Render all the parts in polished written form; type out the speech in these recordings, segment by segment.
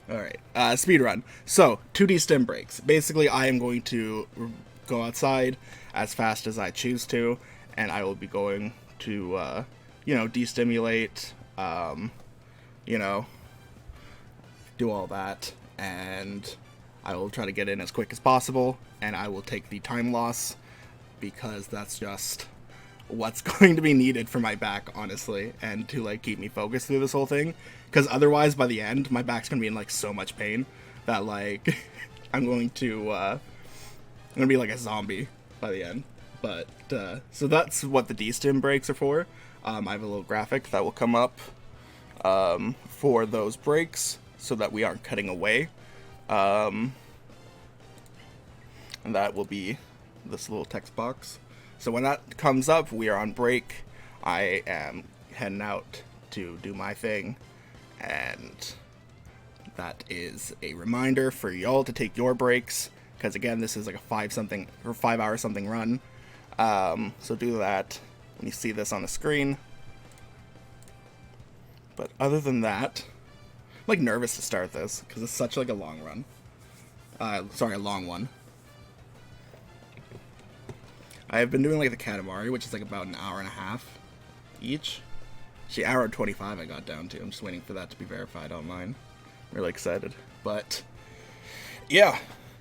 Alright, speedrun. So, 2D stim brakes. Basically, I am going to go outside as fast as I choose to, and I will be going to, destimulate, you know, do all that, and I will try to get in as quick as possible, and I will take the time loss, because that's just what's going to be needed for my back, honestly, and to like keep me focused through this whole thing. Because otherwise, by the end, my back's gonna be in like so much pain that like I'm gonna be like a zombie by the end. But so that's what the D-stim brakes are for. I have a little graphic that will come up for those brakes so that we aren't cutting away. And that will be this little text box. So when that comes up, we are on break. I am heading out to do my thing, and that is a reminder for y'all to take your breaks, because again, this is like a 5 hour something run. So do that when you see this on the screen. But other than that, I'm like nervous to start this because it's such like a long run. A long one. I have been doing like the Katamari, which is like about an hour and a half each. Actually, hour and 25 I got down to. I'm just waiting for that to be verified online. I'm really excited. But yeah,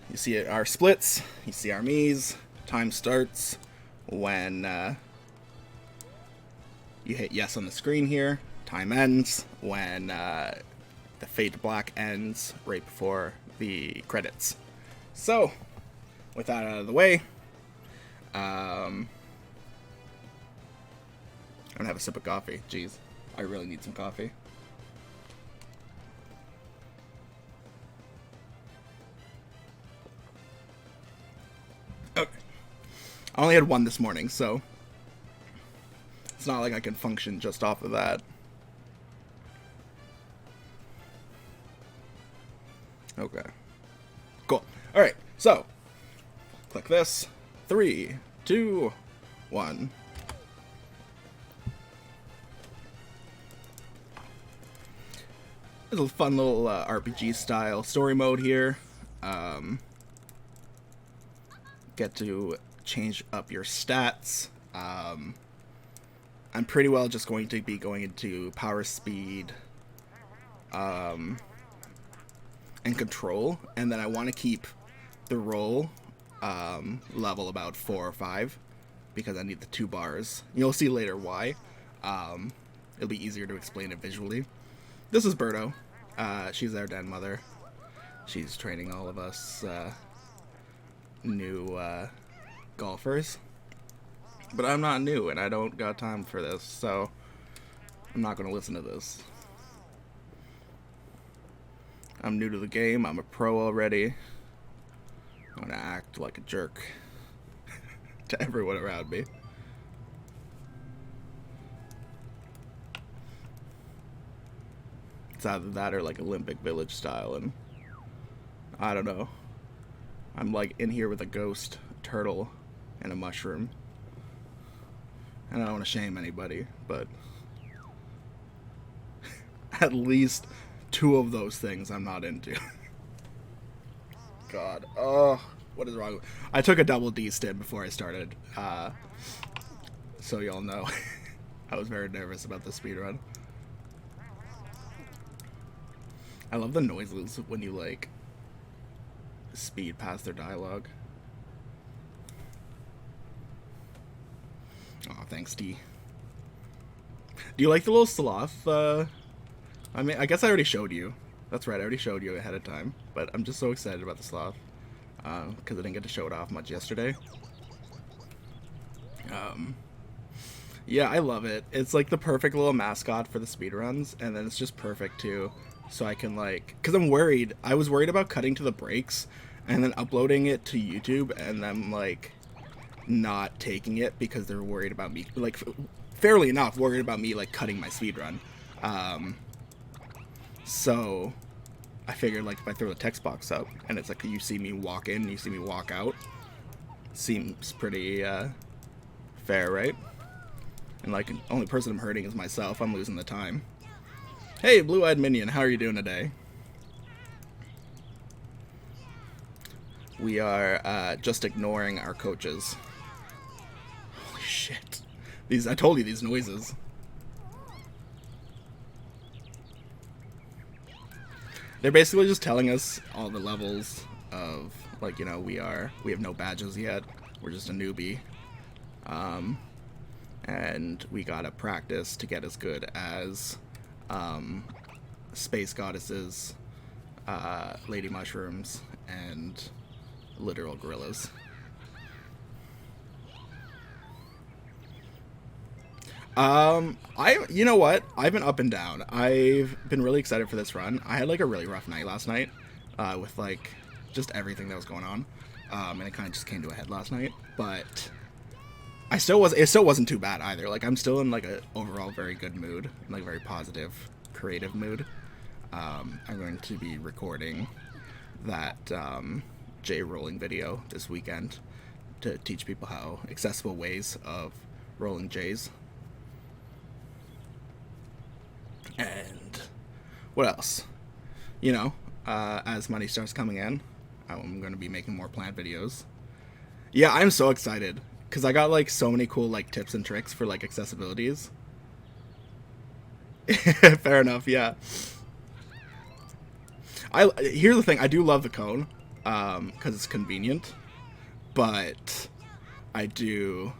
you see our splits, you see our Miis. Time starts when you hit yes on the screen here. Time ends when the fade to black ends right before the credits. So, with that out of the way, I'm gonna have a sip of coffee. Jeez, I really need some coffee. Okay. I only had one this morning, so it's not like I can function just off of that. Okay. Cool. Alright, so click this. 3, 2, 1. There's a fun little RPG style story mode here. Get to change up your stats. I'm pretty well just going to be going into power, speed, and control, and then I want to keep the roll level about 4 or 5 because I need the 2 bars. You'll see later why. It'll be easier to explain it visually. This is Birdo. She's our den mother. She's training all of us new golfers. But I'm not new and I don't got time for this, so I'm not going to listen to this. I'm new to the game. I'm a pro already. I'm gonna act like a jerk to everyone around me. It's either that or like Olympic Village style, and I don't know. I'm like in here with a ghost, a turtle, and a mushroom. And I don't want to shame anybody, but at least 2 of those things I'm not into. God. Oh, what is wrong? I took a double D stim before I started. So y'all know. I was very nervous about the speedrun. I love the noises when you, like, speed past their dialogue. Aw, thanks, D. Do you like the little sloth? I mean, I guess I already showed you. That's right, I already showed you ahead of time. But I'm just so excited about the sloth. Because I didn't get to show it off much yesterday. Yeah, I love it. It's like the perfect little mascot for the speedruns. And then it's just perfect, too. So I can, like... Because I'm worried. I was worried about cutting to the breaks. And then uploading it to YouTube. And then, like, not taking it because they're worried about me. Like, fairly enough, worried about me, like, cutting my speedrun. So... I figured, like, if I throw the text box up, and it's like you see me walk in, you see me walk out, seems pretty, fair, right? And, like, the only person I'm hurting is myself. I'm losing the time. Hey, blue-eyed minion, how are you doing today? We are just ignoring our coaches. Holy shit. I told you these noises. They're basically just telling us all the levels of, like, you know, we have no badges yet. We're just a newbie. And we gotta practice to get as good as space goddesses, lady mushrooms, and literal gorillas. You know what? I've been up and down. I've been really excited for this run. I had like a really rough night last night, with like just everything that was going on, and it kind of just came to a head last night. But it still wasn't too bad either. Like I'm still in like a overall very good mood, like very positive, creative mood. I'm going to be recording that J rolling video this weekend to teach people how accessible ways of rolling J's. And what else? You know, as money starts coming in, I'm going to be making more plant videos. Yeah, I'm so excited because I got like so many cool like tips and tricks for like accessibilities. Fair enough, yeah. Here's the thing, I do love the cone because it's convenient, but I do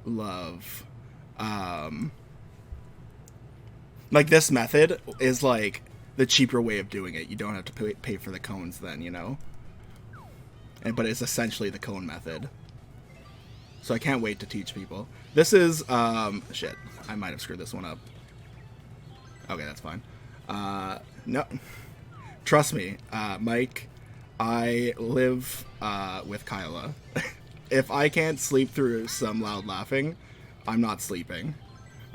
love like this method is like the cheaper way of doing it. You don't have to pay for the cones then, you know? But it's essentially the cone method. So I can't wait to teach people. This is, shit. I might have screwed this one up. Okay, that's fine. No. Trust me, Mike, I live with Kyla. If I can't sleep through some loud laughing, I'm not sleeping.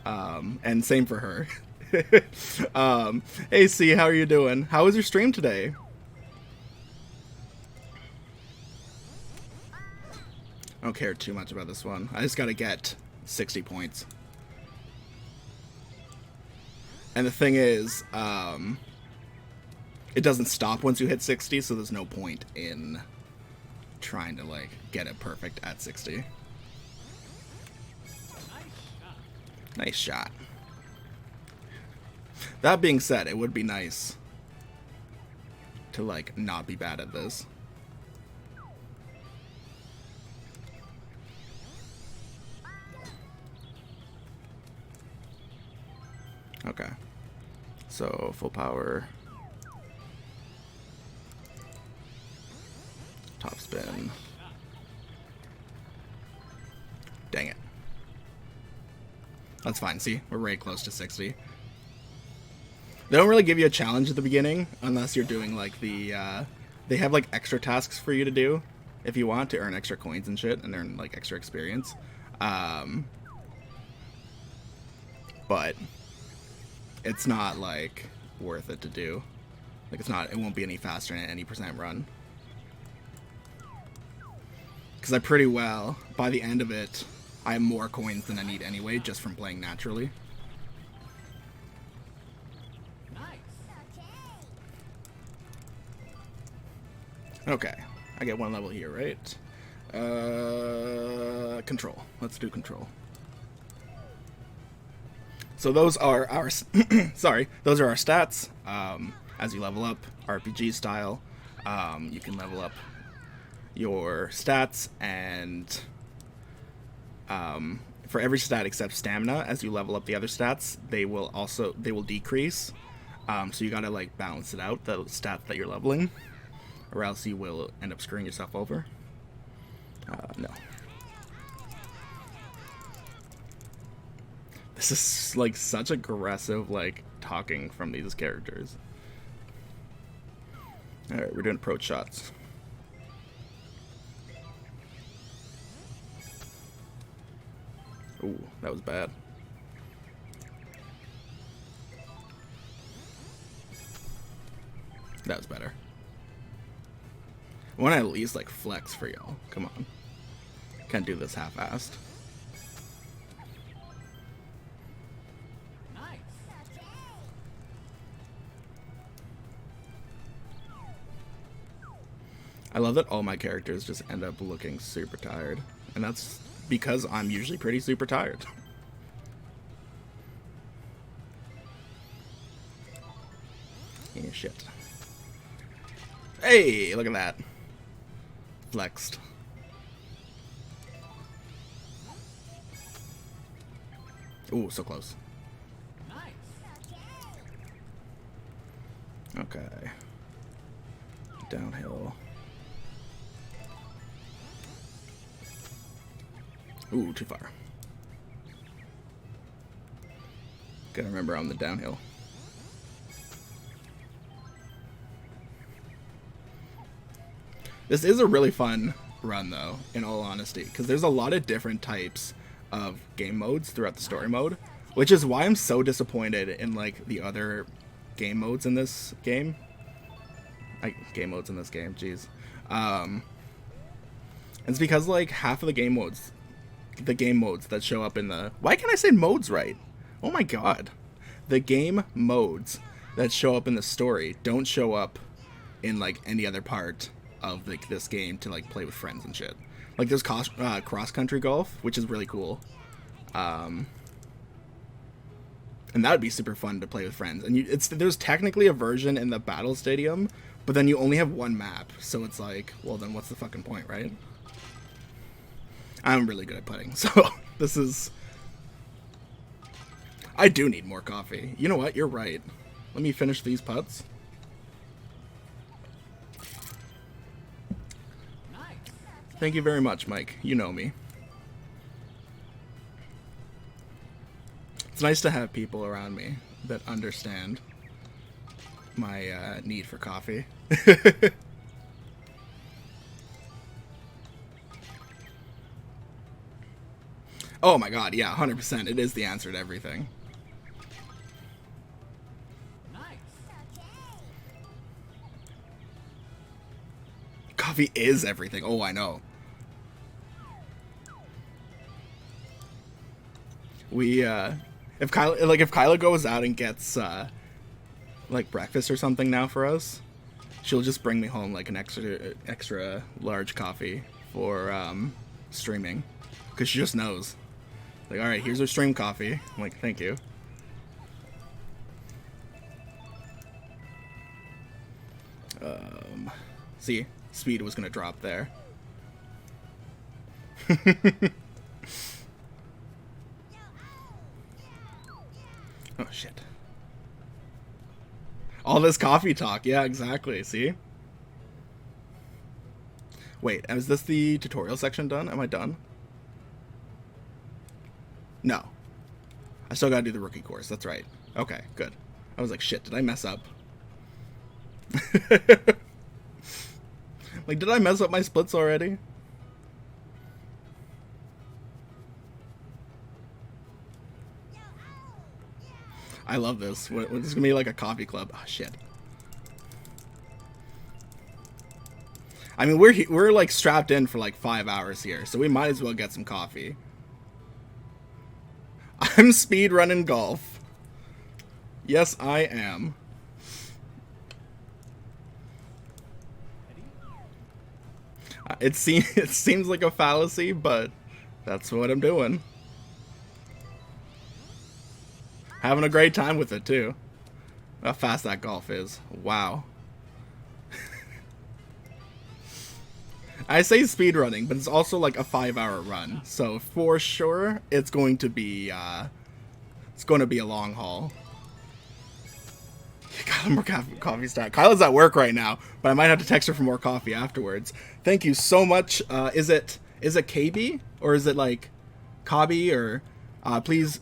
And same for her. Hey C, how are you doing? How was your stream today? I don't care too much about this one. I just gotta get 60 points. And the thing is, it doesn't stop once you hit 60, so there's no point in trying to like get it perfect at 60. Nice shot. That being said, it would be nice to like not be bad at this. Okay. So full power. Top spin. Dang it. That's fine. See, we're very close to 60. They don't really give you a challenge at the beginning unless you're doing like the they have like extra tasks for you to do if you want to earn extra coins and shit and earn like extra experience. But it's not like worth it to do. Like it won't be any faster than any percent run. Because I pretty well, by the end of it, I have more coins than I need anyway, just from playing naturally. Okay, I get one level here, right? Control. Let's do control. So those are our sorry, those are our stats. As you level up, RPG style, you can level up your stats, and for every stat except stamina, as you level up the other stats, they will decrease. So you gotta like balance it out, the stat that you're leveling, or else you will end up screwing yourself over. No. This is like such aggressive like talking from these characters. Alright, we're doing approach shots. Ooh, that was bad. That was better. I want to at least like flex for y'all. Come on. Can't do this half-assed. I love that all my characters just end up looking super tired. And that's because I'm usually pretty super tired. Yeah, shit. Hey, look at that. Flexed. Ooh, so close. Okay. Downhill. Ooh, too far. Gotta remember on the downhill. This is a really fun run, though, in all honesty, because there's a lot of different types of game modes throughout the story mode, which is why I'm so disappointed in, like, the other game modes in this game. Jeez. It's because, like, half of the game modes that show up in the... Why can't I say modes right? Oh my god. The game modes that show up in the story don't show up in, like, any other part of, like, this game to, like, play with friends and shit. Like, there's cross-country golf, which is really cool. And that would be super fun to play with friends. And there's technically a version in the battle stadium, but then you only have one map. So it's like, well, then what's the fucking point, right? I'm really good at putting, so this is... I do need more coffee. You know what? You're right. Let me finish these putts. Thank you very much, Mike. You know me. It's nice to have people around me that understand my need for coffee. Oh my god, yeah, 100%. It is the answer to everything. Coffee is everything. Oh, I know. We, if Kyla goes out and gets, like, breakfast or something now for us, she'll just bring me home, like, an extra large coffee for, streaming. Because she just knows. Like, alright, here's our stream coffee. I'm like, thank you. See? Speed was gonna drop there. Oh, shit. All this coffee talk. Yeah, exactly. See? Wait, is this the tutorial section done? Am I done? No. I still gotta do the rookie course. That's right. Okay, good. I was like, shit, did I mess up? Like, did I mess up my splits already? I love this. This is gonna be like a coffee club. Oh, shit. I mean, we're like strapped in for like 5 hours here, so we might as well get some coffee. I'm speed running golf. Yes, I am. It seems like a fallacy, but that's what I'm doing. Having a great time with it, too. How fast that golf is. Wow. I say speedrunning, but it's also like a 5-hour run. So for sure, it's going to be a long haul. Got more coffee start. Kyla's at work right now, but I might have to text her for more coffee afterwards. Thank you so much. Is it KB or is it like Kabi or? Please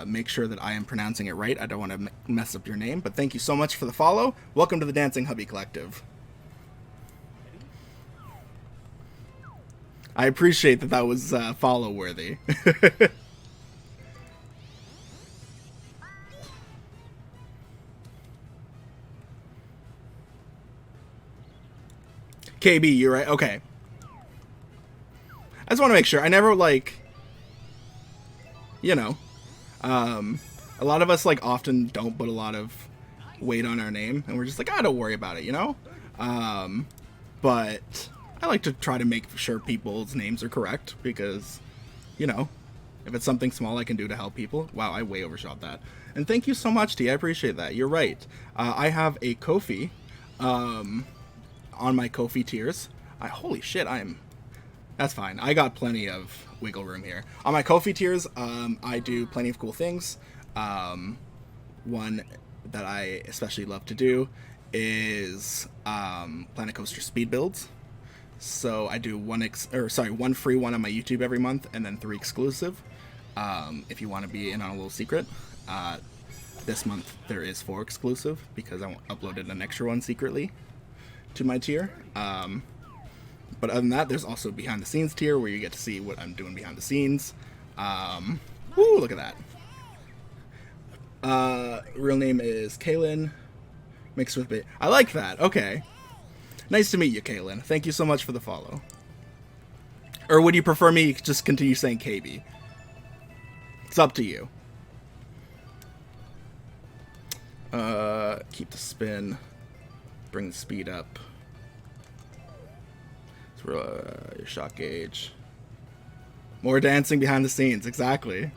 make sure that I am pronouncing it right. I don't want to mess up your name, but thank you so much for the follow. Welcome to the Dancing Hubby Collective. I appreciate that was follow worthy. KB, you're right. Okay. I just want to make sure. I never, like, you know, a lot of us, like, often don't put a lot of weight on our name, and we're just like, don't worry about it, you know? But I like to try to make sure people's names are correct because, you know, if it's something small I can do to help people. Wow, I way overshot that. And thank you so much, T. I appreciate that. You're right. I have a Ko-fi on my Ko-fi tiers. Holy shit, that's fine. I got plenty of wiggle room here. On my Ko-fi tiers, I do plenty of cool things. One that I especially love to do is Planet Coaster speed builds. So I do one free one on my YouTube every month, and then 3 exclusive. If you want to be in on a little secret, this month there is 4 exclusive because I uploaded an extra one secretly to my tier. But other than that, there's also behind the scenes tier where you get to see what I'm doing behind the scenes. Ooh, look at that. Real name is Kaylin, mixed with bit. I like that. Okay. Nice to meet you, Kaylin. Thank you so much for the follow. Or would you prefer me just continue saying KB? It's up to you. Keep the spin. Bring the speed up. Your shot gauge. More dancing behind the scenes, exactly.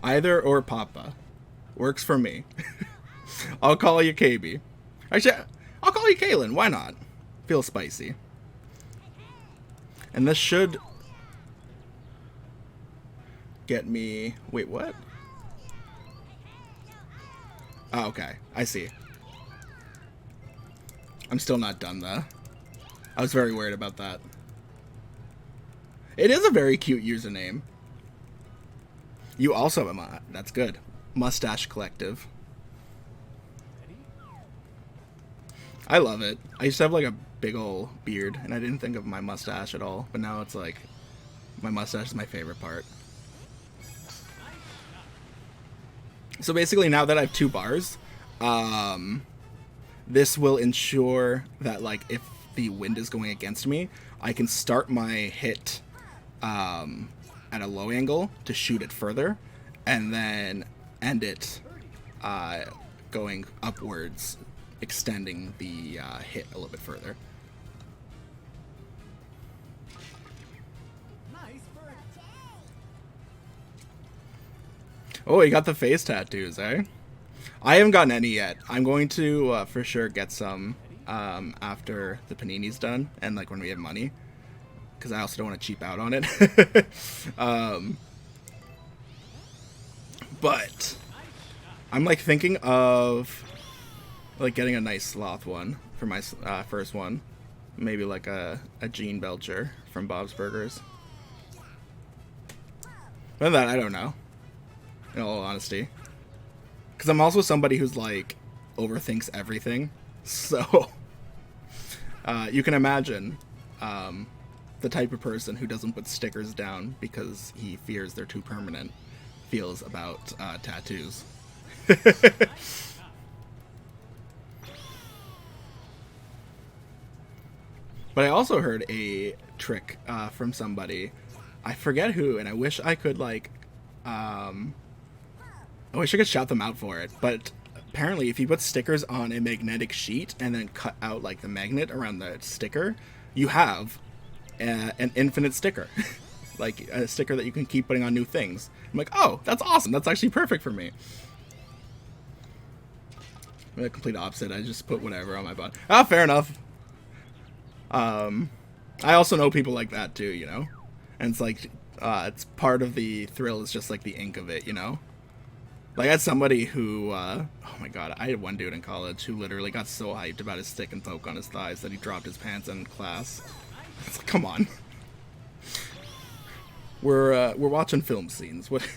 Either or Papa. Works for me. I'll call you KB. Actually, I'll call you Kaylin. Why not? Feels spicy. And this should get me... Wait, what? Oh, okay. I see. I'm still not done, though. I was very worried about that. It is a very cute username. You also have a... That's good. Mustache Collective. I love it. I used to have like a big ol' beard, and I didn't think of my mustache at all. But now it's like... My mustache is my favorite part. So basically, now that I have 2 bars, this will ensure that, like, if the wind is going against me, I can start my hit at a low angle to shoot it further, and then end it going upwards, extending the hit a little bit further. Oh, you got the face tattoos, eh? I haven't gotten any yet. I'm going to for sure get some after the panini's done and like when we have money, because I also don't want to cheap out on it. But I'm like thinking of like getting a nice sloth one for my first one, maybe like a Gene Belcher from Bob's Burgers. Other than that, I don't know. In all honesty. Because I'm also somebody who's, like, overthinks everything. So, you can imagine the type of person who doesn't put stickers down because he fears they're too permanent feels about tattoos. But I also heard a trick from somebody. I forget who, and I wish I could, like... I wish I could shout them out for it, but apparently if you put stickers on a magnetic sheet and then cut out like the magnet around the sticker, you have an infinite sticker. Like a sticker that you can keep putting on new things. I'm like, oh, that's awesome. That's actually perfect for me. I'm the complete opposite. I just put whatever on my body. Ah, fair enough. I also know people like that too, you know? And it's like, it's part of the thrill is just like the ink of it, you know? Like, I had somebody who, oh my god, I had one dude in college who literally got so hyped about his stick and poke on his thighs that he dropped his pants in class. It's like, come on. We're watching film scenes. What?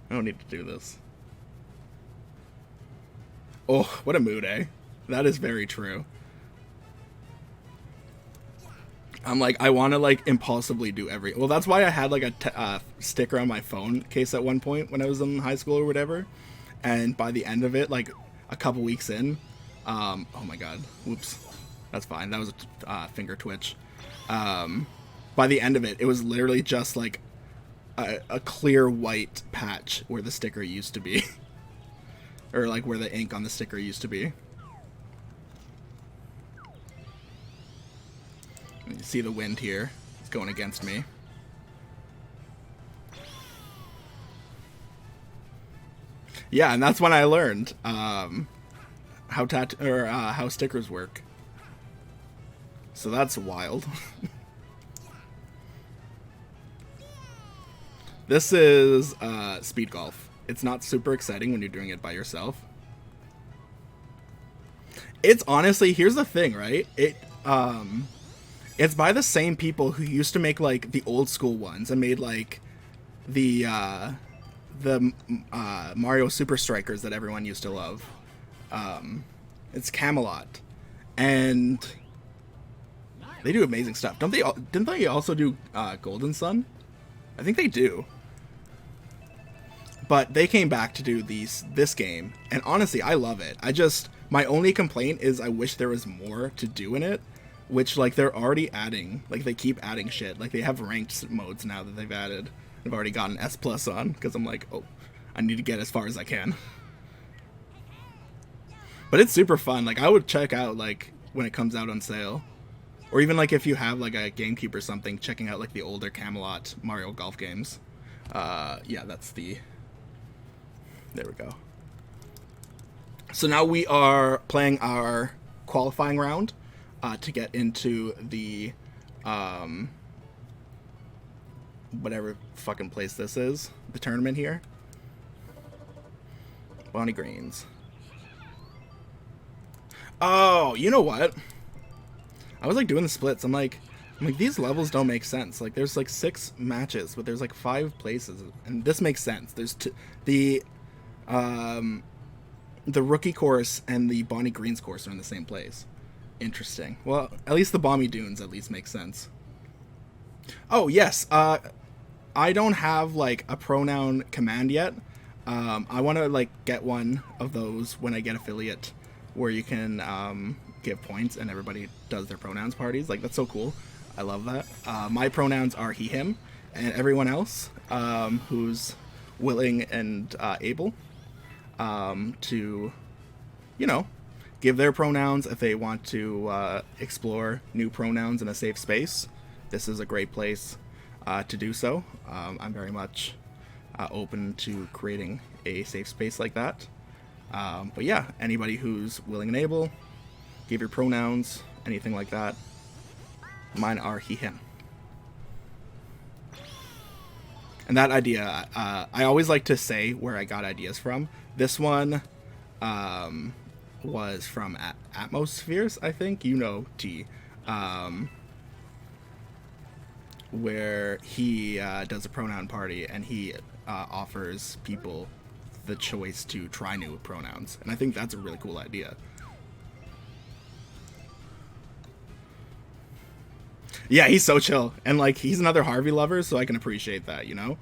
I don't need to do this. Oh, what a mood, eh? That is very true. I'm like, I want to, like, impulsively do well, that's why I had, like, a sticker on my phone case at one point when I was in high school or whatever. And by the end of it, like, a couple weeks in, oh my god, whoops. That's fine. That was a finger twitch. By the end of it, it was literally just, like, a clear white patch where the sticker used to be. or like where the ink on the sticker used to be. And you see the wind here. It's going against me. Yeah, and that's when I learned how stickers work. So that's wild. This is speed golf. It's not super exciting when you're doing it by yourself. It's honestly, here's the thing, right? It's by the same people who used to make like the old school ones and made like the Mario Super Strikers that everyone used to love. It's Camelot, and they do amazing stuff. Didn't they also do Golden Sun? I think they do. But they came back to do this game, and honestly, I love it. My only complaint is I wish there was more to do in it, which, like, they're already adding. Like, they keep adding shit. Like, they have ranked modes now that they've added. I've already gotten S+ on, because I'm like, oh, I need to get as far as I can. But it's super fun. Like, I would check out, like, when it comes out on sale. Or even, like, if you have, like, a GameCube or something, checking out, like, the older Camelot Mario Golf games. Yeah, that's the... There we go. So now we are playing our qualifying round to get into the... whatever fucking place this is. The tournament here. Bonnie Greens. Oh, you know what? I was like doing the splits. I'm like, these levels don't make sense. Like, there's like 6 matches, but there's like 5 places, and this makes sense. There's the rookie course and the Bonnie Greens course are in the same place. Interesting. Well, at least the Bommy Dunes at least makes sense. Oh yes, I don't have like a pronoun command yet. I want to like get one of those when I get affiliate, where you can give points and everybody does their pronouns parties. Like, that's so cool. I love that. My pronouns are he, him, and everyone else who's willing and able to, you know, give their pronouns if they want to explore new pronouns in a safe space. This is a great place to do so. I'm very much open to creating a safe space like that. But yeah, anybody who's willing and able, give your pronouns, anything like that. Mine are he, him. And that idea, I always like to say where I got ideas from. This one was from Atmospheres, I think. You know, T. Where he does a pronoun party, and he offers people the choice to try new pronouns. And I think that's a really cool idea. Yeah, he's so chill. And, like, he's another Harvey lover, so I can appreciate that, you know?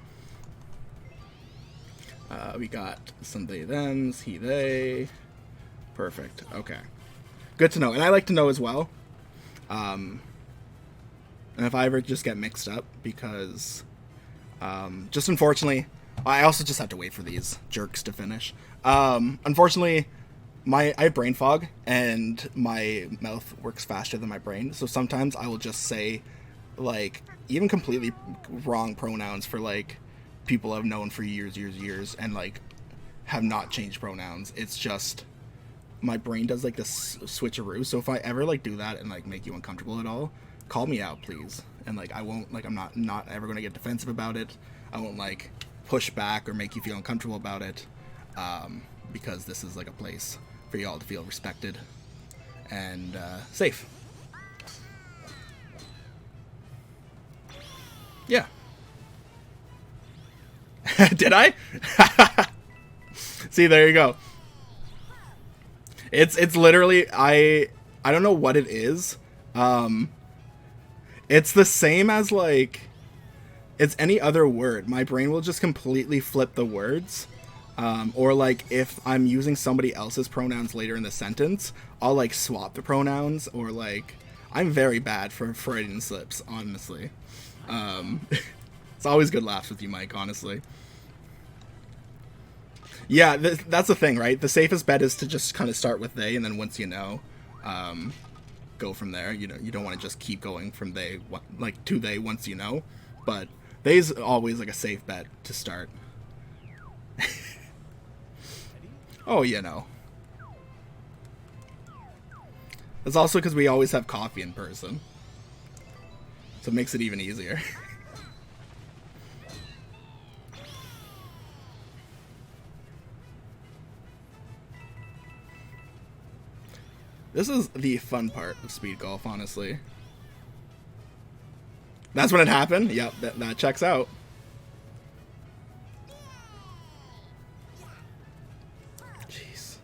We got some they, thems, he, they. Perfect. Okay. Good to know. And I like to know as well. And if I ever just get mixed up, because just unfortunately, I also just have to wait for these jerks to finish. Unfortunately, I have brain fog, and my mouth works faster than my brain, so sometimes I will just say, like, even completely wrong pronouns for, like, people I've known for years, and, like, have not changed pronouns. It's just, my brain does, like, this switcheroo, so if I ever, like, do that and, like, make you uncomfortable at all, call me out, please. And, like, I won't, like, I'm not ever gonna get defensive about it. I won't, like, push back or make you feel uncomfortable about it, because this is, like, a place for y'all to feel respected and safe. Yeah. Did I? See, there you go. It's literally, I don't know what it is. It's the same as, like, it's any other word. My brain will just completely flip the words. Or, like, if I'm using somebody else's pronouns later in the sentence, I'll, like, swap the pronouns, or, like, I'm very bad for Freudian slips, honestly. It's always good laughs with you, Mike, honestly. Yeah, that's the thing, right? The safest bet is to just kind of start with they, and then once you know, go from there. You know, you don't want to just keep going from they, like to they once you know, but they's always like a safe bet to start. Oh, you know. It's also because we always have coffee in person, so it makes it even easier. This is the fun part of speed golf, honestly. That's when it happened? Yep, that checks out. Jeez.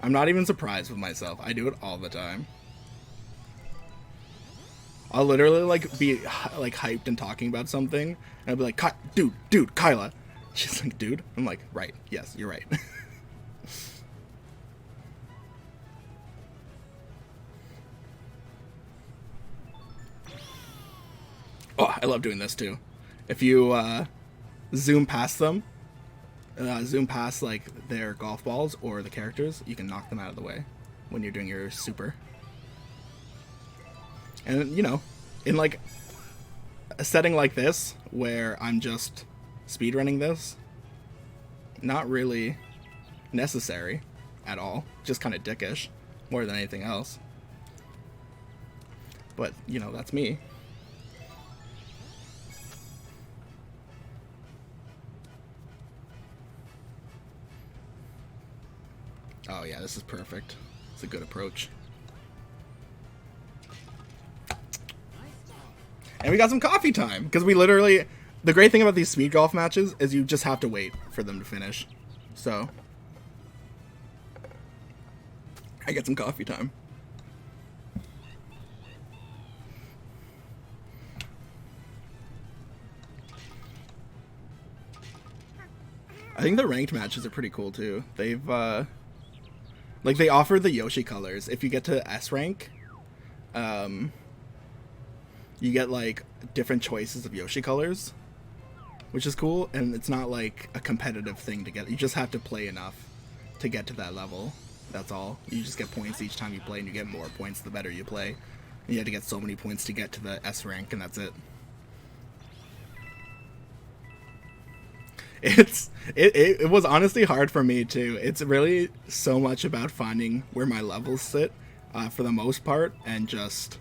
I'm not even surprised with myself. I do it all the time. I'll literally like be like hyped and talking about something, and I'll be like, dude, Kyla. She's like, dude? I'm like, right, yes, you're right. Oh, I love doing this too. If you zoom past them, zoom past like their golf balls or the characters, you can knock them out of the way when you're doing your super. And you know, in like a setting like this where I'm just speedrunning this, not really necessary at all, just kind of dickish more than anything else. But you know, that's me. Oh yeah, this is perfect. It's a good approach. And we got some coffee time, because we literally... The great thing about these speed golf matches is you just have to wait for them to finish. So... I get some coffee time. I think the ranked matches are pretty cool too. They've like they offer the Yoshi colors. If you get to S rank, you get like different choices of Yoshi colors, which is cool, and it's not like a competitive thing to get. You just have to play enough to get to that level. That's all. You just get points each time you play, and you get more points the better you play. And you have to get so many points to get to the S rank, and that's it. It was honestly hard for me too. It's really so much about finding where my levels sit for the most part, and just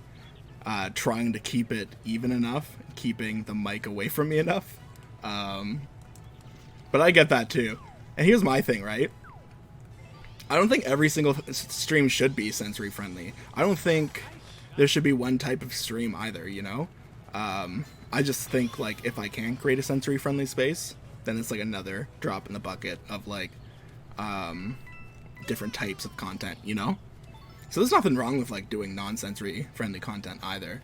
trying to keep it even enough, keeping the mic away from me enough. But I get that too. And here's my thing, right? I don't think every single stream should be sensory friendly. I don't think there should be one type of stream either, you know? I just think like if I can create a sensory friendly space, then it's like another drop in the bucket of like different types of content, you know? So there's nothing wrong with like doing non-sensory friendly content either.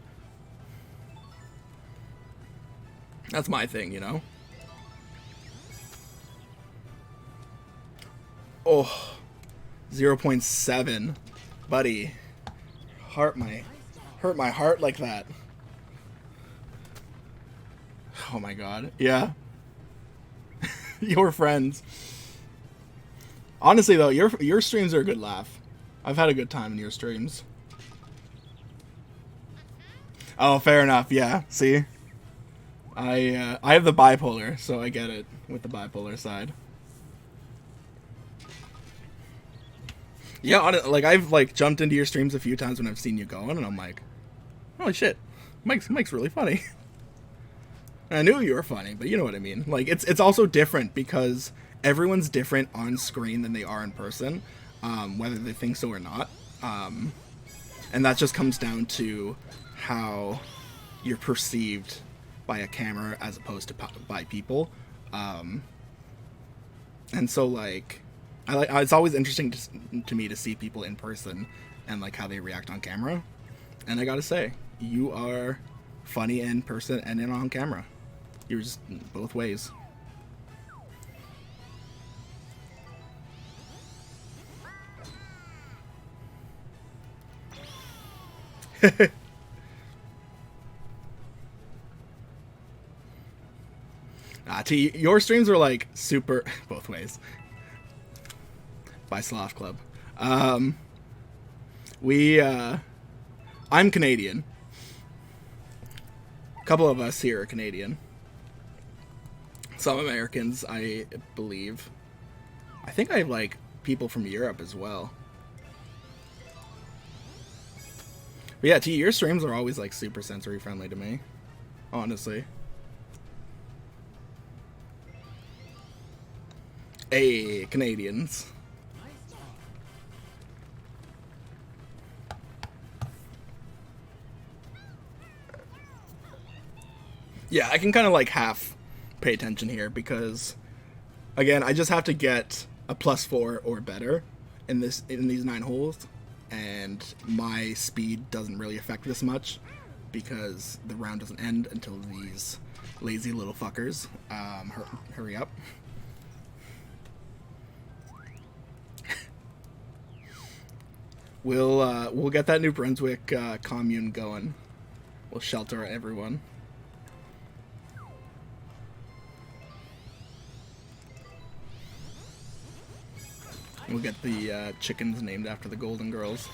That's my thing, you know? Oh, 0.7. Buddy. Hurt my heart like that. Oh my god. Yeah. Your friends. Honestly though, your streams are a good laugh. I've had a good time in your streams. Oh, fair enough. Yeah. See, I have the bipolar, so I get it with the bipolar side. Yeah, like I've like jumped into your streams a few times when I've seen you going, and I'm like, holy shit, Mike's really funny. I knew you were funny, but you know what I mean. Like it's also different because everyone's different on screen than they are in person, whether they think so or not. And that just comes down to how you're perceived by a camera as opposed to by people. And so like, it's always interesting to me to see people in person and like how they react on camera. And I gotta say, you are funny in person and in on camera. You're just both ways. T, your streams are like super both ways. By Sloth Club. I'm Canadian. A couple of us here are Canadian. Some Americans, I believe. I think I have like people from Europe as well. But yeah, T, your streams are always like super sensory friendly to me. Honestly. Hey, Canadians. Yeah, I can kind of like half pay attention here because, again, I just have to get a +4 or better in these 9 holes, and my speed doesn't really affect this much because the round doesn't end until these lazy little fuckers hurry up. We'll get that New Brunswick commune going. We'll shelter everyone. We'll get the chickens named after the Golden Girls.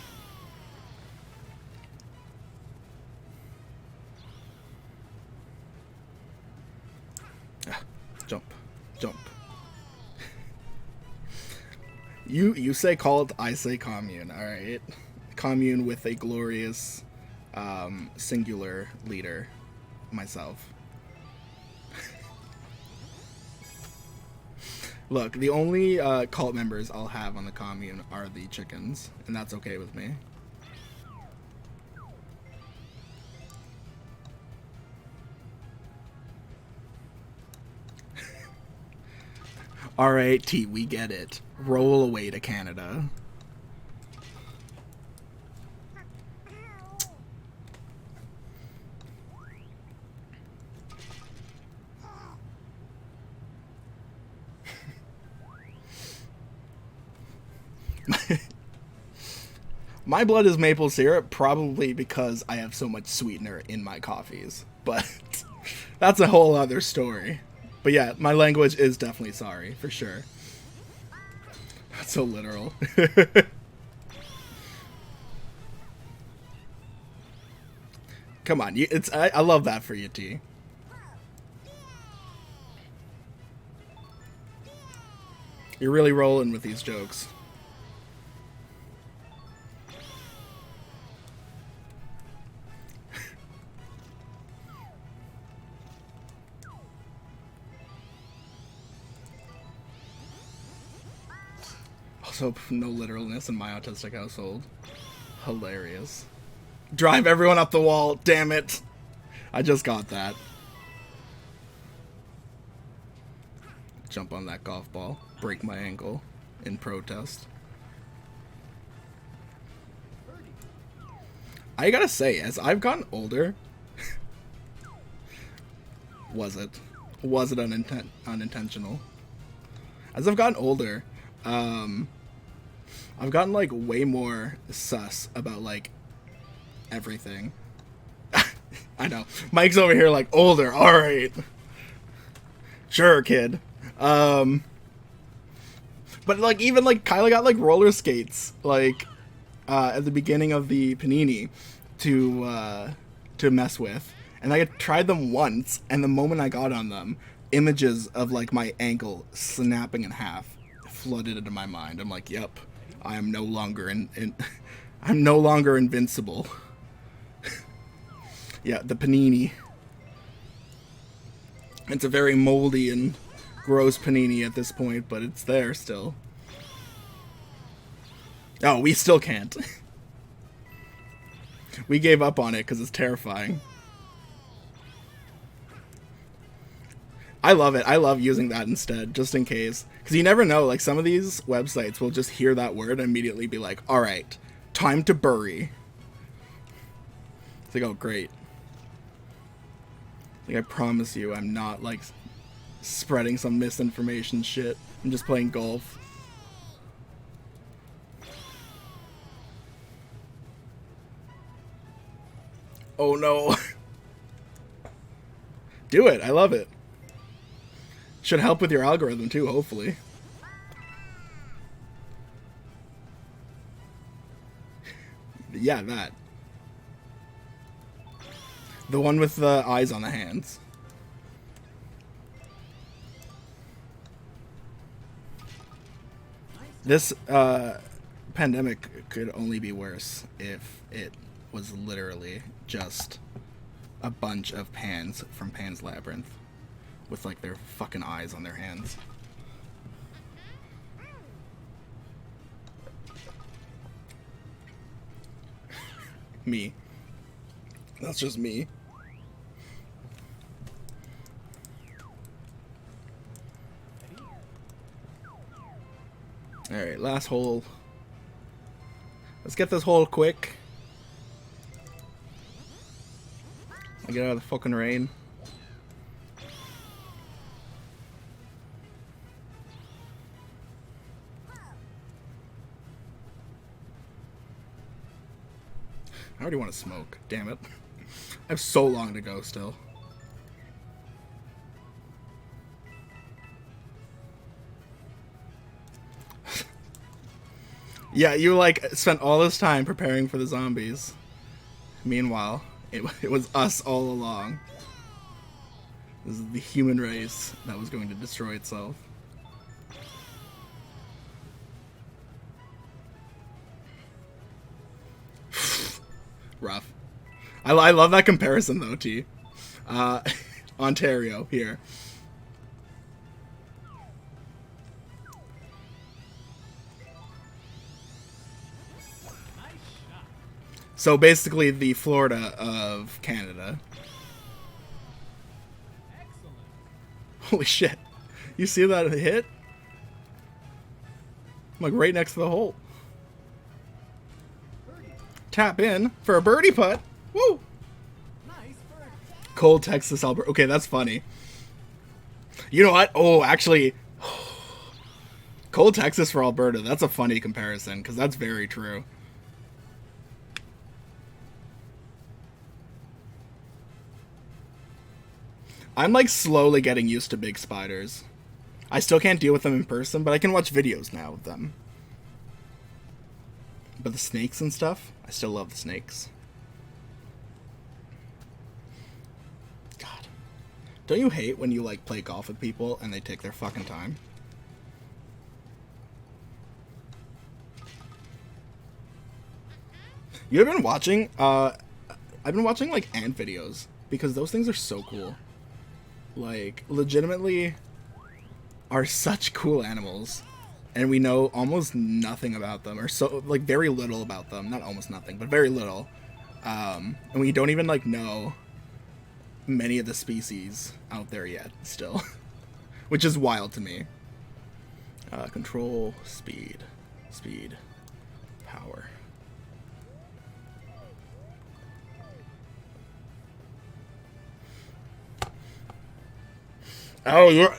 Jump. Jump. You say cult, I say commune, alright? Commune with a glorious singular leader, myself. Look, the only cult members I'll have on the commune are the chickens, and that's okay with me. Alright, T, we get it. Roll away to Canada. My blood is maple syrup, probably because I have so much sweetener in my coffees. But that's a whole other story. But yeah, my language is definitely sorry, for sure. That's so literal. Come on, I love that for you, T. You're really rolling with these jokes. Also, no literalness in my autistic household. Hilarious. Drive everyone up the wall, damn it. I just got that. Jump on that golf ball. Break my ankle in protest. I gotta say, as I've gotten older... Was it unintentional? As I've gotten older, I've gotten, like, way more sus about, like, everything. I know. Mike's over here, like, older. Alright. Sure, kid. But, like, even, like, Kyla got, like, roller skates, like, at the beginning of the Panini to mess with. And I tried them once, and the moment I got on them, images of, like, my ankle snapping in half flooded into my mind. I'm like, yep, I am no longer I'm no longer invincible. Yeah, the Panini. It's a very moldy and gross Panini at this point, but it's there still. Oh, we still can't. We gave up on it because it's terrifying. I love it. I love using that instead, just in case. Because you never know, like, some of these websites will just hear that word and immediately be like, alright, time to bury. It's like, oh, great. Like, I promise you, I'm not, like, spreading some misinformation shit. I'm just playing golf. Oh, no. Do it. I love it. Should help with your algorithm too, hopefully. Yeah, that. The one with the eyes on the hands. This pandemic could only be worse if it was literally just a bunch of Pans from Pan's Labyrinth with like their fucking eyes on their hands. Me. That's just me. Alright, last hole. Let's get this hole quick. I get out of the fucking rain. I already want to smoke. Damn it. I have so long to go still. Yeah, you like spent all this time preparing for the zombies. Meanwhile, it was us all along. This is the human race that was going to destroy itself. Rough. I love that comparison though, T. Ontario here. So basically the Florida of Canada. Excellent. Holy shit. You see that hit? I'm like right next to the hole. Birdie. Tap in for a birdie putt. Woo! Nice birdie. Cold Texas, Alberta. Okay, that's funny. You know what? Oh, actually, cold Texas for Alberta. That's a funny comparison because that's very true. I'm like slowly getting used to big spiders. I still can't deal with them in person, but I can watch videos now of them. But the snakes and stuff, I still love the snakes. God. Don't you hate when you like play golf with people and they take their fucking time? You've been watching, I've been watching like ant videos because those things are so cool. Like, legitimately are such cool animals, and we know almost nothing about them, or so, like, very little about them. Not almost nothing, but very little. And we don't even, like, know many of the species out there yet, still. Which is wild to me. Control, speed, power. Oh, you're...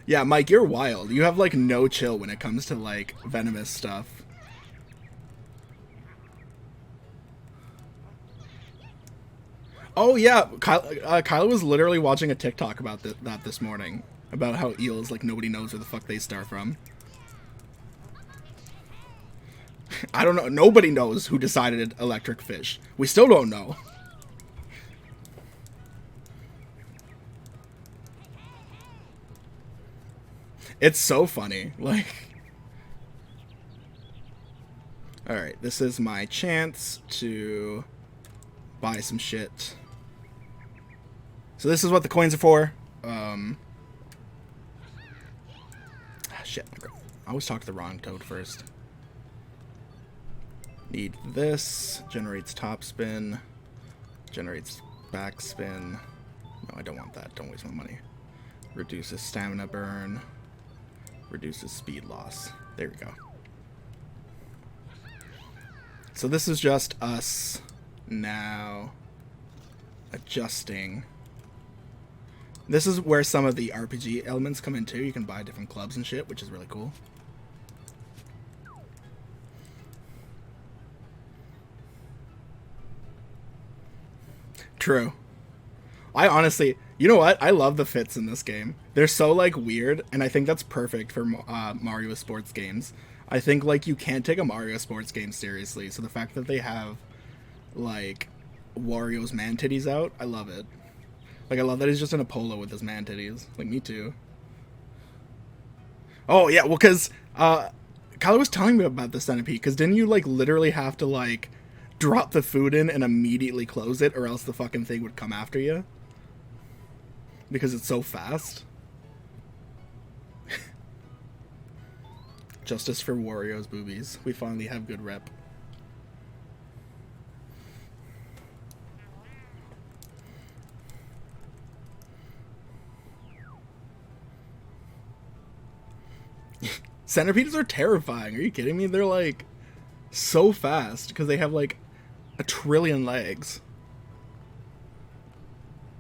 Yeah, Mike, you're wild. You have, like, no chill when it comes to, like, venomous stuff. Oh, yeah. Kyla was literally watching a TikTok about that this morning. About how eels, like, nobody knows where the fuck they start from. I don't know. Nobody knows who decided electric fish. We still don't know. It's so funny, like... Alright, this is my chance to buy some shit. So this is what the coins are for. Shit, I always talk to the wrong toad first. Need this. Generates top spin. Generates back spin. No, I don't want that. Don't waste my money. Reduces stamina burn. Reduces speed loss. There we go. So this is just us now adjusting. This is where some of the RPG elements come in too. You can buy different clubs and shit, which is really cool. True. I honestly, you know what? I love the fits in this game. They're so like weird, and I think that's perfect for Mario sports games. I think like you can't take a Mario sports game seriously, so the fact that they have like Wario's man titties out, I love it. Like I love that he's just in a polo with his man titties. Like me too. Oh yeah, well, cause Kyla was telling me about the centipede. Cause didn't you like literally have to like drop the food in and immediately close it, or else the fucking thing would come after you? Because it's so fast. Justice for Wario's boobies. We finally have good rep. Centipedes are terrifying. Are you kidding me? They're like so fast because they have like a trillion legs.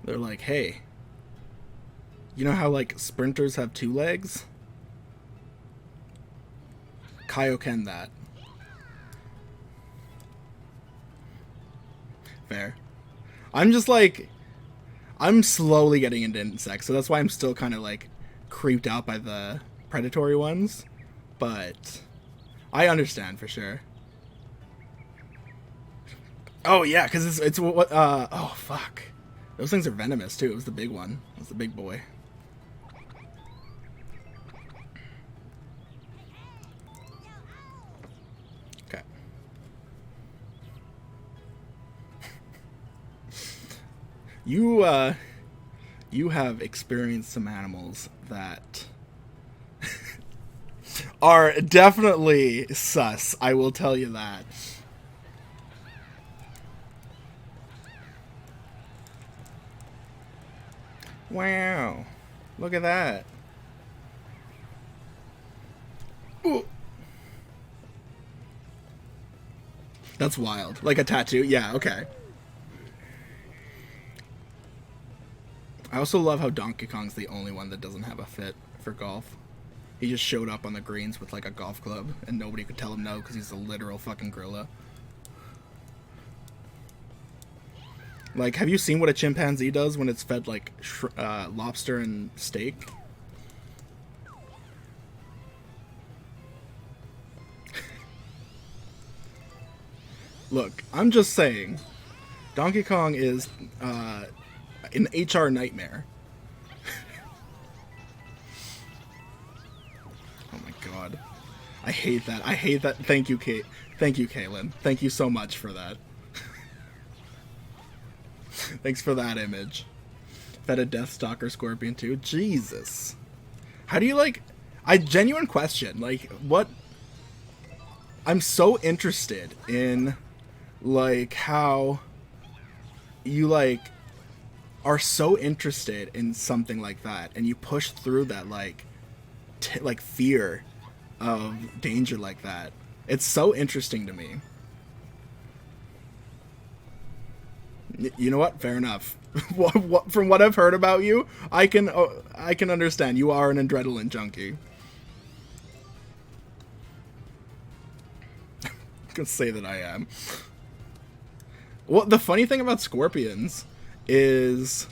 They're like, hey, you know how like sprinters have 2 legs? Kaioken that. Fair. I'm just like, I'm slowly getting into insects, so that's why I'm still kind of like creeped out by the predatory ones. But I understand for sure. Oh yeah, because it's what oh fuck, those things are venomous too. It was the big one. It was the big boy. Okay. You have experienced some animals that are definitely sus. I will tell you that. Wow. Look at that. Ooh. That's wild. Like a tattoo? Yeah, okay. I also love how Donkey Kong's the only one that doesn't have a fit for golf. He just showed up on the greens with like a golf club and nobody could tell him no because he's a literal fucking gorilla. Like, have you seen what a chimpanzee does when it's fed like lobster and steak? Look, I'm just saying, Donkey Kong is an HR nightmare. Oh my god. I hate that. I hate that. Thank you, Kate. Thank you, Kaylin. Thank you so much for that. Thanks for that image. Fed a Deathstalker Scorpion too? Jesus. How do you like... genuine question. Like, what... I'm so interested in, like, how you, like, are so interested in something like that, and you push through that, like, like, fear of danger like that. It's so interesting to me. You know what? Fair enough. From what I've heard about you, I can understand. You are an adrenaline junkie. I can say that I am. Well, the funny thing about scorpions is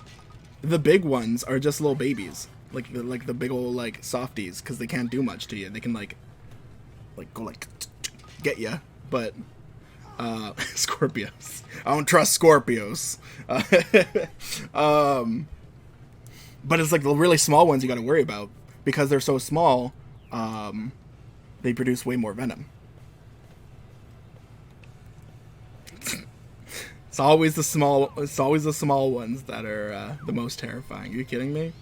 the big ones are just little babies, like the big old like softies, because they can't do much to you. They can like go like get you, but Scorpios. I don't trust Scorpios. But it's like the really small ones you got to worry about because they're so small. They produce way more venom. It's always the small. It's always the small ones that are the most terrifying. Are you kidding me?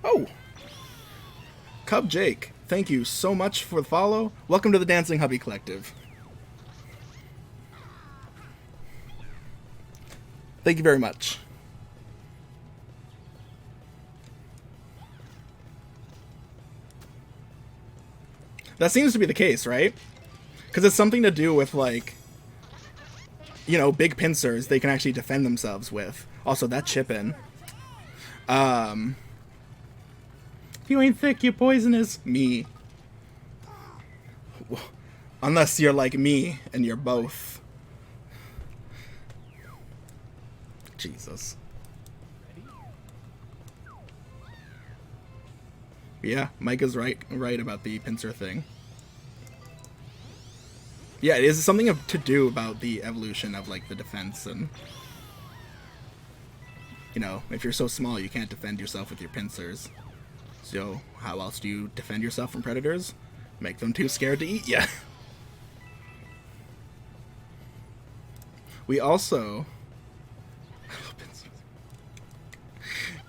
Oh. Cub Jake, thank you so much for the follow. Welcome to the Dancing Hubby Collective. Thank you very much. That seems to be the case, right? Because it's something to do with, like, you know, big pincers they can actually defend themselves with. Also, that chippin'. If you ain't thick, you poisonous. Me. Unless you're like me and you're both. Jesus. Yeah, Micah's right about the pincer thing. Yeah, it is something to do about the evolution of like the defense, and you know, if you're so small you can't defend yourself with your pincers. So how else do you defend yourself from predators? Make them too scared to eat you. We also...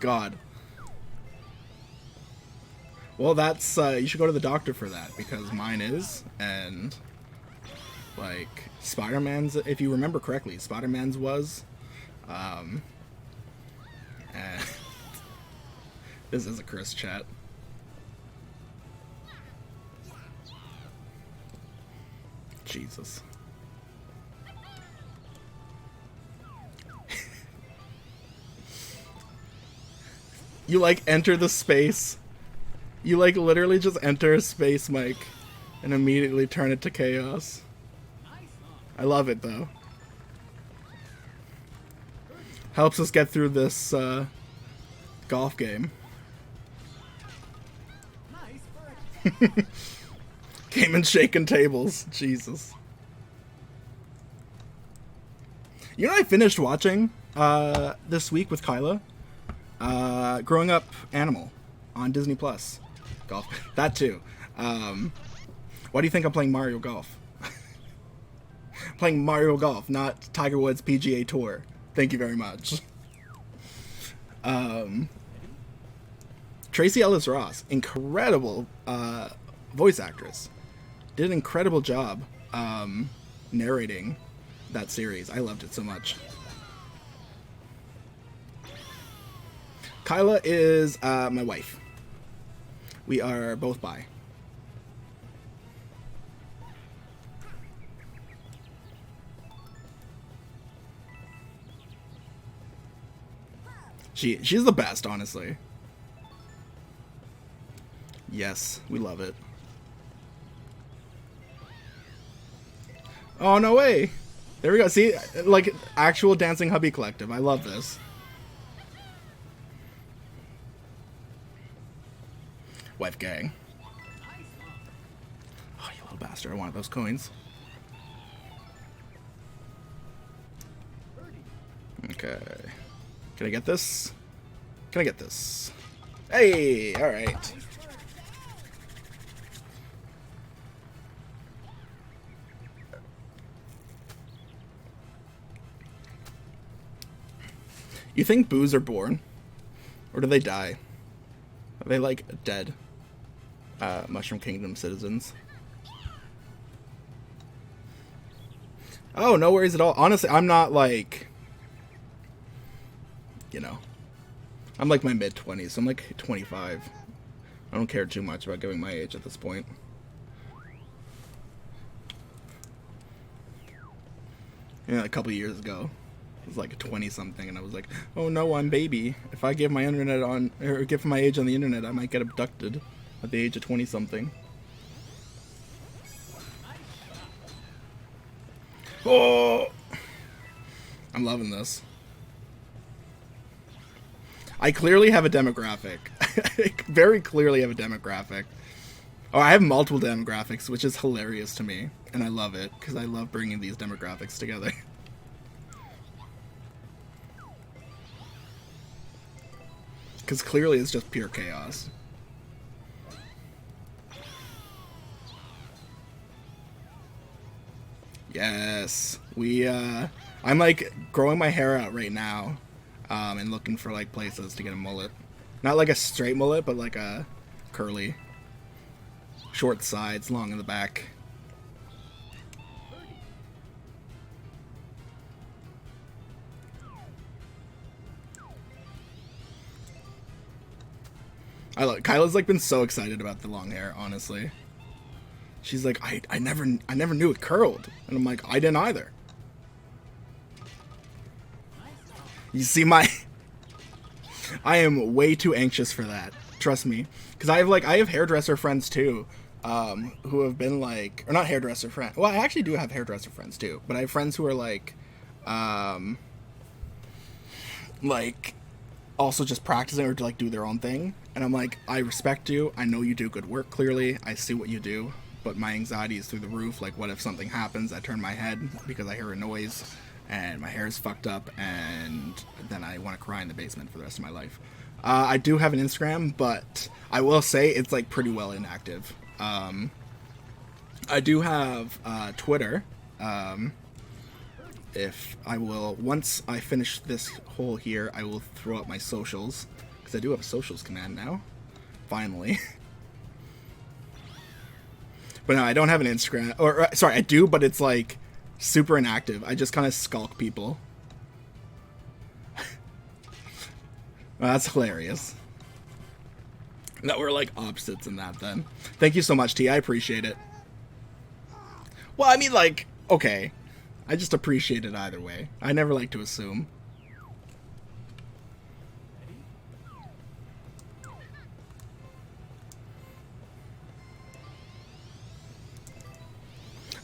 God. Well, that's, you should go to the doctor for that, because mine is, and, like, Spider-Man's, if you remember correctly, Spider-Man's was, and this is a curse chat. Jesus. You, like, enter the space. You, like, literally just enter a space, Mike, and immediately turn it to chaos. I love it, though. Helps us get through this, golf game. Came and shaken tables. Jesus. You know what I finished watching, this week with Kyla? Growing Up Animal on Disney Plus. Golf. That too. Why do you think I'm playing Mario Golf? Playing Mario Golf, not Tiger Woods PGA Tour. Thank you very much. Tracy Ellis Ross, incredible voice actress. Did an incredible job narrating that series. I loved it so much. Kyla is my wife. We are both bi. She's the best, honestly. Yes, we love it. Oh, no way! There we go. See, like, actual Dancing Hubby Collective. I love this. Wife gang. Oh, you little bastard. I wanted those coins. Okay. Can I get this? Can I get this? Hey! Alright. You think boos are born? Or do they die? Are they, like, dead? Mushroom Kingdom citizens. Oh, no worries at all. Honestly, I'm not, like... You know. I'm, like, my mid-20s. I'm, like, 25. I don't care too much about giving my age at this point. Yeah, a couple years ago. I was like 20-something, and I was like, oh no, I'm baby. If I give my internet on, or give my age on the internet, I might get abducted at the age of 20-something. Oh! I'm loving this. I clearly have a demographic. I very clearly have a demographic. Oh, I have multiple demographics, which is hilarious to me, and I love it, because I love bringing these demographics together. Because clearly it's just pure chaos. Yes. I'm like growing my hair out right now. And looking for like places to get a mullet. Not like a straight mullet, but like a curly. Short sides, long in the back. Kyla's like been so excited about the long hair, honestly. She's like, I never knew it curled. And I'm like, I didn't either. You see I am way too anxious for that. Trust me. Because I have hairdresser friends too who have been like, or not hairdresser friends. Well, I actually do have hairdresser friends too, but I have friends who are um, like also just practicing or to like do their own thing. And I'm like, I respect you. I know you do good work. Clearly, I see what you do, but my anxiety is through the roof. Like, what if something happens? I turn my head because I hear a noise, and my hair is fucked up, and then I want to cry in the basement for the rest of my life. I do have an Instagram, but I will say it's like pretty well inactive. I do have Twitter. If I will, once I finish this hole here, I will throw up my socials, because I do have a socials command now. Finally. But no, I don't have an Instagram. Or sorry, I do, but it's like super inactive. I just kind of skulk people. Well, that's hilarious. No, we're like opposites in that then. Thank you so much, T. I appreciate it. Well, I mean, like, okay. I just appreciate it either way. I never like to assume.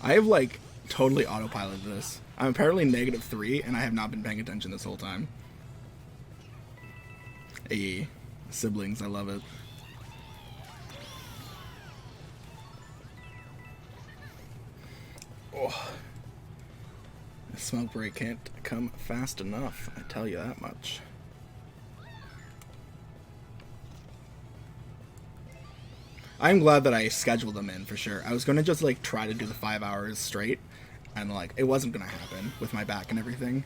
I have, like, totally autopiloted this. I'm apparently -3, and I have not been paying attention this whole time. Hey, siblings, I love it. Oh. The smoke break can't come fast enough, I tell you that much. I'm glad that I scheduled them in for sure. I was gonna just like try to do the 5 hours straight, and like it wasn't gonna happen with my back and everything.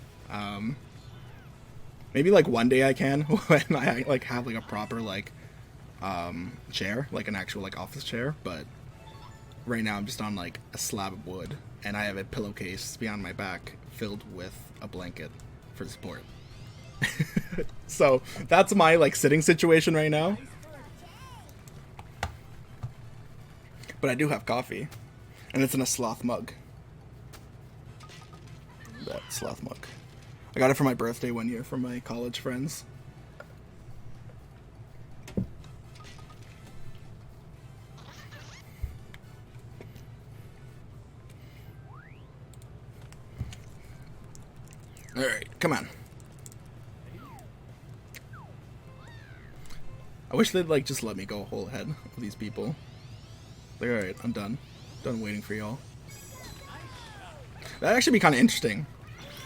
Maybe like one day I can when I like have like a proper like chair, like an actual like office chair. But right now I'm just on like a slab of wood, and I have a pillowcase beyond my back filled with a blanket for support. So that's my like sitting situation right now. But I do have coffee, and it's in a sloth mug. That sloth mug. I got it for my birthday one year from my college friends. Alright, come on. I wish they'd like just let me go a whole ahead of these people. Like, alright, I'm done. Done waiting for y'all. That'd actually be kind of interesting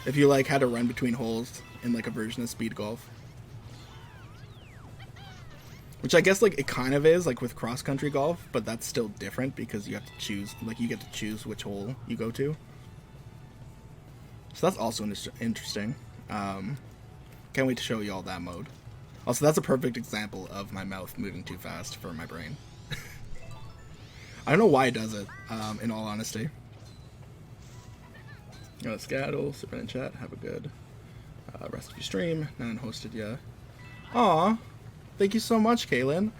if you like had to run between holes in like a version of speed golf. Which I guess like it kind of is like with cross country golf, but that's still different because you have to choose, like you get to choose which hole you go to. So that's also interesting. Can't wait to show you all that mode. Also, that's a perfect example of my mouth moving too fast for my brain. I don't know why it does it, in all honesty. Scaddle, super in chat, have a good rest of your stream. None hosted yet. Aw, thank you so much, Kaylin.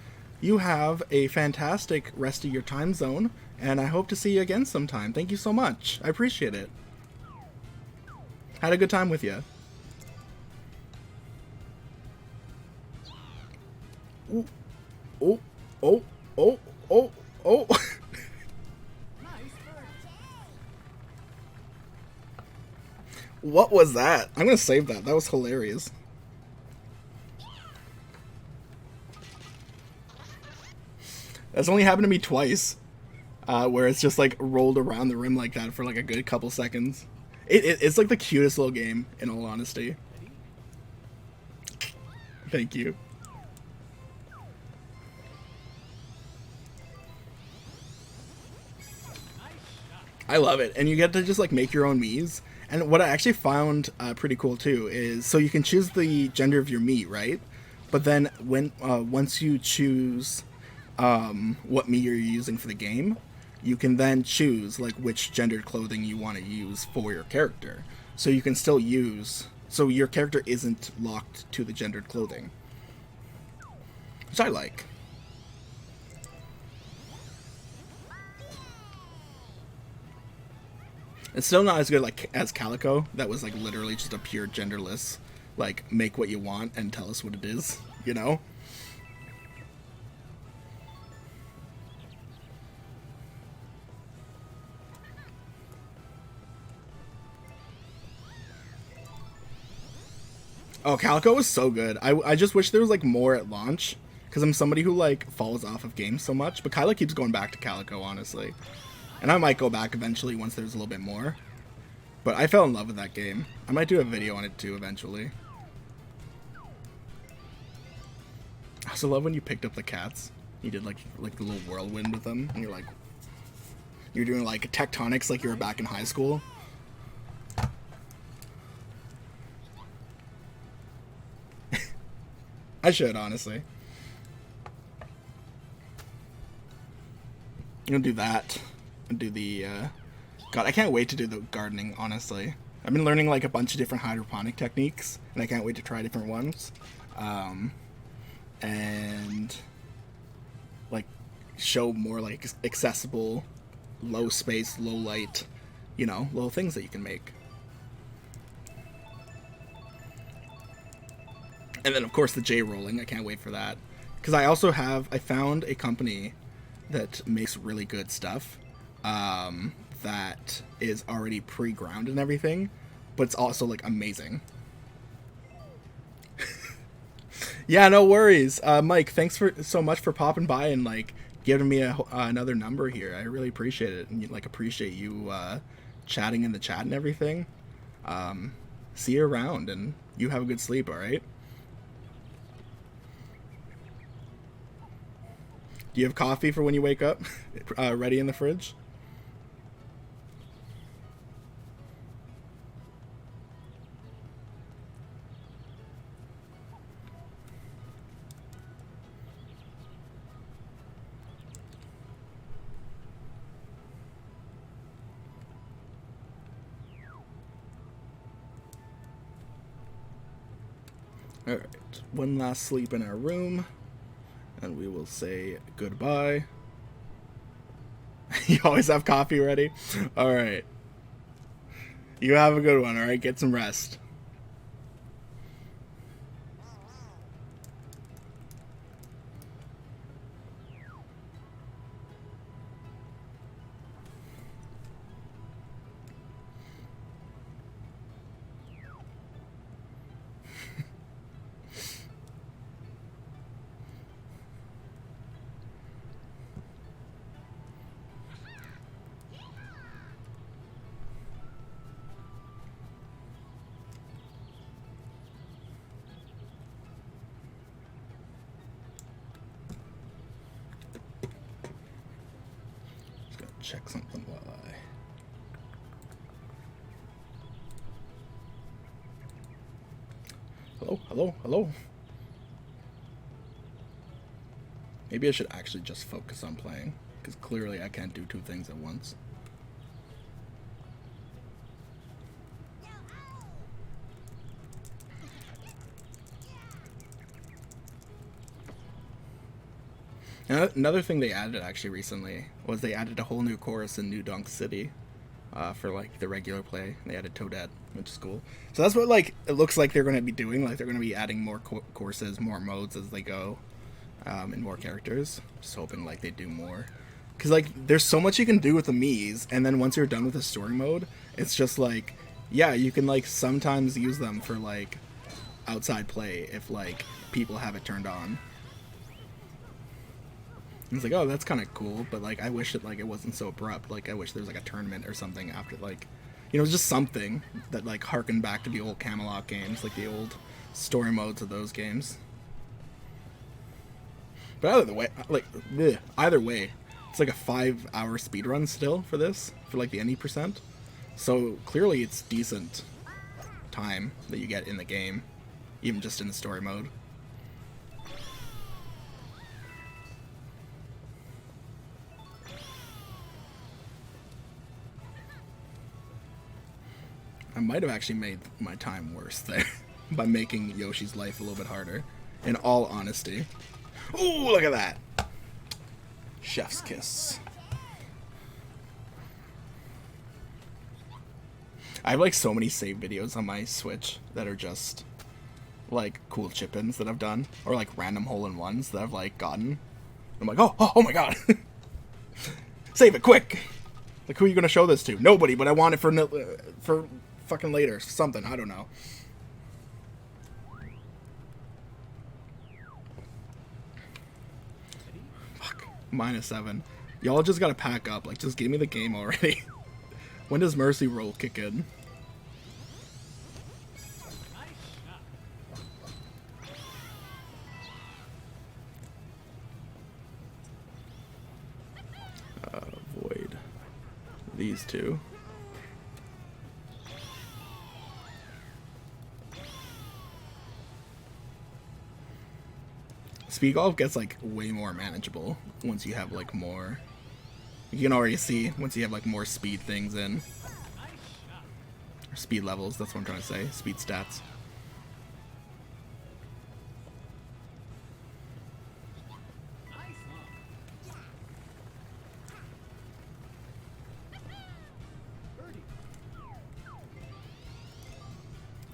You have a fantastic rest of your time zone, and I hope to see you again sometime. Thank you so much. I appreciate it. Had a good time with you. Ooh. Oh, oh, oh, oh, oh. What was that? I'm gonna save that. That was hilarious. That's only happened to me twice. Where it's just like rolled around the rim like that for like a good couple seconds. It's like the cutest little game, in all honesty. Thank you. I love it. And you get to just like make your own Miis. And what I actually found pretty cool too is, so you can choose the gender of your Mii, right? But then when once you choose what Mii you're using for the game, you can then choose like which gendered clothing you want to use for your character. So you can still use, so your character isn't locked to the gendered clothing, which I like. It's still not as good like as Calico. That was like literally just a pure genderless, like make what you want and tell us what it is, you know? Oh, Calico was so good. I just wish there was like more at launch, because I'm somebody who like falls off of games so much. But Kyla keeps going back to Calico, honestly, and I might go back eventually once there's a little bit more. But I fell in love with that game. I might do a video on it too eventually. I also love when you picked up the cats. You did like the little whirlwind with them, and you're doing like tectonics like you were back in high school. I should, honestly. I'm gonna do that. And do the God, I can't wait to do the gardening, honestly. I've been learning like a bunch of different hydroponic techniques, and I can't wait to try different ones. And like show more like accessible, low space, low light, you know, little things that you can make. And then of course the J rolling, I can't wait for that. Because I found a company that makes really good stuff that is already pre-ground and everything, but it's also like amazing. Yeah, no worries. Mike, thanks so much for popping by and like giving me another number here. I really appreciate it, and like appreciate you chatting in the chat and everything. See you around, and you have a good sleep. All right. Do you have coffee for when you wake up, ready in the fridge? Alright, one last sleep in our room, and we will say goodbye. You always have coffee ready? Alright. You have a good one, alright? Get some rest. Check something while Hello. Maybe I should actually just focus on playing, because clearly I can't do two things at once. Another thing they added actually recently was they added a whole new chorus in New Donk City for like the regular play. They added Toadette, which is cool. So that's what like it looks like they're going to be doing. Like they're going to be adding more courses, more modes as they go, and more characters. Just hoping like they do more, because like there's so much you can do with the Miis, and then once you're done with the story mode, it's just like, yeah, you can like sometimes use them for like outside play if like people have it turned on. It's like, oh, that's kind of cool, but like I wish that like it wasn't so abrupt. Like I wish there was like a tournament or something after, like, you know, just something that like harkened back to the old Camelot games, like the old story modes of those games. But either way, it's like a 5-hour speedrun still for this, for like the any percent. So clearly it's decent time that you get in the game, even just in the story mode. I might have actually made my time worse there by making Yoshi's life a little bit harder, in all honesty. Ooh, look at that! Chef's kiss. I have like so many save videos on my Switch that are just like cool chip-ins that I've done, or like random hole-in-ones that I've like gotten. I'm like, oh my god! Save it quick! Like, who are you gonna show this to? Nobody, but I want it for fucking later. Something, I don't know. -7. Y'all just gotta pack up. Like, just give me the game already. When does Mercy Roll kick in? Avoid these two. Speed golf gets like way more manageable once you have like more. You can already see once you have like more speed things in. Or speed levels, that's what I'm trying to say. Speed stats.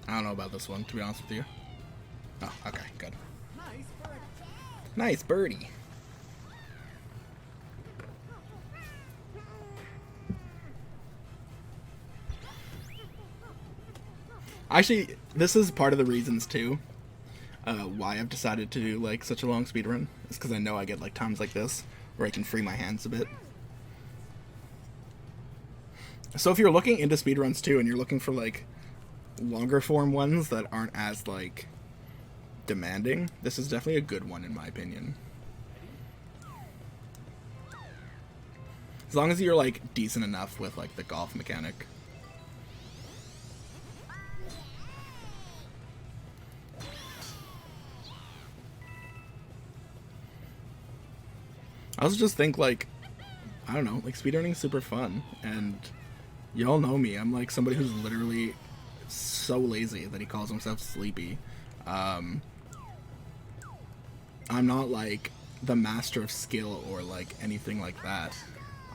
I don't know about this one, to be honest with you. Oh, okay, good. Nice birdie. Actually, this is part of the reasons too why I've decided to do like such a long speedrun. It's because I know I get like times like this where I can free my hands a bit. So if you're looking into speedruns too and you're looking for like longer form ones that aren't as like demanding, this is definitely a good one in my opinion. As long as you're like decent enough with like the golf mechanic. I also just think like, I don't know, like speedrunning is super fun, and y'all know me, I'm like somebody who's literally so lazy that he calls himself sleepy. I'm not like the master of skill or like anything like that.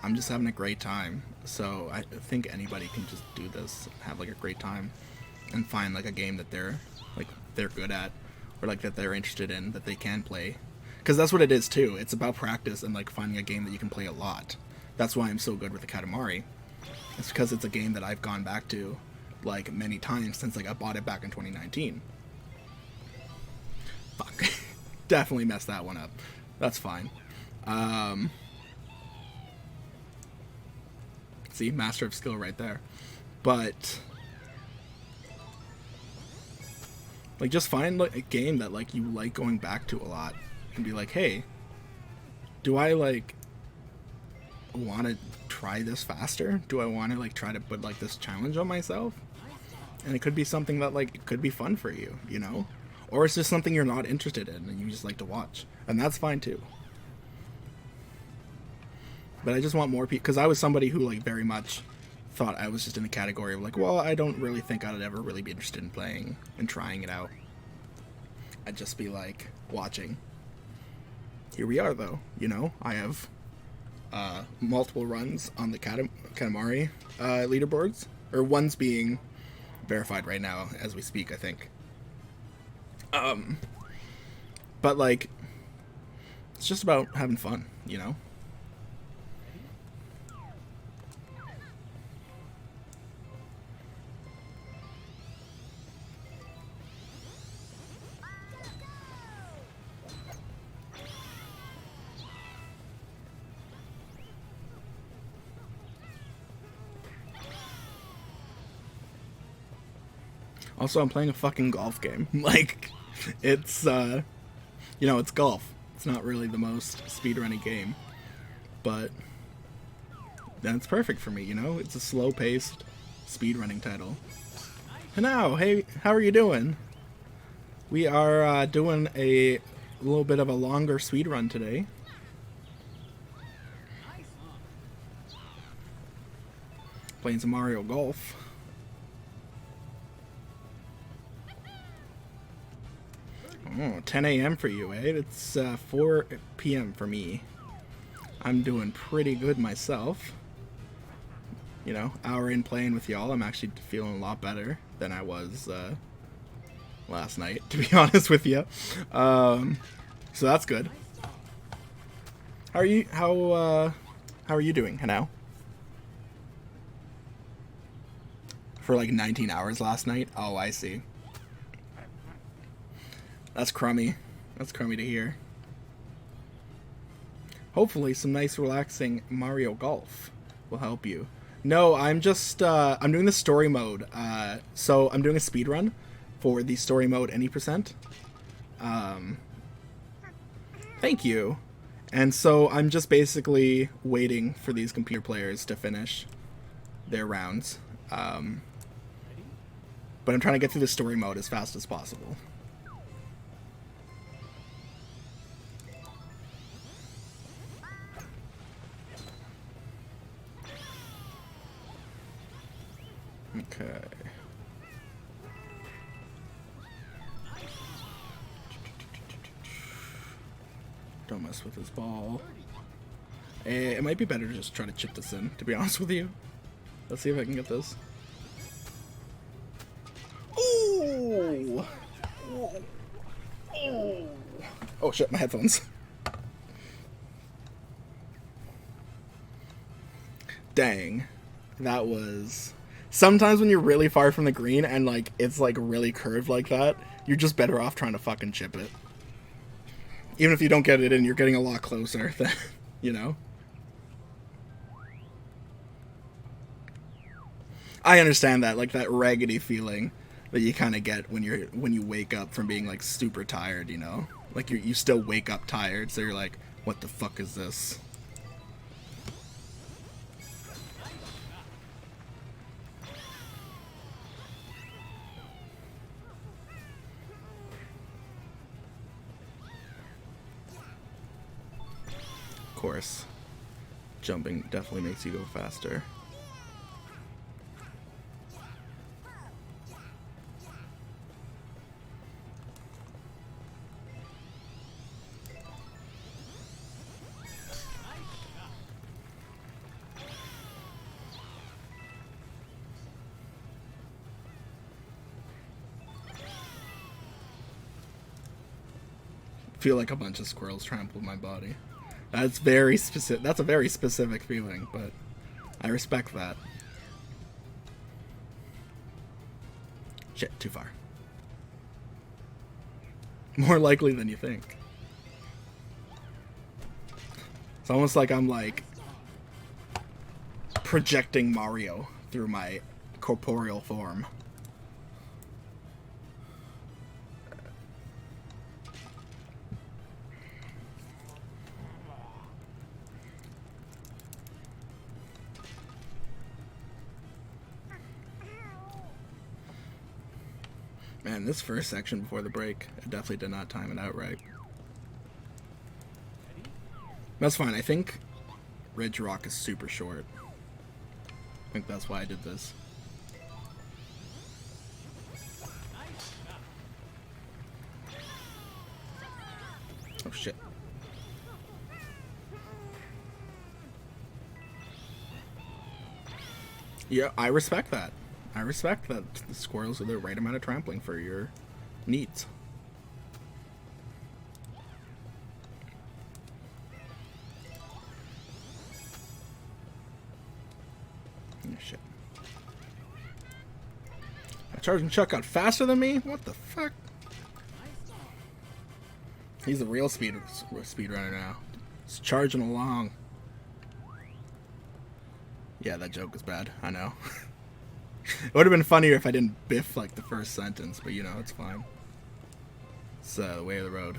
I'm just having a great time. So I think anybody can just do this, have like a great time, and find like a game that they're good at, or like that they're interested in, that they can play. Because that's what it is too. It's about practice and like finding a game that you can play a lot. That's why I'm so good with the Katamari. It's because it's a game that I've gone back to like many times since like I bought it back in 2019. Fuck. Definitely messed that one up. That's fine. See, master of skill right there. But like just find like a game that like you like going back to a lot and be like, hey, do I like want to try this faster? Do I want to like try to put like this challenge on myself? And it could be something that like it could be fun for you, you know? Or it's just something you're not interested in and you just like to watch, and that's fine too. But I just want more people, because I was somebody who like very much thought I was just in the category of like, well, I don't really think I'd ever really be interested in playing and trying it out. I'd just be like watching. Here we are though, you know, I have multiple runs on the Katamari leaderboards, or one's being verified right now as we speak, I think. But like, it's just about having fun, you know? Also, I'm playing a fucking golf game. Like, it's, you know, it's golf. It's not really the most speedrunning game. But that's perfect for me, you know? It's a slow-paced speedrunning title. Now, hey, how are you doing? We are doing a little bit of a longer speedrun today. Playing some Mario Golf. Oh, 10 a.m. for you, eh? It's 4 p.m. for me. I'm doing pretty good myself. You know, hour in playing with y'all, I'm actually feeling a lot better than I was last night, to be honest with you. So that's good. How are you? How are you doing now? For like 19 hours last night? Oh, I see. That's crummy. That's crummy to hear. Hopefully some nice relaxing Mario Golf will help you. No, I'm just I'm doing the story mode. So I'm doing a speed run for the story mode any percent. Thank you. And so I'm just basically waiting for these computer players to finish their rounds. But I'm trying to get through the story mode as fast as possible. Okay. Don't mess with his ball. It might be better to just try to chip this in, to be honest with you. Let's see if I can get this. Ooh! Oh shit, my headphones. Dang. That was... Sometimes when you're really far from the green and like it's like really curved like that, you're just better off trying to fucking chip it. Even if you don't get it in, you're getting a lot closer than, you know? I understand that, like that raggedy feeling that you kind of get when you wake up from being like super tired, you know? Like you still wake up tired, so you're like, what the fuck is this? Of course, jumping definitely makes you go faster. Feel like a bunch of squirrels trampled my body. That's very specific. That's a very specific feeling, but I respect that. Shit, too far. More likely than you think. It's almost like I'm like projecting Mario through my corporeal form. Man, this first section before the break, I definitely did not time it out right. That's fine. I think Ridge Rock is super short. I think that's why I did this. Oh shit. Yeah, I respect that. I respect that the squirrels are the right amount of trampling for your needs. Oh, shit. A charging Chuck got faster than me? What the fuck? He's a real speedrunner now. He's charging along. Yeah, that joke was bad. I know. It would have been funnier if I didn't biff like the first sentence, but you know, it's fine. It's the way of the road.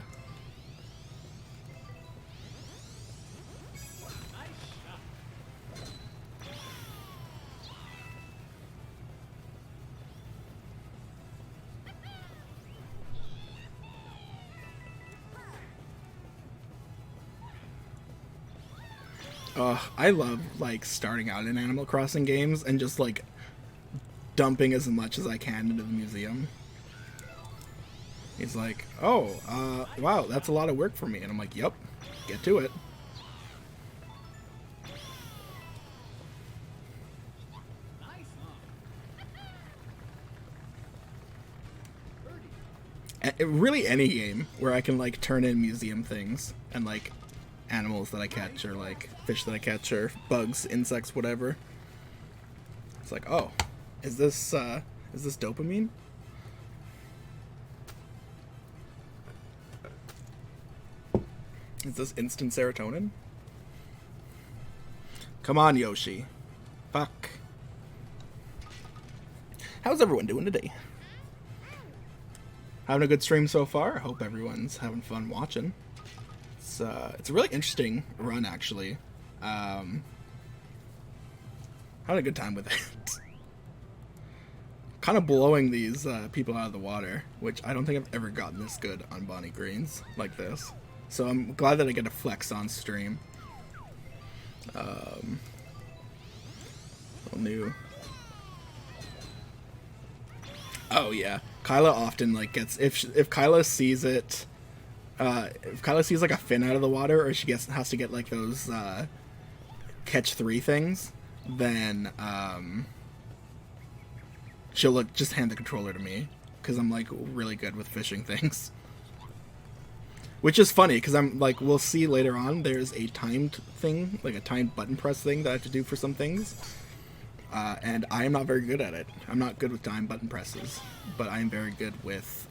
I love like starting out in Animal Crossing games and just like dumping as much as I can into the museum. He's like, oh, wow, that's a lot of work for me. And I'm like, yep, get to it. Really any game where I can like turn in museum things and like animals that I catch or like fish that I catch or bugs, insects, whatever. It's like, oh, is this dopamine? Is this instant serotonin? Come on, Yoshi. Fuck. How's everyone doing today? Having a good stream so far. I hope everyone's having fun watching. It's a really interesting run, actually. Having a good time with it. Kind of blowing these people out of the water, which I don't think I've ever gotten this good on Bonnie Greens like this. So I'm glad that I get to flex on stream. New. Oh yeah, Kyla often like gets if Kyla sees it, if Kyla sees like a fin out of the water, or she has to get like those catch 3 things, then she'll just hand the controller to me because I'm like really good with fishing things. Which is funny because I'm like, we'll see later on. There's a timed thing, like a timed button press thing that I have to do for some things. And I am not very good at it. I'm not good with time button presses, but I am very good with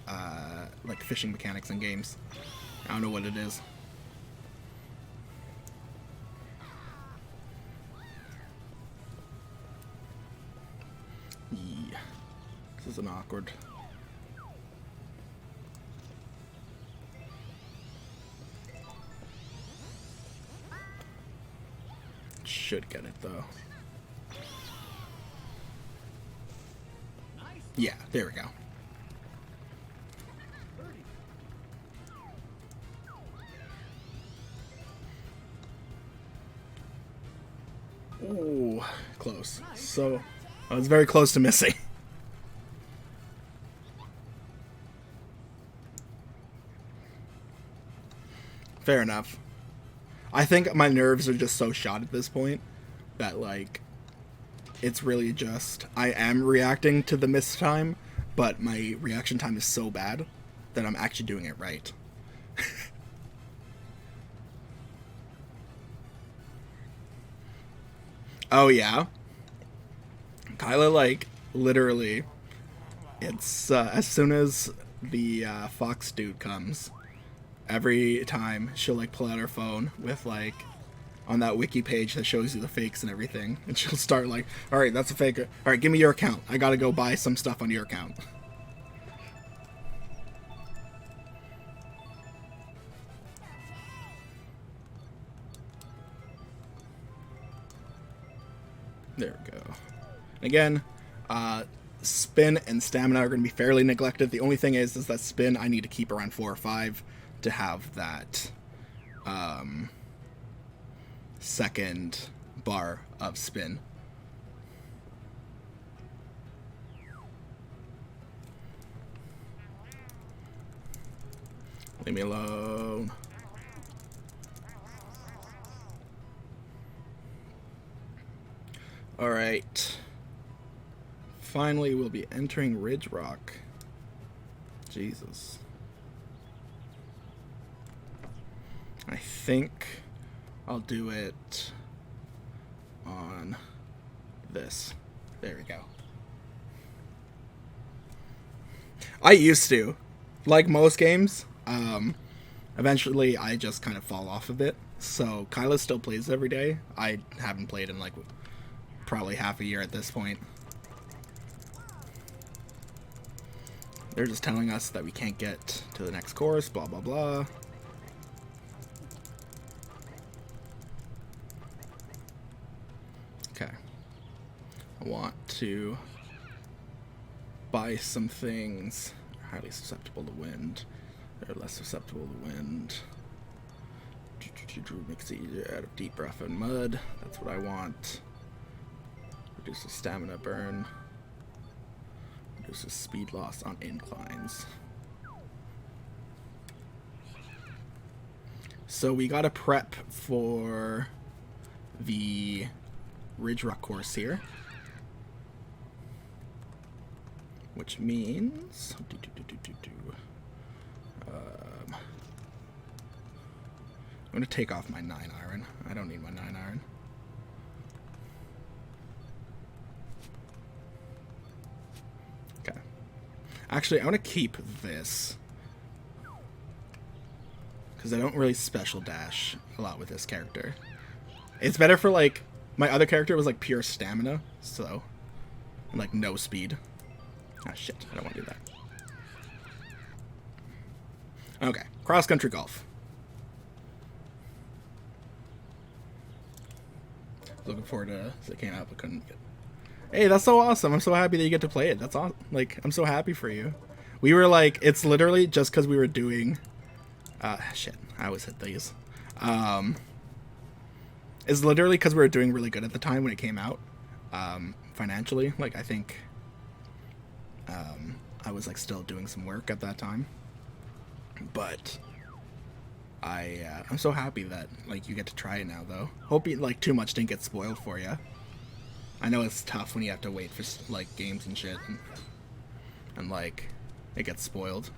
like fishing mechanics in games. I don't know what it is. Yeah. This is an awkward. Should get it though. Yeah, there we go. Ooh, close. So, I was very close to missing. Fair enough. I think my nerves are just so shot at this point that, like, it's really just, I am reacting to the missed time, but my reaction time is so bad that I'm actually doing it right. Oh yeah? Kyla, like, literally, it's, as soon as the, Fox dude comes, every time she'll, like, pull out her phone with, like, on that wiki page that shows you the fakes and everything, and she'll start like, alright, that's a fake. Alright, give me your account. I gotta go buy some stuff on your account. There we go. Again, spin and stamina are going to be fairly neglected. The only thing is that spin I need to keep around 4 or 5 to have that second bar of spin. Leave me alone. Alright. Finally, we'll be entering Ridge Rock. Jesus. I think I'll do it on this. There we go. I used to. Like most games, eventually I just kind of fall off of it. So Kyla still plays every day. I haven't played in like probably half a year at this point. They're just telling us that we can't get to the next course, blah blah blah. Okay. I want to buy some things. Highly susceptible to wind. They're less susceptible to wind. Makes it easier out of deep rough and mud. That's what I want. Reduces stamina burn. Reduces speed loss on inclines. So we gotta prep for the Ridge Rock course here. Which means... I'm going to take off my 9-iron. I don't need my 9-iron. Okay. Actually, I want to keep this. Because I don't really special dash a lot with this character. It's better for, like, My other character was like pure stamina, so like no speed. Ah shit, I don't want to do that. Okay, cross-country golf. Looking forward to it came out but couldn't get. Hey, that's so awesome. I'm so happy that you get to play it. That's awesome. Like, I'm so happy for you. We were like, it's literally just because we were doing shit, I always hit these. It's literally because we were doing really good at the time when it came out. Financially, like I think I was like still doing some work at that time. But I'm so happy that like you get to try it now, though. Hope you, like too much didn't get spoiled for you. I know it's tough when you have to wait for like games and shit, and like it gets spoiled.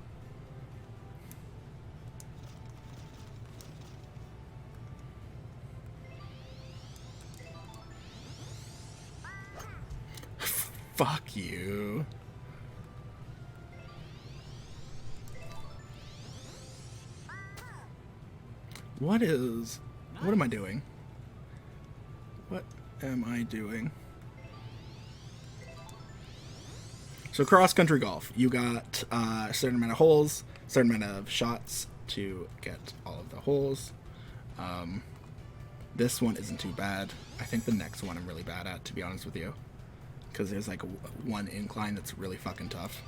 Fuck you. What am I doing? What am I doing? So cross-country golf, you got a certain amount of holes, a certain amount of shots to get all of the holes. This one isn't too bad. I think the next one I'm really bad at, to be honest with you. Because there's like one incline that's really fucking tough.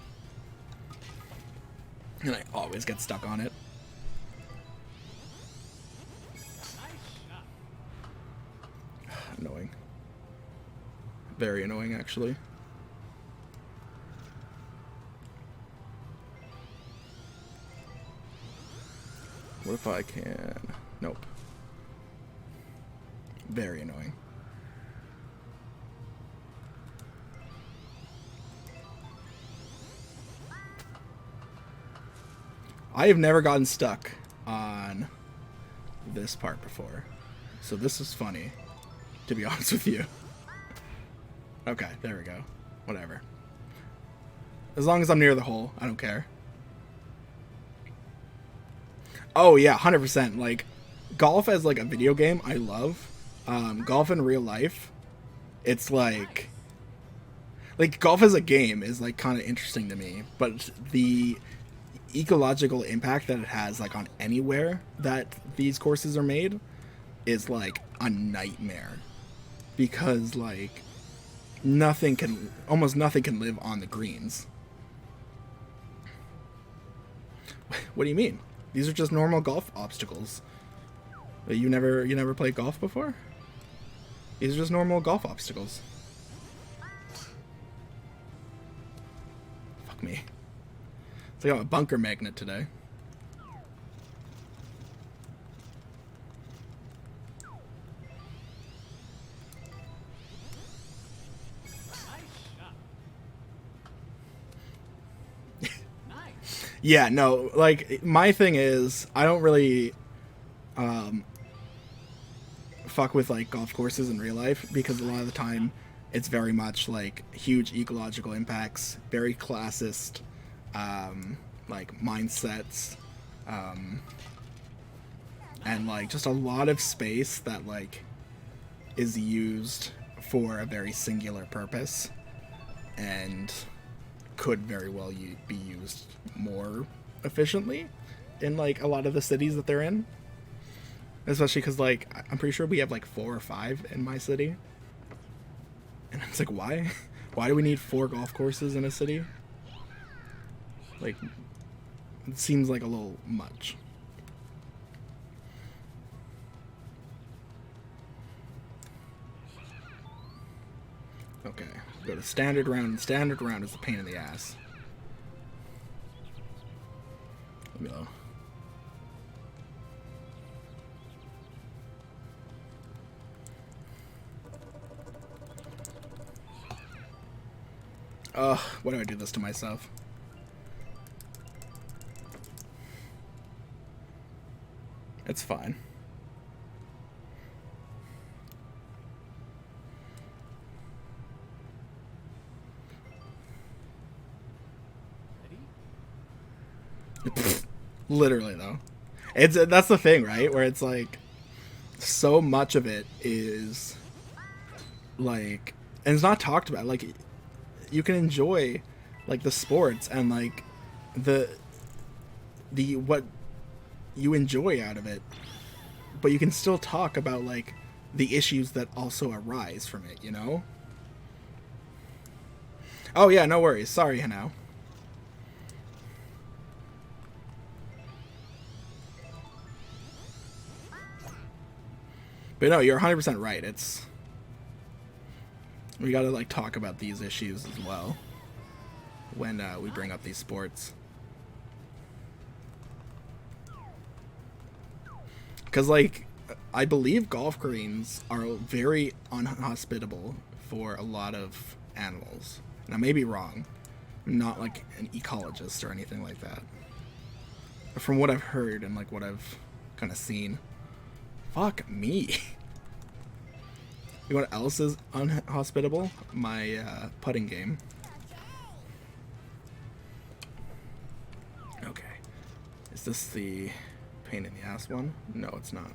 And I always get stuck on it. Annoying. Very annoying, actually. What if I can... Nope. Very annoying. I have never gotten stuck on this part before. So this is funny, to be honest with you. Okay, there we go. Whatever. As long as I'm near the hole, I don't care. Oh yeah, 100%. Like, golf as like a video game, I love. Golf in real life, it's like golf as a game is like kind of interesting to me, but the ecological impact that it has like on anywhere that these courses are made is like a nightmare, because like almost nothing can live on the greens. What do you mean? These are just normal golf obstacles. You never played golf before? These are just normal golf obstacles. Fuck me. It's like I'm a bunker magnet today. Yeah, no, like, my thing is, I don't really, fuck with, like, golf courses in real life, because a lot of the time, it's very much, like, huge ecological impacts, very classist, like, mindsets, and, like, just a lot of space that, like, is used for a very singular purpose, and could very well be used more efficiently in like a lot of the cities that they're in, especially because like I'm pretty sure we have like 4 or 5 in my city, and it's like, why do we need 4 golf courses in a city? Like, it seems like a little much. Okay, go to standard round. Standard round is a pain in the ass. Let me go. Ugh, why do I do this to myself? It's fine. Literally though, that's the thing, right? Where it's like so much of it is like, and it's not talked about. Like, you can enjoy like the sports and like the what you enjoy out of it, but you can still talk about like the issues that also arise from it, you know? Oh yeah, no worries. Sorry, Hanao. But no, you're 100% right. It's, we gotta like talk about these issues as well when we bring up these sports. Because, like, I believe golf greens are very unhospitable for a lot of animals. And I may be wrong. I'm not, like, an ecologist or anything like that. But from what I've heard and, like, what I've kind of seen. Fuck me. You know what else is unhospitable? My putting game. Okay. Is this the pain in the ass one? No, it's not.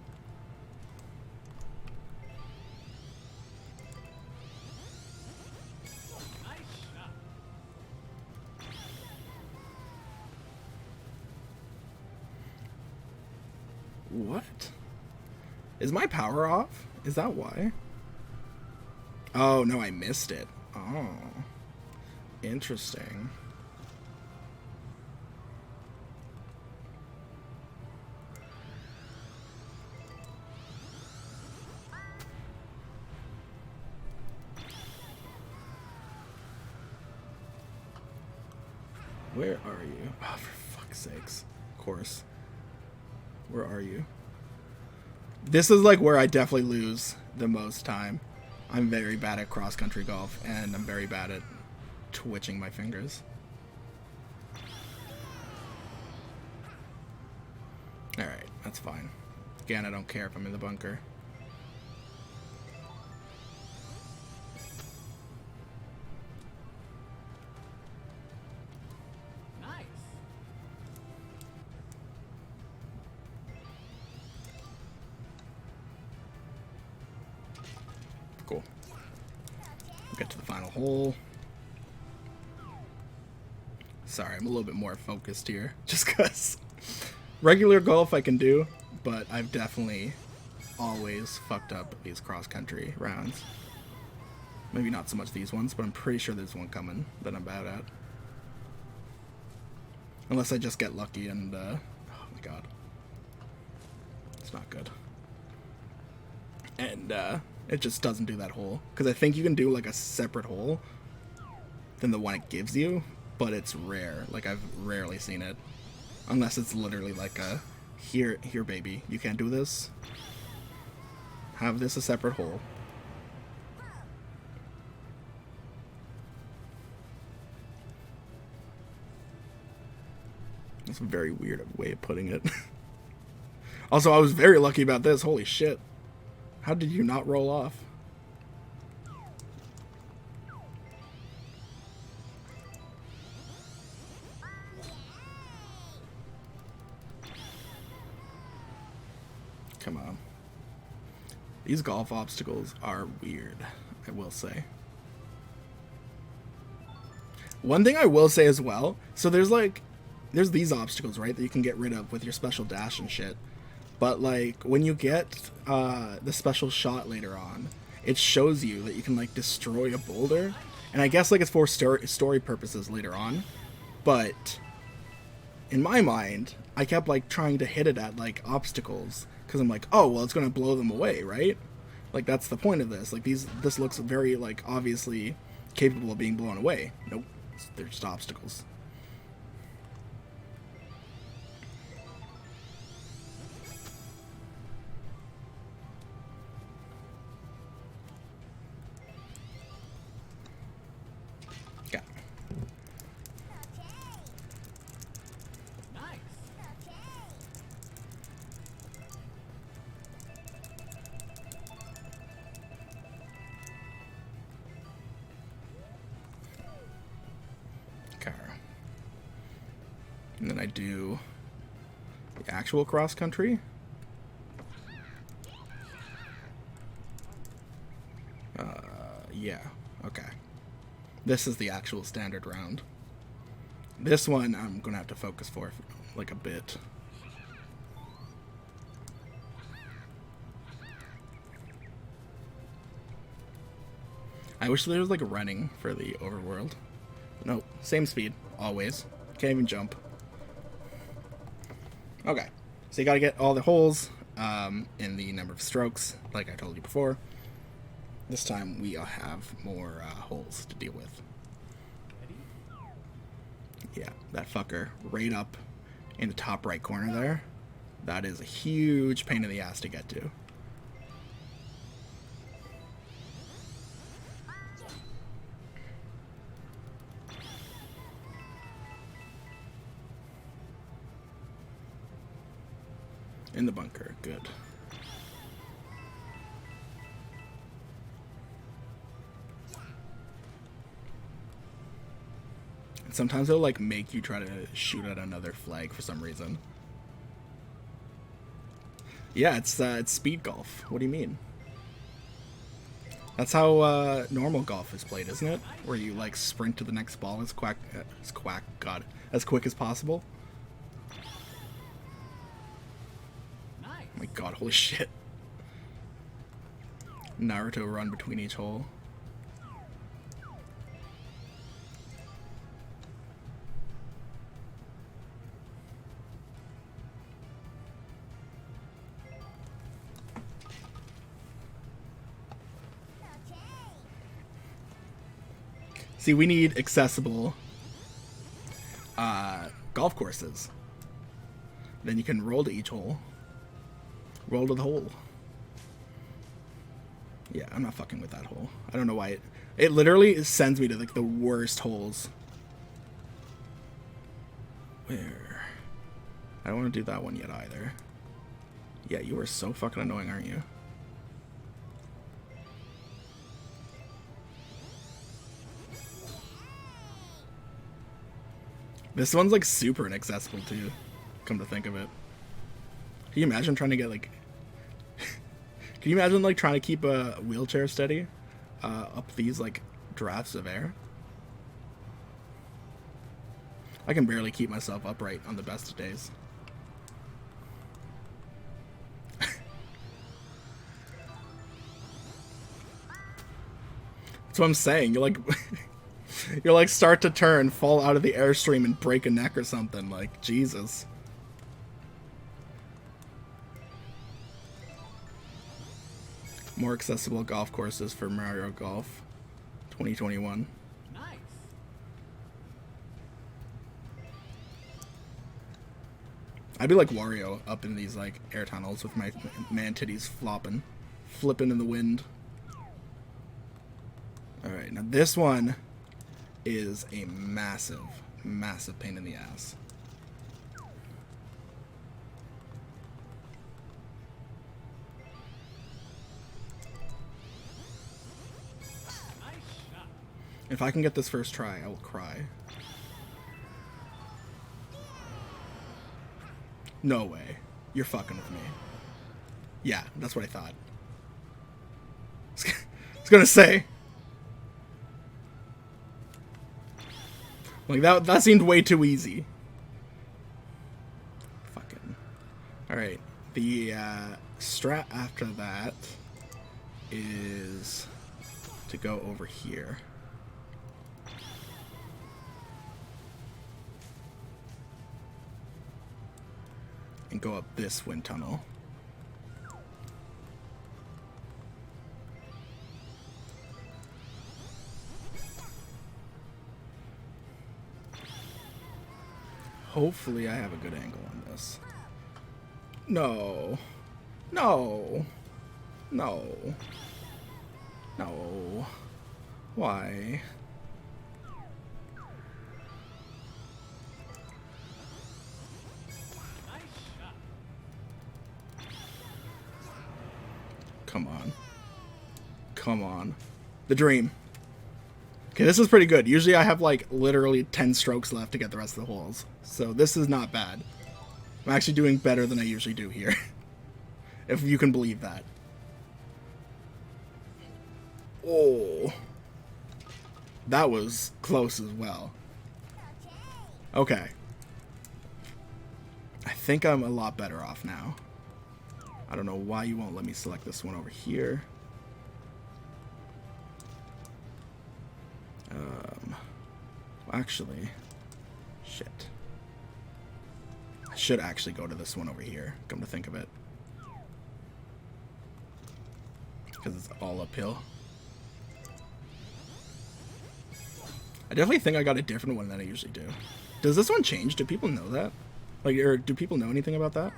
What? Is my power off? Is that why? Oh, no, I missed it. Oh. Interesting. Where are you? Oh, for fuck's sakes. Of course. Where are you? This is like where I definitely lose the most time. I'm very bad at cross-country golf, and I'm very bad at twitching my fingers. Alright, that's fine. Again, I don't care if I'm in the bunker. Cool. We'll get to the final hole. Sorry, I'm a little bit more focused here. Just because regular golf I can do, but I've definitely always fucked up these cross-country rounds. Maybe not so much these ones, but I'm pretty sure there's one coming that I'm bad at. Unless I just get lucky and, oh my god. It's not good. And, it just doesn't do that hole. Because I think you can do, like, a separate hole than the one it gives you, but it's rare. Like, I've rarely seen it. Unless it's literally like a, here, baby, you can't do this. Have this a separate hole. That's a very weird way of putting it. Also, I was very lucky about this. Holy shit. How did you not roll off? Come on. These golf obstacles are weird, I will say. One thing I will say as well, so there's these obstacles, right, that you can get rid of with your special dash and shit. But, like, when you get the special shot later on, it shows you that you can, like, destroy a boulder. And I guess, like, it's for story purposes later on. But, in my mind, I kept, like, trying to hit it at, like, obstacles. Because I'm like, oh, well, it's going to blow them away, right? Like, that's the point of this. Like, this looks very, like, obviously capable of being blown away. Nope. They're just obstacles. And then I do the actual cross country. Yeah, okay. This is the actual standard round. This one I'm gonna have to focus for like a bit. I wish there was like running for the overworld. No, same speed, always. Can't even jump. Okay, so you gotta get all the holes in the number of strokes, like I told you before. This time we have more holes to deal with. Yeah, that fucker right up in the top right corner there. That is a huge pain in the ass to get to. In the bunker, good. And sometimes it'll like make you try to shoot at another flag for some reason. Yeah, it's speed golf. What do you mean? That's how normal golf is played, isn't it? Where you like sprint to the next ball as quick as possible. Oh my god, holy shit. Naruto run between each hole. See, we need accessible golf courses. Then you can roll to each hole. Roll to the hole. Yeah, I'm not fucking with that hole. I don't know why it literally sends me to like the worst holes. Where? I don't want to do that one yet either. Yeah, you are so fucking annoying, aren't you? This one's like super inaccessible too, come to think of it. Can you imagine trying to get like... Can you imagine like trying to keep a wheelchair steady up these like drafts of air? I can barely keep myself upright on the best of days. That's what I'm saying. You're like... You'll like start to turn, fall out of the airstream and break a neck or something. Like, Jesus. More accessible golf courses for Mario Golf 2021. Nice. I'd be like Wario up in these like air tunnels with my man titties flipping in the wind. Alright, now this one is a massive, massive pain in the ass. If I can get this first try, I will cry. No way. You're fucking with me. Yeah, that's what I thought. I was gonna say. Like, that seemed way too easy. Fucking. Alright. The strat after that is to go over here. And go up this wind tunnel. Hopefully I have a good angle on this. No. No. No. No. Why? Come on. Come on. The dream. Okay, this is pretty good. Usually I have like literally 10 strokes left to get the rest of the holes. So this is not bad. I'm actually doing better than I usually do here. If you can believe that. Oh. That was close as well. Okay. I think I'm a lot better off now. I don't know why you won't let me select this one over here. Actually, shit. I should actually go to this one over here, come to think of it. Because it's all uphill. I definitely think I got a different one than I usually do. Does this one change? Do people know that? Like, or do people know anything about that?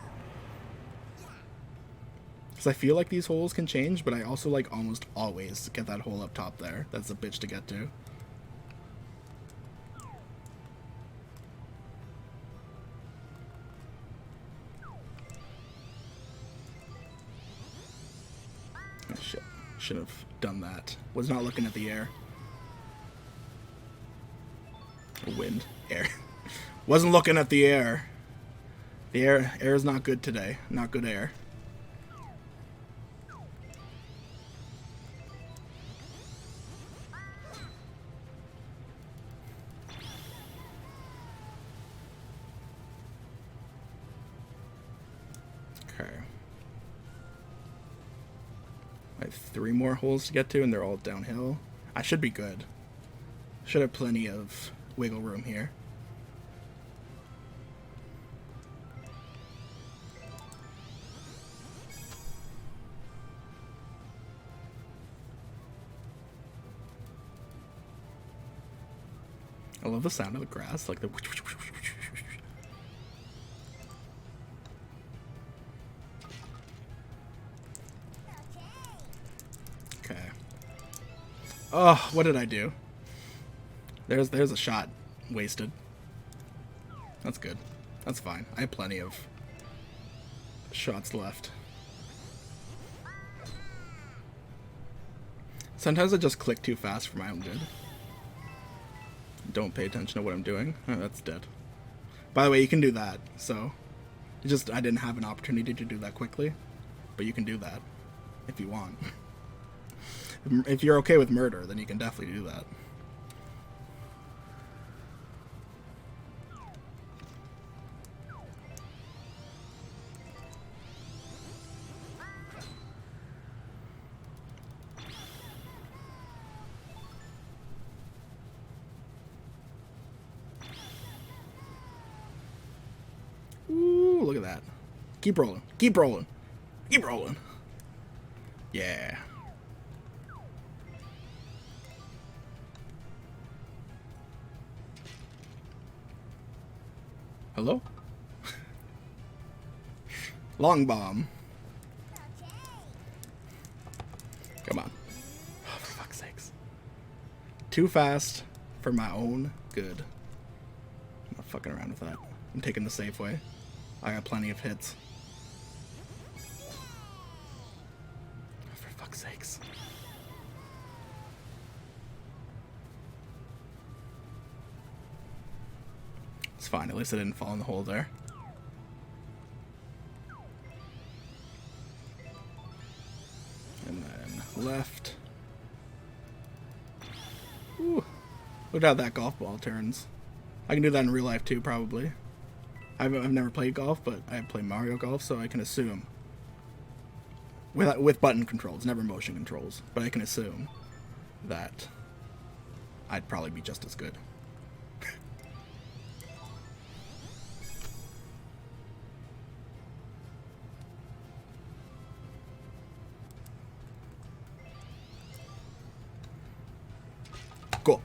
Because I feel like these holes can change, but I also like almost always get that hole up top there. That's a bitch to get to. Oh, shit. Should have done that. Was not looking at the air. Wind. Air. Wasn't looking at the air. The air is not good today. Not good air. Okay. I have 3 more holes to get to, and they're all downhill. I should be good. Should have plenty of wiggle room here. I love the sound of the grass, like the. Okay. Oh, what did I do? There's a shot wasted. That's good. That's fine. I have plenty of shots left. Sometimes I just click too fast for my own good. Don't pay attention to what I'm doing. Oh, that's dead. By the way, you can do that. So, I didn't have an opportunity to do that quickly, but you can do that if you want. If you're okay with murder, then you can definitely do that. Ooh, look at that. Keep rolling. Keep rolling. Keep rolling. Yeah. Hello? Long bomb. Come on. Oh, for fuck's sakes. Too fast for my own good. I'm not fucking around with that. I'm taking the safe way. I got plenty of hits. For fuck's sakes. It's fine, at least I didn't fall in the hole there. And then left. Ooh. Look how that golf ball turns. I can do that in real life too, probably. I've never played golf, but I play Mario Golf, so I can assume. With button controls, never motion controls. But I can assume that I'd probably be just as good. Cool.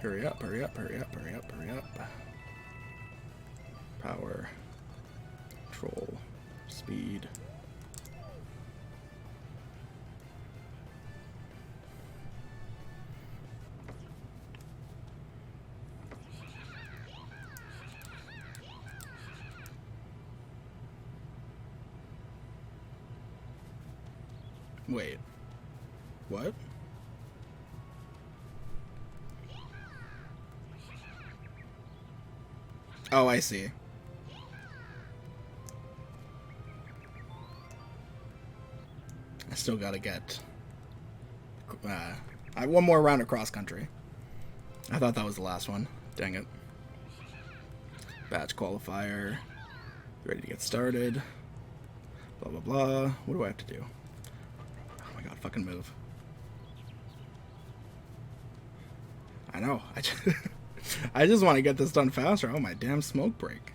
Hurry up, hurry up, hurry up, hurry up, hurry up. Power. Control. Speed. Wait. What? Oh, I see. still got to get one more round of cross country. I thought that was the last one. Dang it. Batch qualifier. Ready to get started. Blah, blah, blah. What do I have to do? Oh my god, fucking move. I know. I just want to get this done faster. Oh, my damn smoke break.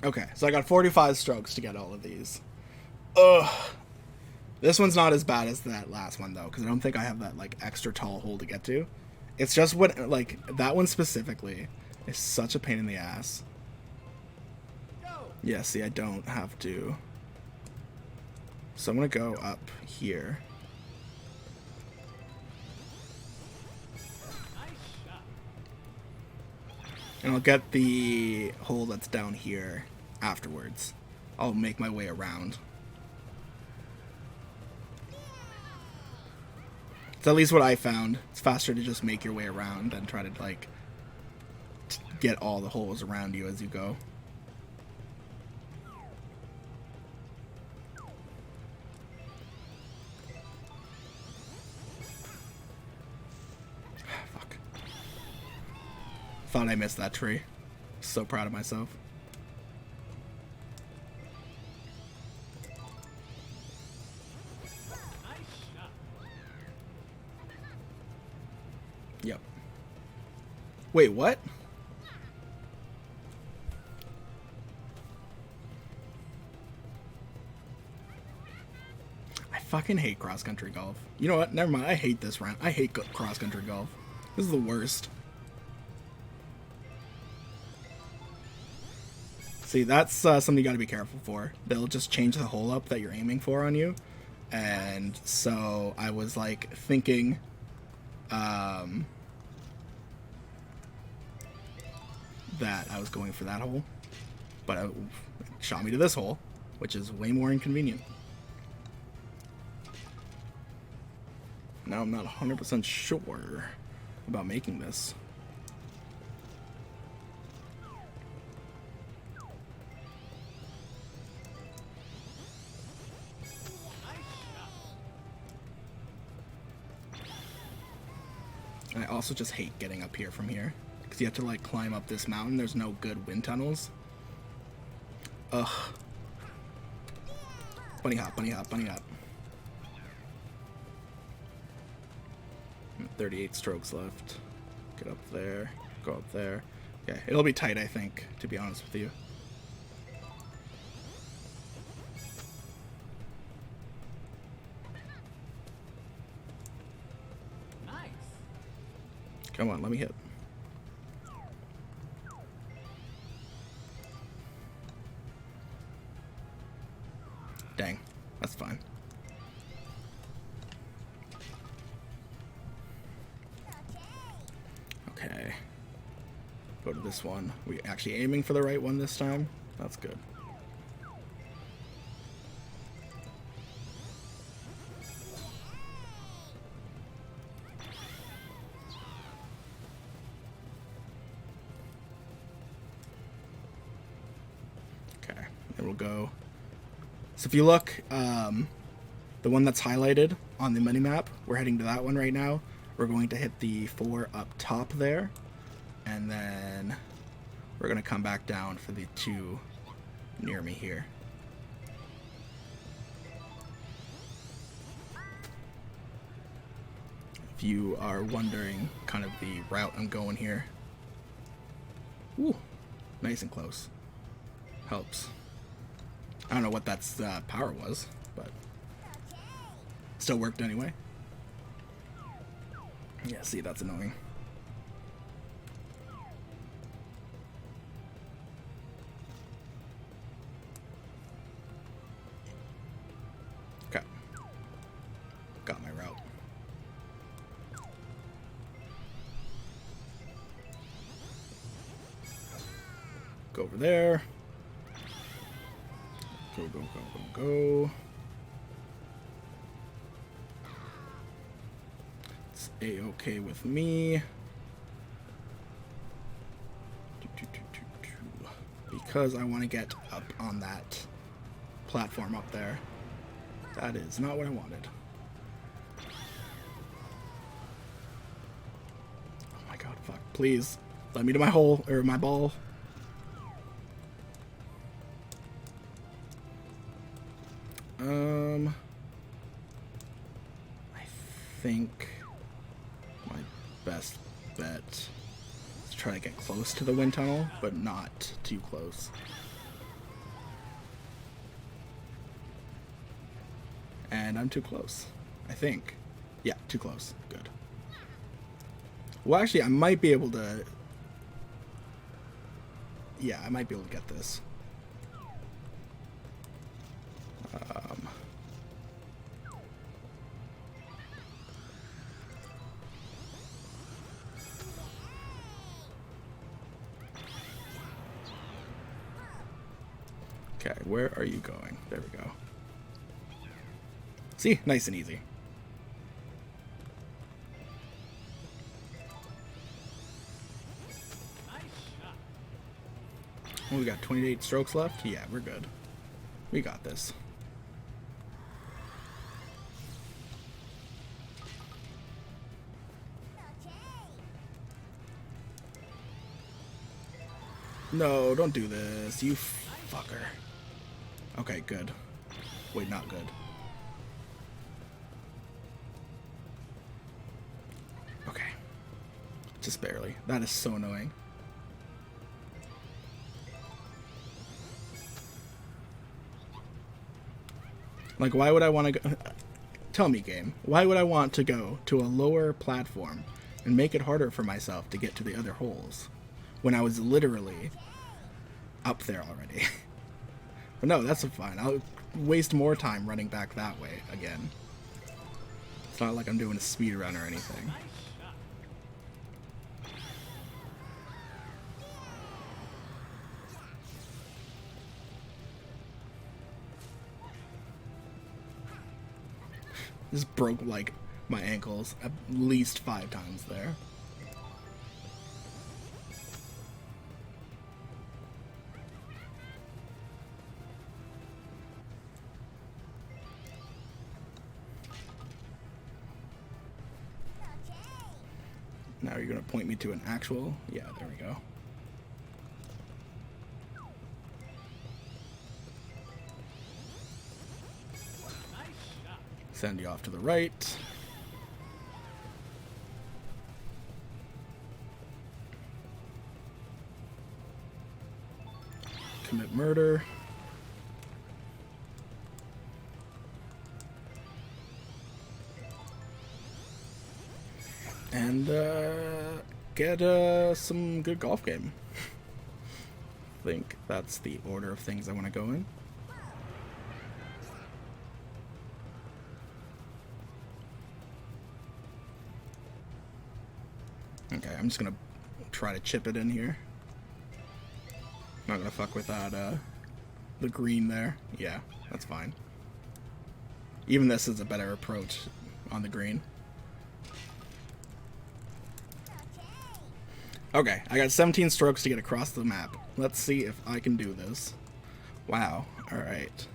Okay, so I got 45 strokes to get all of these. Ugh. This one's not as bad as that last one, though, because I don't think I have that, like, extra tall hole to get to. It's just what, like, that one specifically is such a pain in the ass. Yeah, see, I don't have to. So I'm going to go up here. And I'll get the hole that's down here afterwards. I'll make my way around. It's at least what I found. It's faster to just make your way around than try to, like, get all the holes around you as you go. Fuck. Thought I missed that tree. So proud of myself. Yep. Wait, what? I fucking hate cross-country golf. You know what? Never mind. I hate this round. I hate cross-country golf. This is the worst. See, that's something you gotta be careful for. They'll just change the hole up that you're aiming for on you. And so I was, like, thinking... that I was going for that hole, but it shot me to this hole, which is way more inconvenient. Now I'm not 100% sure about making this. I also just hate getting up here from here. Because you have to, like, climb up this mountain. There's no good wind tunnels. Ugh. Bunny hop, bunny hop, bunny hop. 38 strokes left. Get up there. Go up there. Okay, it'll be tight, I think, to be honest with you. Nice. Come on, let me hit. Dang, that's fine. Okay. Go to this one. We actually aiming for the right one this time? That's good. Okay, then we'll go. So if you look, the one that's highlighted on the mini-map, we're heading to that one right now. We're going to hit the 4 up top there, and then we're going to come back down for the 2 near me here. If you are wondering kind of the route I'm going here. Ooh, nice and close. Helps. I don't know what that's power was, but still worked anyway. Yeah, see, that's annoying. Okay. Got my route. Go over there. Go, go, go, go, go. It's A-okay with me. Be because I want to get up on that platform up there. That is not what I wanted. Oh my god, fuck. Please, let me to my hole, or my ball. I think my best bet is to try to get close to the wind tunnel, but not too close. And I'm too close, I think. Yeah, too close. Good. Well, actually, I might be able to... Yeah, I might be able to get this. Okay, where are you going? There we go. See? Nice and easy. Oh, we got 28 strokes left? Yeah, we're good. We got this. No, don't do this, you fucker. Okay, good. Wait, not good. Okay. Just barely. That is so annoying. Like, why would I want to go... Tell me, game. Why would I want to go to a lower platform and make it harder for myself to get to the other holes when I was literally up there already? But no, that's fine. I'll waste more time running back that way again. It's not like I'm doing a speedrun or anything. Just broke, like, my ankles at least 5 times there. Now you're gonna point me to an actual... Yeah, there we go. Send you off to the right. Commit murder. And get some good golf game. I think that's the order of things I want to go in. Okay, I'm just gonna try to chip it in here. Not gonna fuck with that, the green there. Yeah, that's fine. Even this is a better approach on the green. Okay, I got 17 strokes to get across the map. Let's see if I can do this. Wow, alright.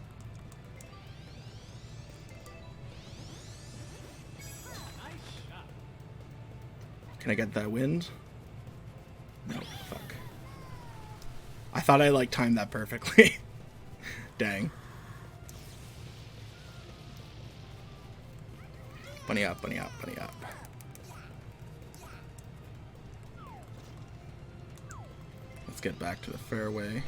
Can I get that wind? No, fuck. I thought I, like, timed that perfectly. Dang. Bunny up, bunny up, bunny up. Let's get back to the fairway.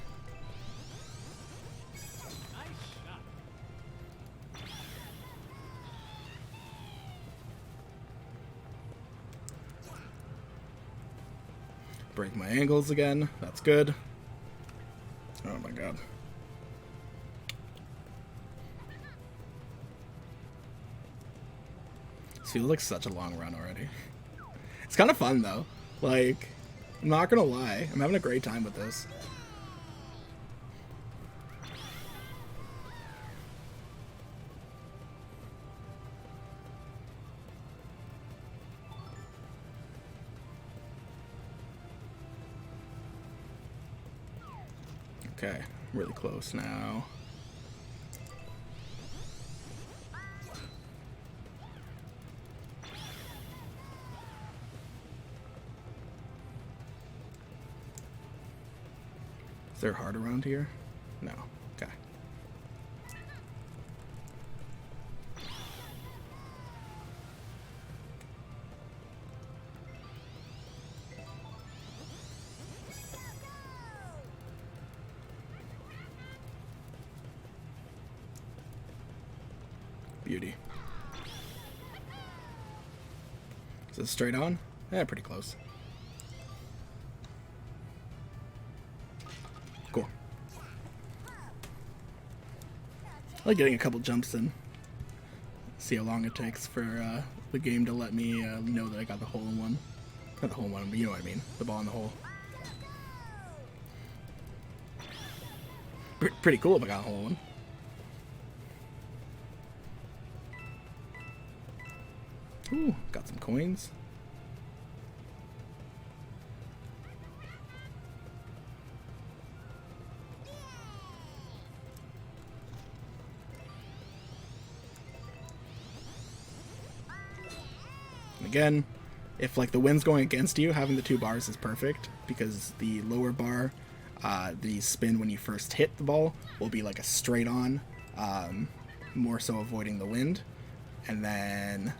Break my angles again. That's good. Oh my god. This feels like such a long run already. It's kind of fun though. Like, I'm not gonna lie. I'm having a great time with this. Okay, really close now. Is there a heart around here? No. Okay. Beauty. Is it straight on? Yeah, pretty close. Cool. I like getting a couple jumps in. See how long it takes for the game to let me know that I got the hole in one. Not the hole in one, but you know what I mean. The ball in the hole. Pretty cool if I got a hole in one. Ooh, got some coins. And again, if like the wind's going against you, having the 2 bars is perfect because the lower bar, the spin when you first hit the ball will be like a straight on, more so avoiding the wind, and then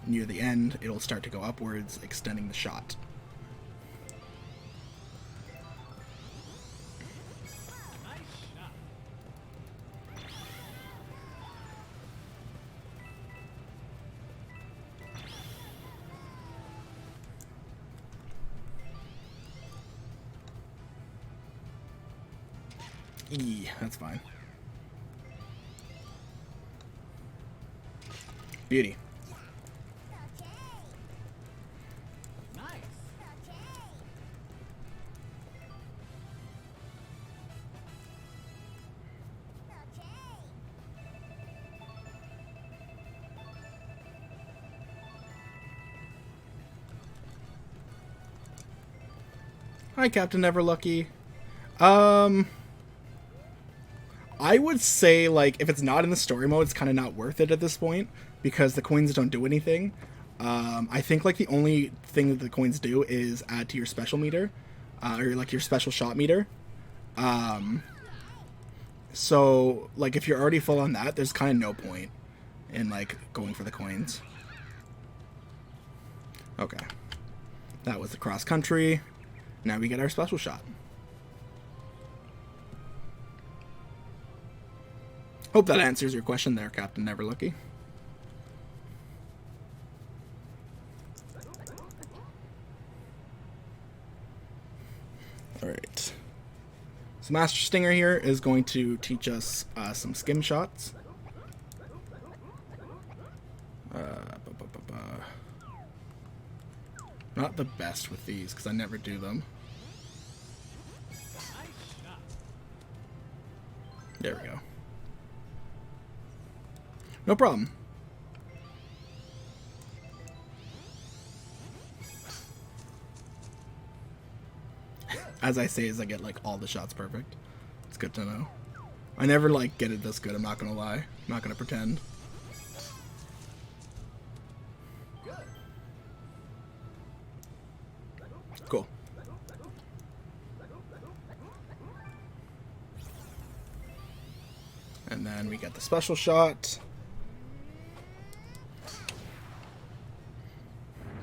near the end it'll start to go upwards, extending the shot. That's fine. Beauty. Hi, Captain Neverlucky. I would say, like, if it's not in the story mode, it's kind of not worth it at this point, because the coins don't do anything. I think, like, the only thing that the coins do is add to your special meter, or, like, your special shot meter. So, like, if you're already full on that, there's kind of no point in, like, going for the coins. Okay. That was the cross-country. Now we get our special shot. Hope that answers your question there, Captain Neverlucky. Alright. So Master Stinger here is going to teach us some skim shots. Not the best with these, because I never do them. There we go. No problem. As I say, as I get like all the shots perfect. It's good to know. I never like get it this good, I'm not gonna lie. I'm not gonna pretend. Cool. And then we get the special shot.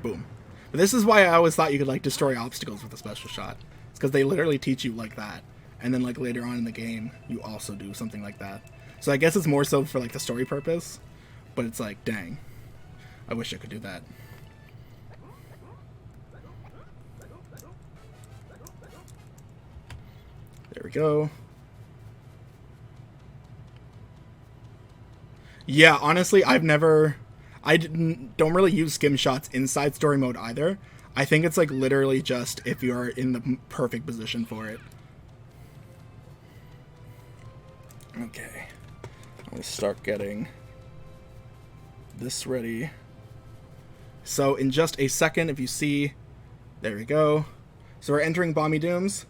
Boom. But this is why I always thought you could like destroy obstacles with a special shot. It's because they literally teach you like that. And then like later on in the game, you also do something like that. So I guess it's more so for like the story purpose. But it's like, dang. I wish I could do that. There we go. Yeah, honestly, I don't really use skim shots inside story mode either. I think it's like literally just if you're in the perfect position for it. Okay. I'm gonna start getting this ready. So in just a second, if you see, there we go. So we're entering Bomby Dooms.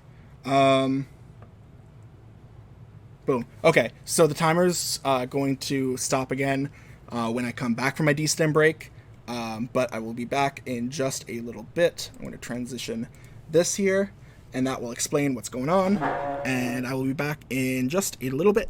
Boom. Okay, so the timer's going to stop again when I come back from my destim break, but I will be back in just a little bit. I'm going to transition this here, and that will explain what's going on, and I will be back in just a little bit.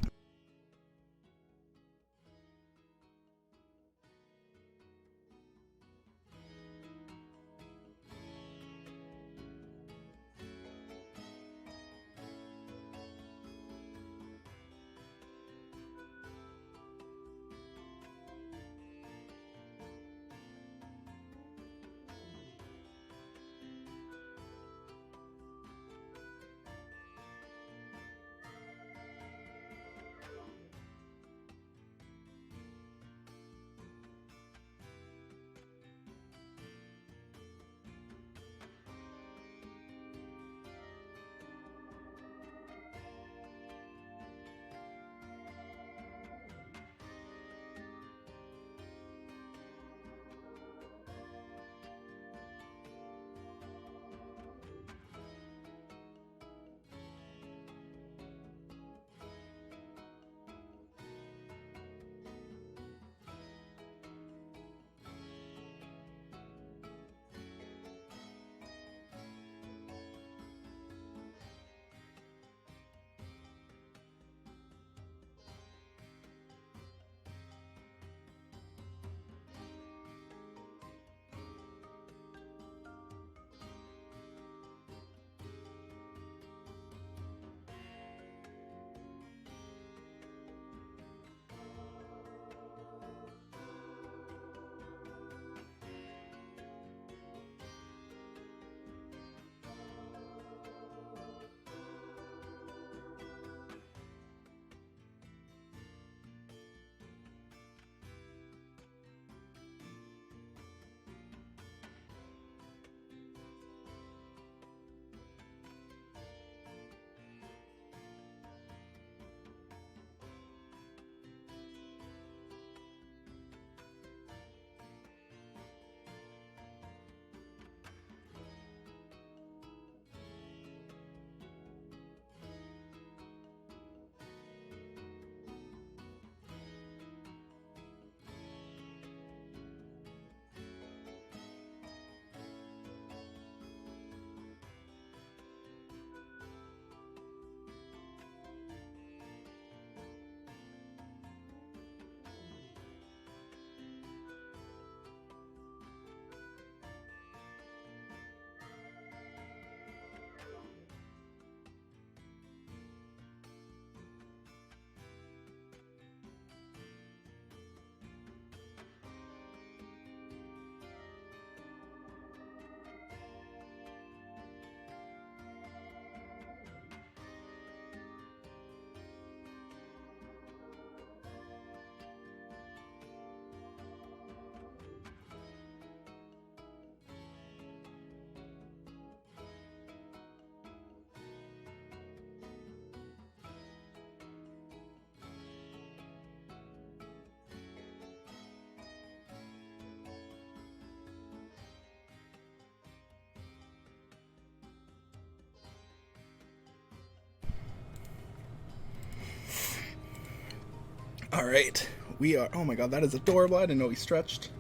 All right, we are. Oh my god, that is adorable. I didn't know he stretched.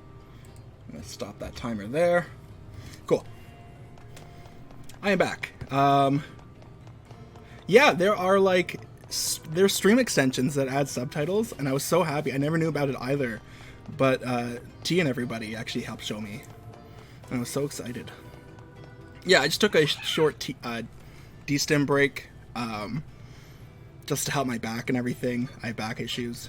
I'm gonna stop that timer there. Cool. I am back. Yeah, there are like there's stream extensions that add subtitles, and I was so happy. I never knew about it either, but T and everybody actually helped show me, and I was so excited. Yeah, I just took a short destim break, just to help my back and everything. I have back issues.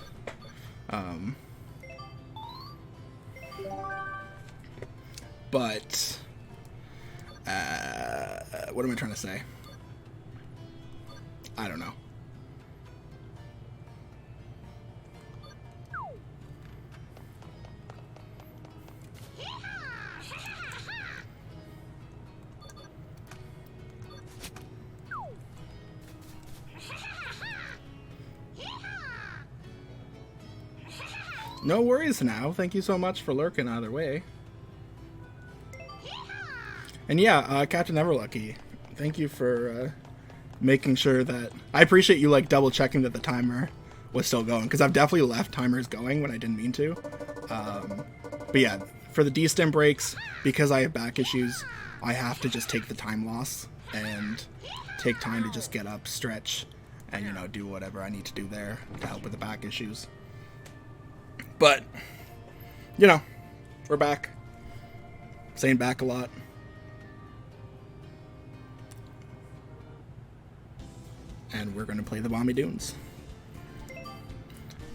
But what am I trying to say? I don't know. No worries now. Thank you so much for lurking either way. And yeah, Captain Everlucky, thank you for making sure that I appreciate you like double checking that the timer was still going, because I've definitely left timers going when I didn't mean to. But yeah, for the destim breaks, because I have back issues, I have to just take the time loss and take time to just get up, stretch, and, you know, do whatever I need to do there to help with the back issues. But, you know, we're back. Saying back a lot. And we're going to play the Bomby Dunes.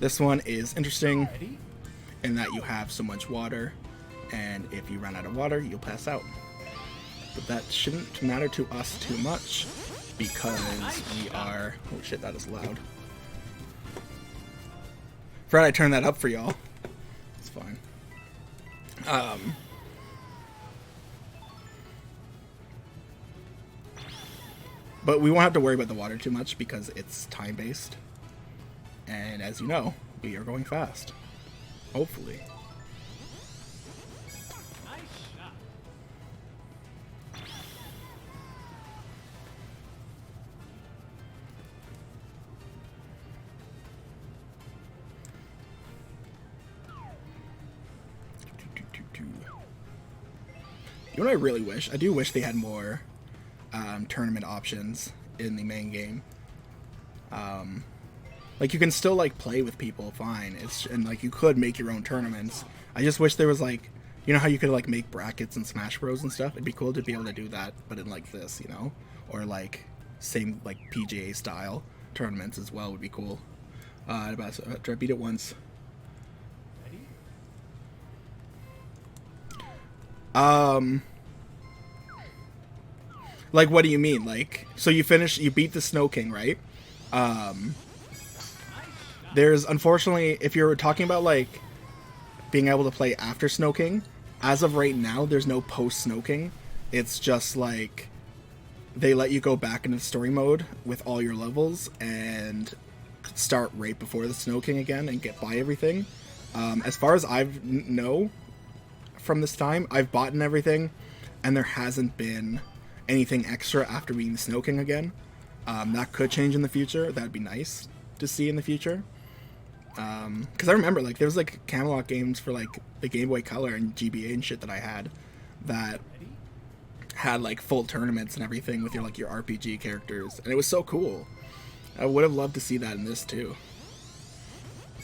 This one is interesting in that you have so much water, and if you run out of water, you'll pass out. But that shouldn't matter to us too much, because we are... Oh shit, that is loud. Forgot I turned that up for y'all. It's fine. But we won't have to worry about the water too much because it's time-based. And as you know, we are going fast. Hopefully. Nice shot. You know what I really wish? I do wish they had more tournament options in the main game. Like, you can still, like, play with people fine. And, like, you could make your own tournaments. I just wish there was, like... You know how you could, like, make brackets in Smash Bros. And stuff? It'd be cool to be able to do that, but in, like, this, you know? Or, like, same, like, PGA style tournaments as well would be cool. After I beat it once. Ready? Like, what do you mean? Like, so you beat the Snow King, right? There's, unfortunately, if you're talking about, like, being able to play after Snow King, as of right now, there's no post-Snow King. It's just, like, they let you go back into story mode with all your levels and start right before the Snow King again and get by everything. As far as I know from this time, I've bought and everything, and there hasn't been anything extra after being the Snow King again. That could change in the future. That'd be nice to see in the future. Because I remember, like, there was, like, Camelot games for, like, the Game Boy Color and GBA and shit that I had that had, like, full tournaments and everything with your, like, your RPG characters. And it was so cool. I would have loved to see that in this, too.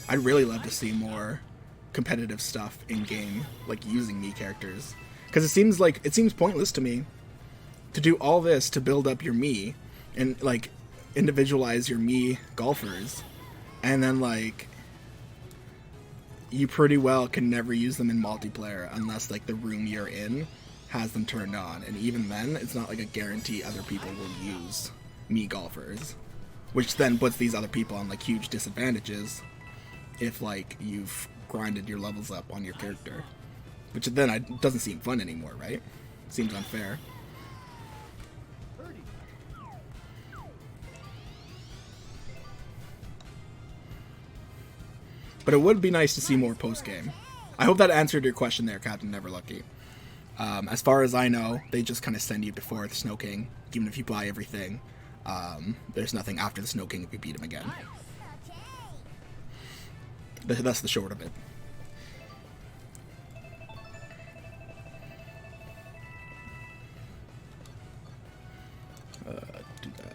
I'd really love to see more competitive stuff in-game, like, using Mii characters. Because it seems pointless to me to do all this to build up your Mii and, like, individualize your Mii golfers, and then, like, you pretty well can never use them in multiplayer unless, like, the room you're in has them turned on. And even then, it's not like a guarantee other people will use Mii golfers, which then puts these other people on, like, huge disadvantages if, like, you've grinded your levels up on your character. Which then doesn't seem fun anymore, right? Seems unfair. But it would be nice to see more post-game. I hope that answered your question there, Captain Neverlucky. As far as I know, they just kind of send you before the Snow King, even if you buy everything. There's nothing after the Snow King if you beat him again. That's the short of it. Do that.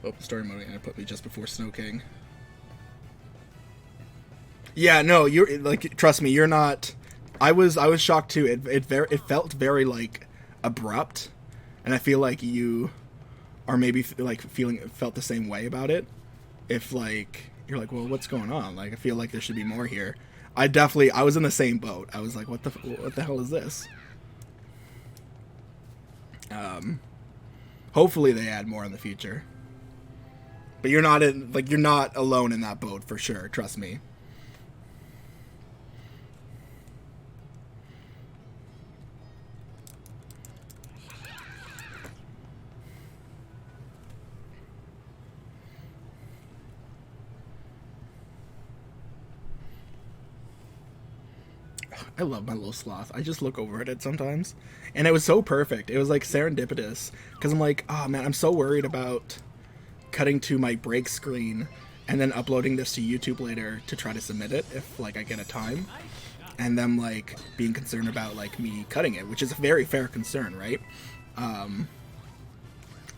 Oh, story mode gonna put me just before Snow King. Yeah, no, you're like, trust me, you're not. I was shocked too. It felt very, like, abrupt, and I feel like you are maybe like felt the same way about it. If, like, you're like, well, what's going on? Like, I feel like there should be more here. I was in the same boat. I was like, what the hell is this? Hopefully they add more in the future. But you're not alone in that boat for sure, trust me. I love my little sloth. I just look over at it sometimes. And it was so perfect. It was like serendipitous. Because I'm like, oh man, I'm so worried about cutting to my break screen and then uploading this to YouTube later to try to submit it if like I get a time. And then like being concerned about like me cutting it, which is a very fair concern, right?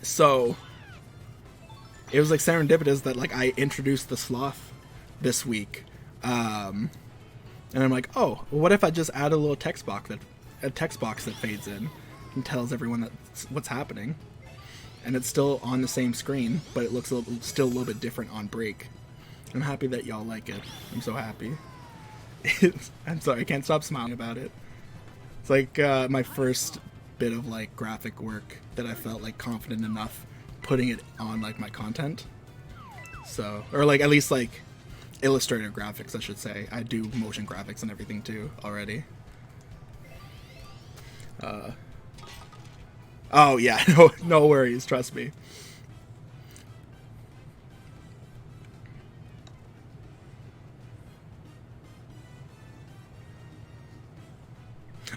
So it was like serendipitous that like I introduced the sloth this week. And I'm like, oh, well, what if I just add a little text box that fades in and tells everyone that's what's happening, and it's still on the same screen, but it looks still a little bit different on break. I'm happy that y'all like it. I'm so happy. I'm sorry, I can't stop smiling about it. It's like my first bit of like graphic work that I felt like confident enough putting it on like my content. So, or like at least like illustrative graphics, I should say. I do motion graphics and everything too already. Oh yeah, no worries, trust me.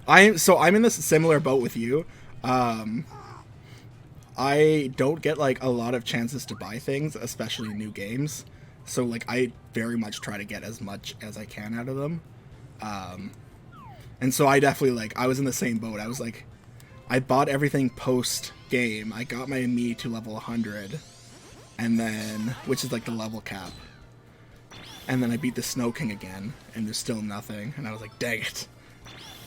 I'm in this similar boat with you. I don't get like a lot of chances to buy things, especially new games. So like I very much try to get as much as I can out of them. And so I definitely like I was in the same boat. I was like I bought everything post game. I got my me to level 100, and then which is like the level cap. And then I beat the Snow King again, and there's still nothing. And I was like, dang it.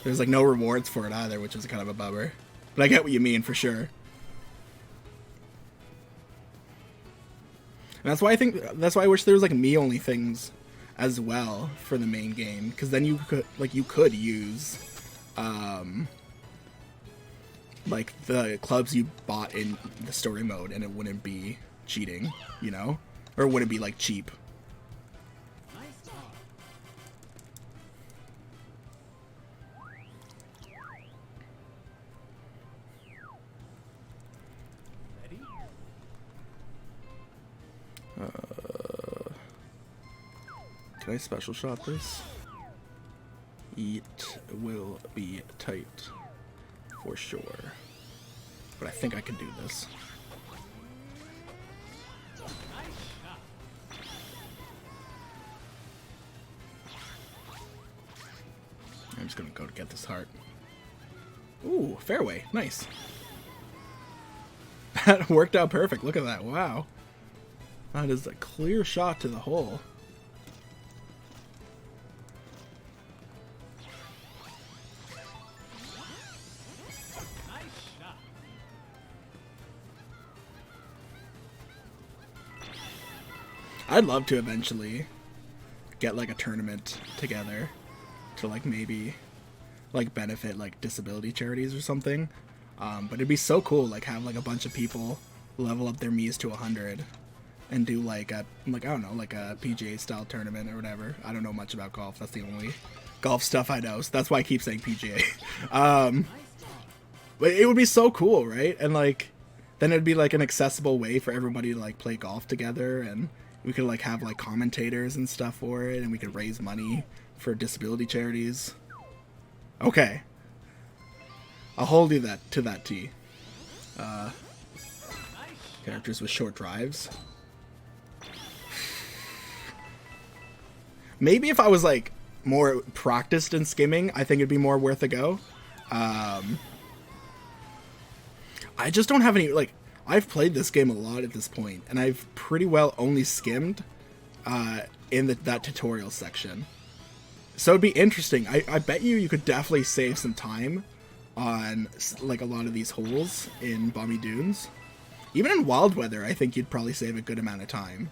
There's like no rewards for it either, which was kind of a bummer. But I get what you mean for sure. And that's why I wish there was like me only things as well for the main game, because then you could use like the clubs you bought in the story mode, and it wouldn't be cheating, you know, or it wouldn't be like cheap. Can I special shot this? It will be tight for sure, but I think I can do this. I'm just gonna go to get this heart. Ooh, fairway, nice. That worked out perfect. Look at that, wow. That is a clear shot to the hole. I'd love to eventually get like a tournament together to like maybe like benefit like disability charities or something. But it'd be so cool like have like a bunch of people level up their Miis to 100 and do like a I don't know, like a PGA style tournament or whatever. I don't know much about golf. That's the only golf stuff I know. So that's why I keep saying PGA. But it would be so cool, right? And like then it'd be like an accessible way for everybody to like play golf together, and we could like have like commentators and stuff for it, and we could raise money for disability charities. Okay, I'll hold you to that T. Characters with short drives. Maybe if I was like more practiced in skimming, I think it'd be more worth a go. I just don't have any like. I've played this game a lot at this point, and I've pretty well only skimmed in that tutorial section. So it'd be interesting. I bet you could definitely save some time on like a lot of these holes in Balmy Dunes. Even in Wild Weather, I think you'd probably save a good amount of time.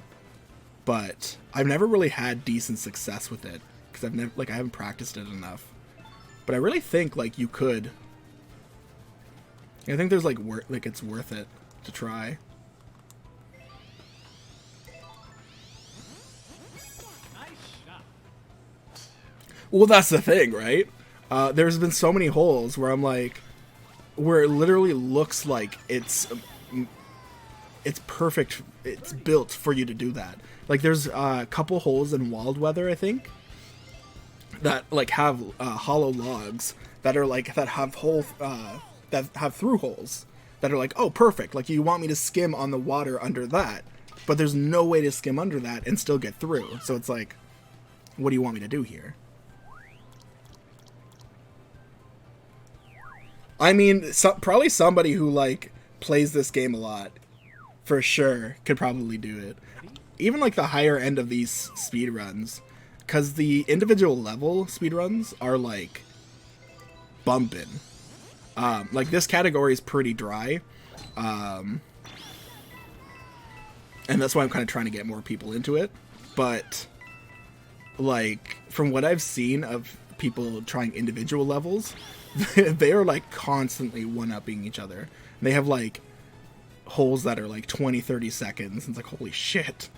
But I've never really had decent success with it because I haven't practiced it enough. But I really think like you could. I think there's like it's worth it to try. Well, that's the thing, right? There's been so many holes where I'm like, where it literally looks like it's perfect. It's built for you to do that. Like there's a couple holes in Wild Weather, I think, that like have hollow logs that are like that have that have through holes that are like, oh, perfect, like you want me to skim on the water under that, but there's no way to skim under that and still get through. So it's like, what do you want me to do here? I mean, probably somebody who like plays this game a lot for sure could probably do it. Even like the higher end of these speedruns, because the individual level speedruns are like bumping. Like this category is pretty dry, and that's why I'm kind of trying to get more people into it. But like from what I've seen of people trying individual levels, they are like constantly one-upping each other. They have like holes that are like 20-30 seconds, and it's like, holy shit.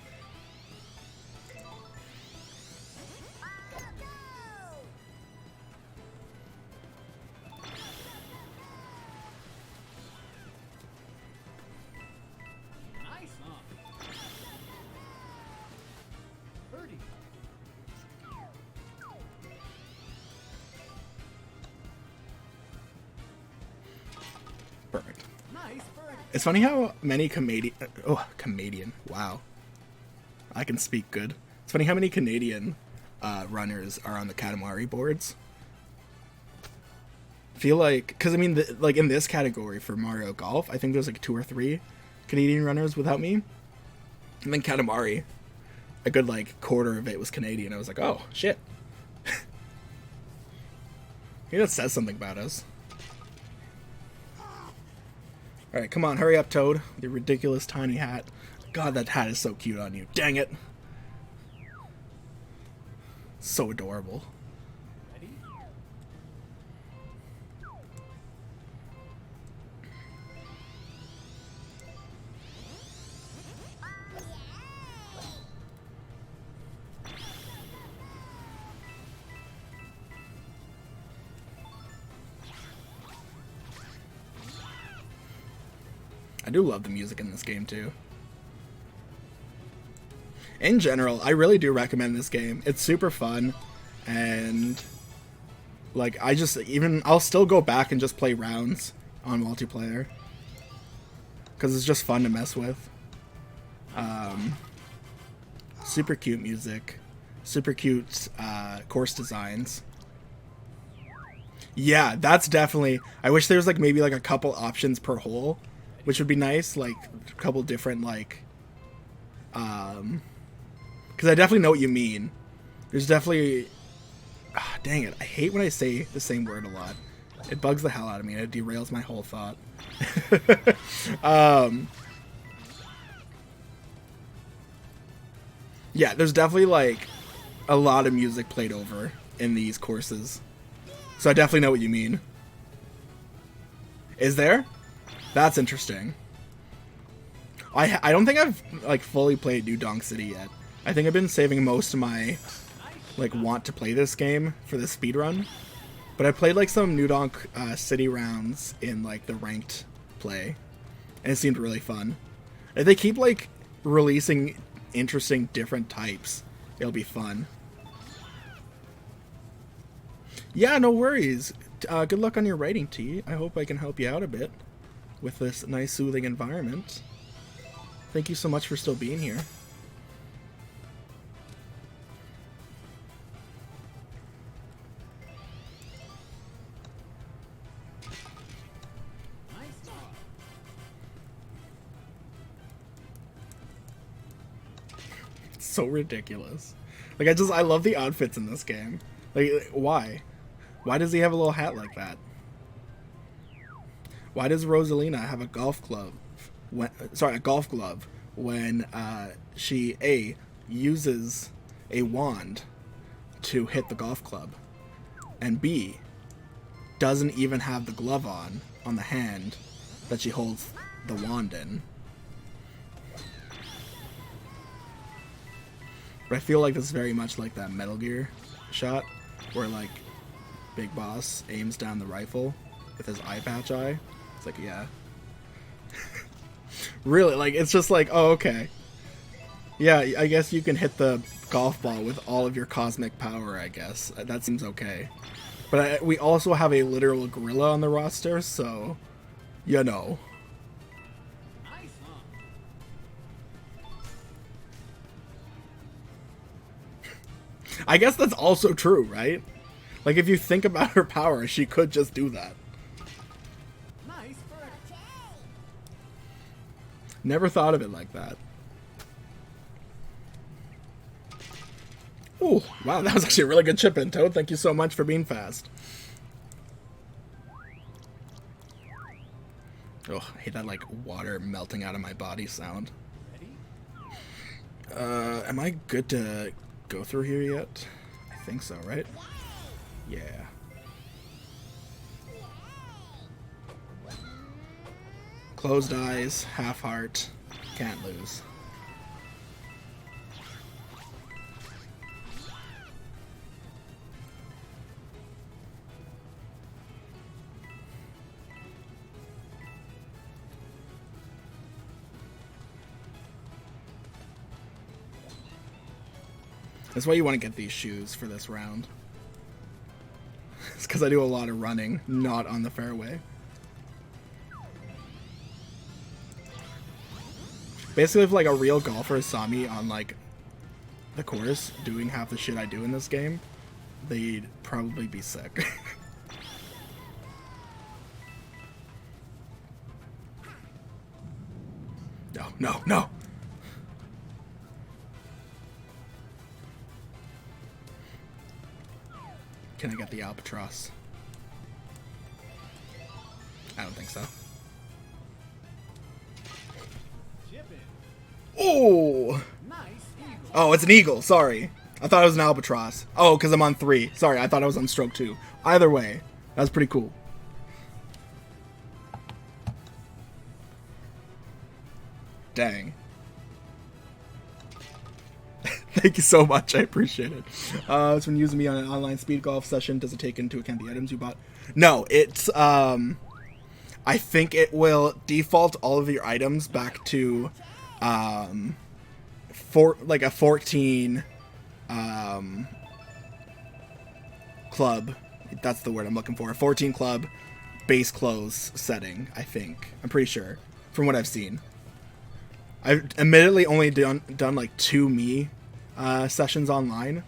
Nice, huh? Birdie. Perfect. Nice birdie. It's funny how many Canadian. Wow. I can speak good. It's funny how many Canadian runners are on the Katamari boards. I feel like, because I mean, like in this category for Mario Golf, I think there's like 2 or 3 Canadian runners without me. And then Katamari, a good like quarter of it was Canadian. I was like, oh, shit. Maybe that says something about us. Alright, come on, hurry up, Toad. With your ridiculous tiny hat. God, that hat is so cute on you. Dang it. So adorable. Ready? I do love the music in this game, too. In general, I really do recommend this game. It's super fun, and like I'll still go back and just play rounds on multiplayer because it's just fun to mess with. Super cute music, super cute course designs. Yeah, that's definitely. I wish there was like maybe like a couple options per hole, which would be nice. Like a couple different like. Because I definitely know what you mean. There's definitely... dang it. I hate when I say the same word a lot. It bugs the hell out of me, and it derails my whole thought. Yeah, there's definitely, like, a lot of music played over in these courses. So I definitely know what you mean. Is there? That's interesting. I don't think I've, like, fully played New Donk City yet. I think I've been saving most of my, like, want to play this game for the speedrun. But I played, like, some New Donk City rounds in, like, the ranked play. And it seemed really fun. If they keep, like, releasing interesting different types, it'll be fun. Yeah, no worries. Good luck on your writing, T. I hope I can help you out a bit with this nice, soothing environment. Thank you so much for still being here. So ridiculous. Like, I love the outfits in this game. Like, why? Why does he have a little hat like that? Why does Rosalina have a golf glove? A golf glove when she A, uses a wand to hit the golf club, and B, doesn't even have the glove on the hand that she holds the wand in. But I feel like this is very much like that Metal Gear shot, where like Big Boss aims down the rifle with his eye patch eye. It's like, yeah. Really, like, it's just like, oh, okay. Yeah, I guess you can hit the golf ball with all of your cosmic power, I guess. That seems okay. But we also have a literal gorilla on the roster, so, you know. Nice, huh? I guess that's also true, right? Like, if you think about her power, she could just do that. Nice birdie. Never thought of it like that. Oh, wow, that was actually a really good chip in, Toad. Thank you so much for being fast. Oh, I hate that, like, water melting out of my body sound. Ready? Am I good to go through here yet? I think so, right? Yeah. Closed eyes, half heart, can't lose. That's why you want to get these shoes for this round. It's because I do a lot of running, not on the fairway. Basically, if like a real golfer saw me on like the course doing half the shit I do in this game, they'd probably be sick. No, no, no! Can I get the albatross? I don't think so. Chip in. Oh! Nice eagle. Oh, it's an eagle. Sorry. I thought it was an albatross. Oh, because I'm on 3. Sorry, I thought I was on stroke 2. Either way, that's pretty cool. Dang. Thank you so much. I appreciate it. It's when using me on an online speed golf session. Does it take into account the items you bought? No, it's, I think it will default all of your items back to, like a 14, club. That's the word I'm looking for. A 14 club base close setting, I think. I'm pretty sure, from what I've seen. I've admittedly only done like 2 me sessions online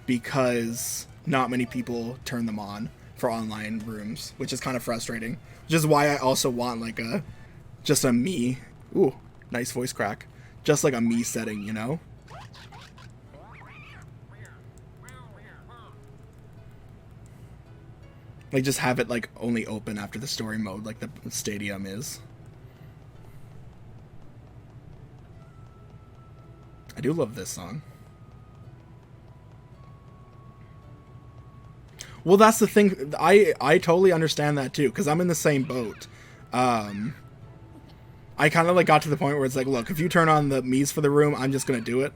because not many people turn them on for online rooms, which is kind of frustrating. Which is why I also want like just a me. Ooh, nice voice crack. Just like a me setting, you know? Like just have it like only open after the story mode like the stadium is. I do love this song. Well, that's the thing. I totally understand that too, because I'm in the same boat. I kind of like got to the point where it's like, look, if you turn on the Mii's for the room, I'm just gonna do it.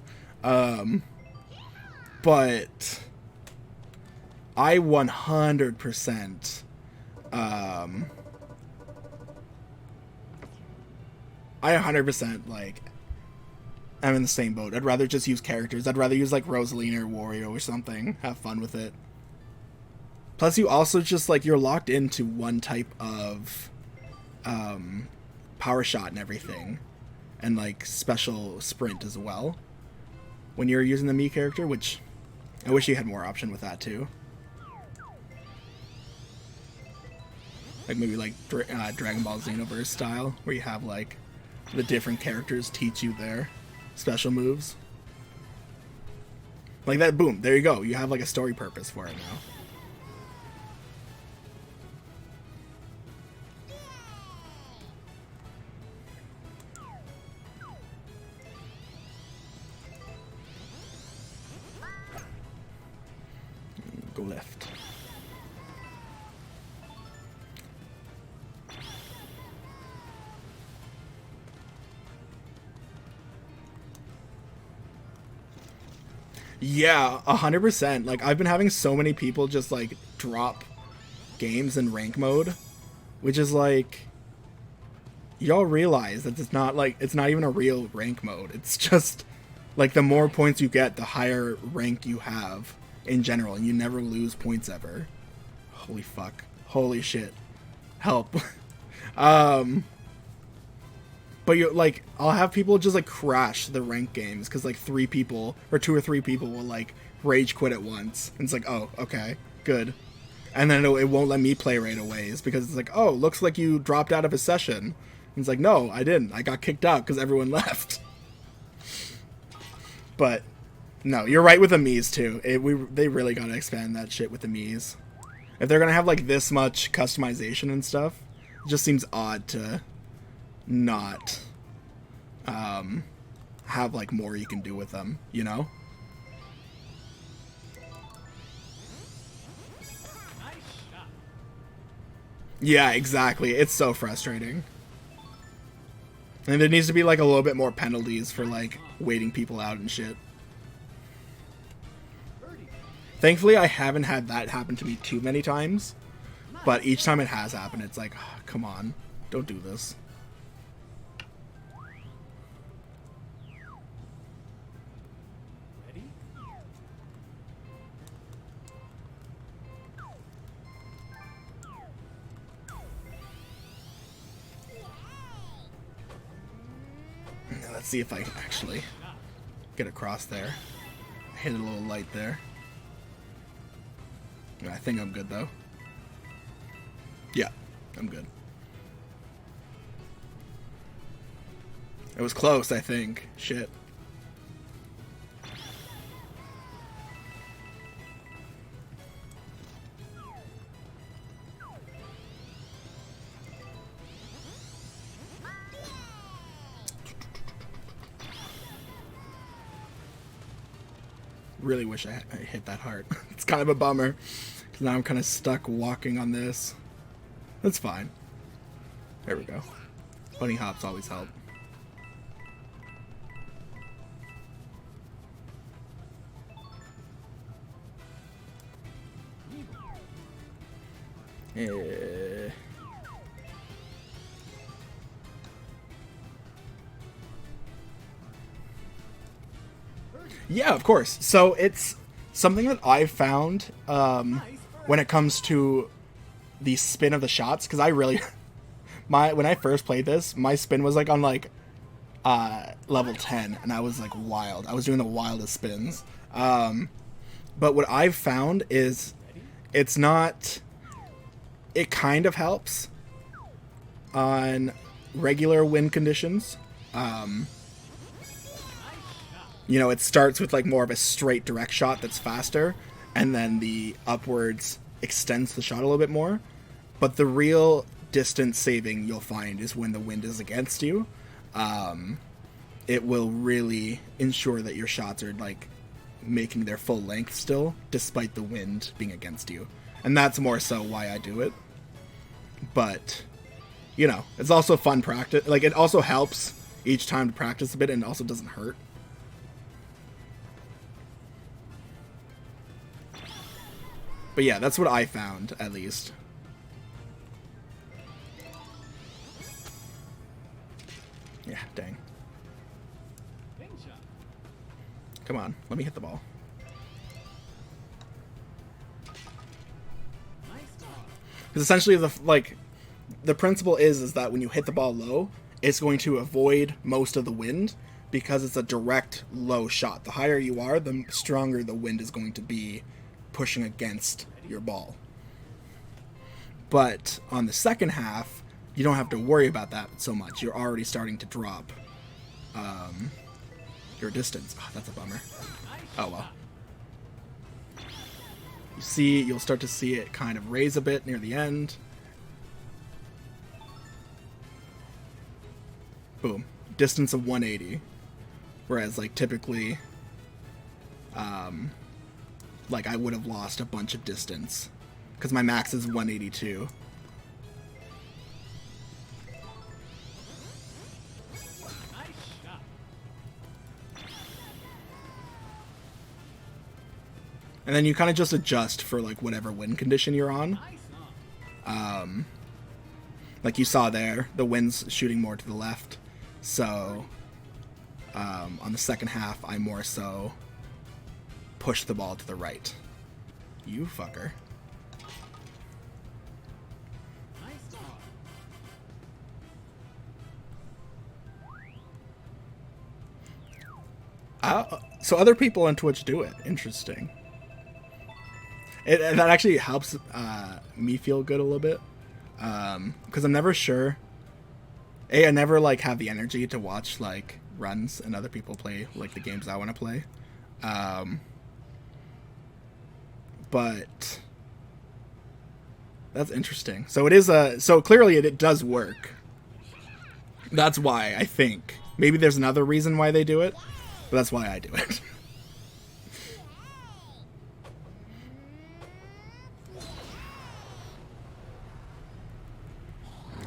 But I 100%. I 100% like. I'm in the same boat. I'd rather just use characters. I'd rather use like Rosalina or Wario or something. Have fun with it. Plus, you also just like you're locked into one type of power shot and everything, and like special sprint as well. When you're using the Mii character, which I wish you had more option with that too. Like maybe like Dragon Ball Xenoverse style, where you have like the different characters teach you their special moves. Like that, boom, there you go. You have like a story purpose for it now. Go left. Yeah, 100%. Like, I've been having so many people just, like, drop games in rank mode, which is, like, y'all realize that it's not, like, it's not even a real rank mode. It's just Like, the more points you get, the higher rank you have in general, and you never lose points ever. Holy fuck. Holy shit. Help. But you like, I'll have people just like crash the rank games because like 3 people or 2 or 3 people will like rage quit at once, and it's like, oh, okay, good. And then it won't let me play right away. It's because it's like, oh, looks like you dropped out of a session. And it's like, no, I didn't. I got kicked out because everyone left. But no, you're right with the Mii's too. They really gotta expand that shit with the Mii's. If they're gonna have like this much customization and stuff, it just seems odd to not have like more you can do with them, you know? Yeah, exactly. It's so frustrating. And there needs to be like a little bit more penalties for like waiting people out and shit. Thankfully, I haven't had that happen to me too many times, but each time it has happened, it's like, oh, come on, don't do this. Ready? Now, let's see if I can actually get across there. I hit a little light there. I think I'm good though. Yeah, I'm good. It was close, I think. Shit. Really wish I hit that hard. It's kind of a bummer, because now I'm kind of stuck walking on this. That's fine. There we go. Bunny hops always help. Yeah, of course. So it's something that I've found when it comes to the spin of the shots, because I really when I first played this, my spin was like on like level 10, and I was like wild. I was doing the wildest spins. But what I've found is it's not. It kind of helps on regular wind conditions. You know, it starts with like more of a straight direct shot that's faster, and then the upwards extends the shot a little bit more. But the real distance saving you'll find is when the wind is against you. It will really ensure that your shots are like making their full length still, despite the wind being against you. And that's more so why I do it. But, you know, it's also fun practice. Like, it also helps each time to practice a bit, and it also doesn't hurt. But yeah, that's what I found, at least. Yeah, dang. Come on, let me hit the ball. Because essentially, the principle is that when you hit the ball low, it's going to avoid most of the wind, because it's a direct low shot. The higher you are, the stronger the wind is going to be pushing against your ball. But on the second half, you don't have to worry about that so much. You're already starting to drop your distance. Oh, that's a bummer. Oh well. You'll start to see it kind of raise a bit near the end. Boom. Distance of 180. Whereas, like, typically, like, I would have lost a bunch of distance, because my max is 182. And then you kind of just adjust for, like, whatever wind condition you're on. Like you saw there, the wind's shooting more to the left. So On the second half, I more so push the ball to the right. You fucker. Nice talk. So other people on Twitch do it. Interesting. That actually helps me feel good a little bit. Because I'm never sure. I never like have the energy to watch like runs and other people play like the games I want to play. But that's interesting. So it is so clearly it does work. That's why I think. Maybe there's another reason why they do it, but that's why I do it.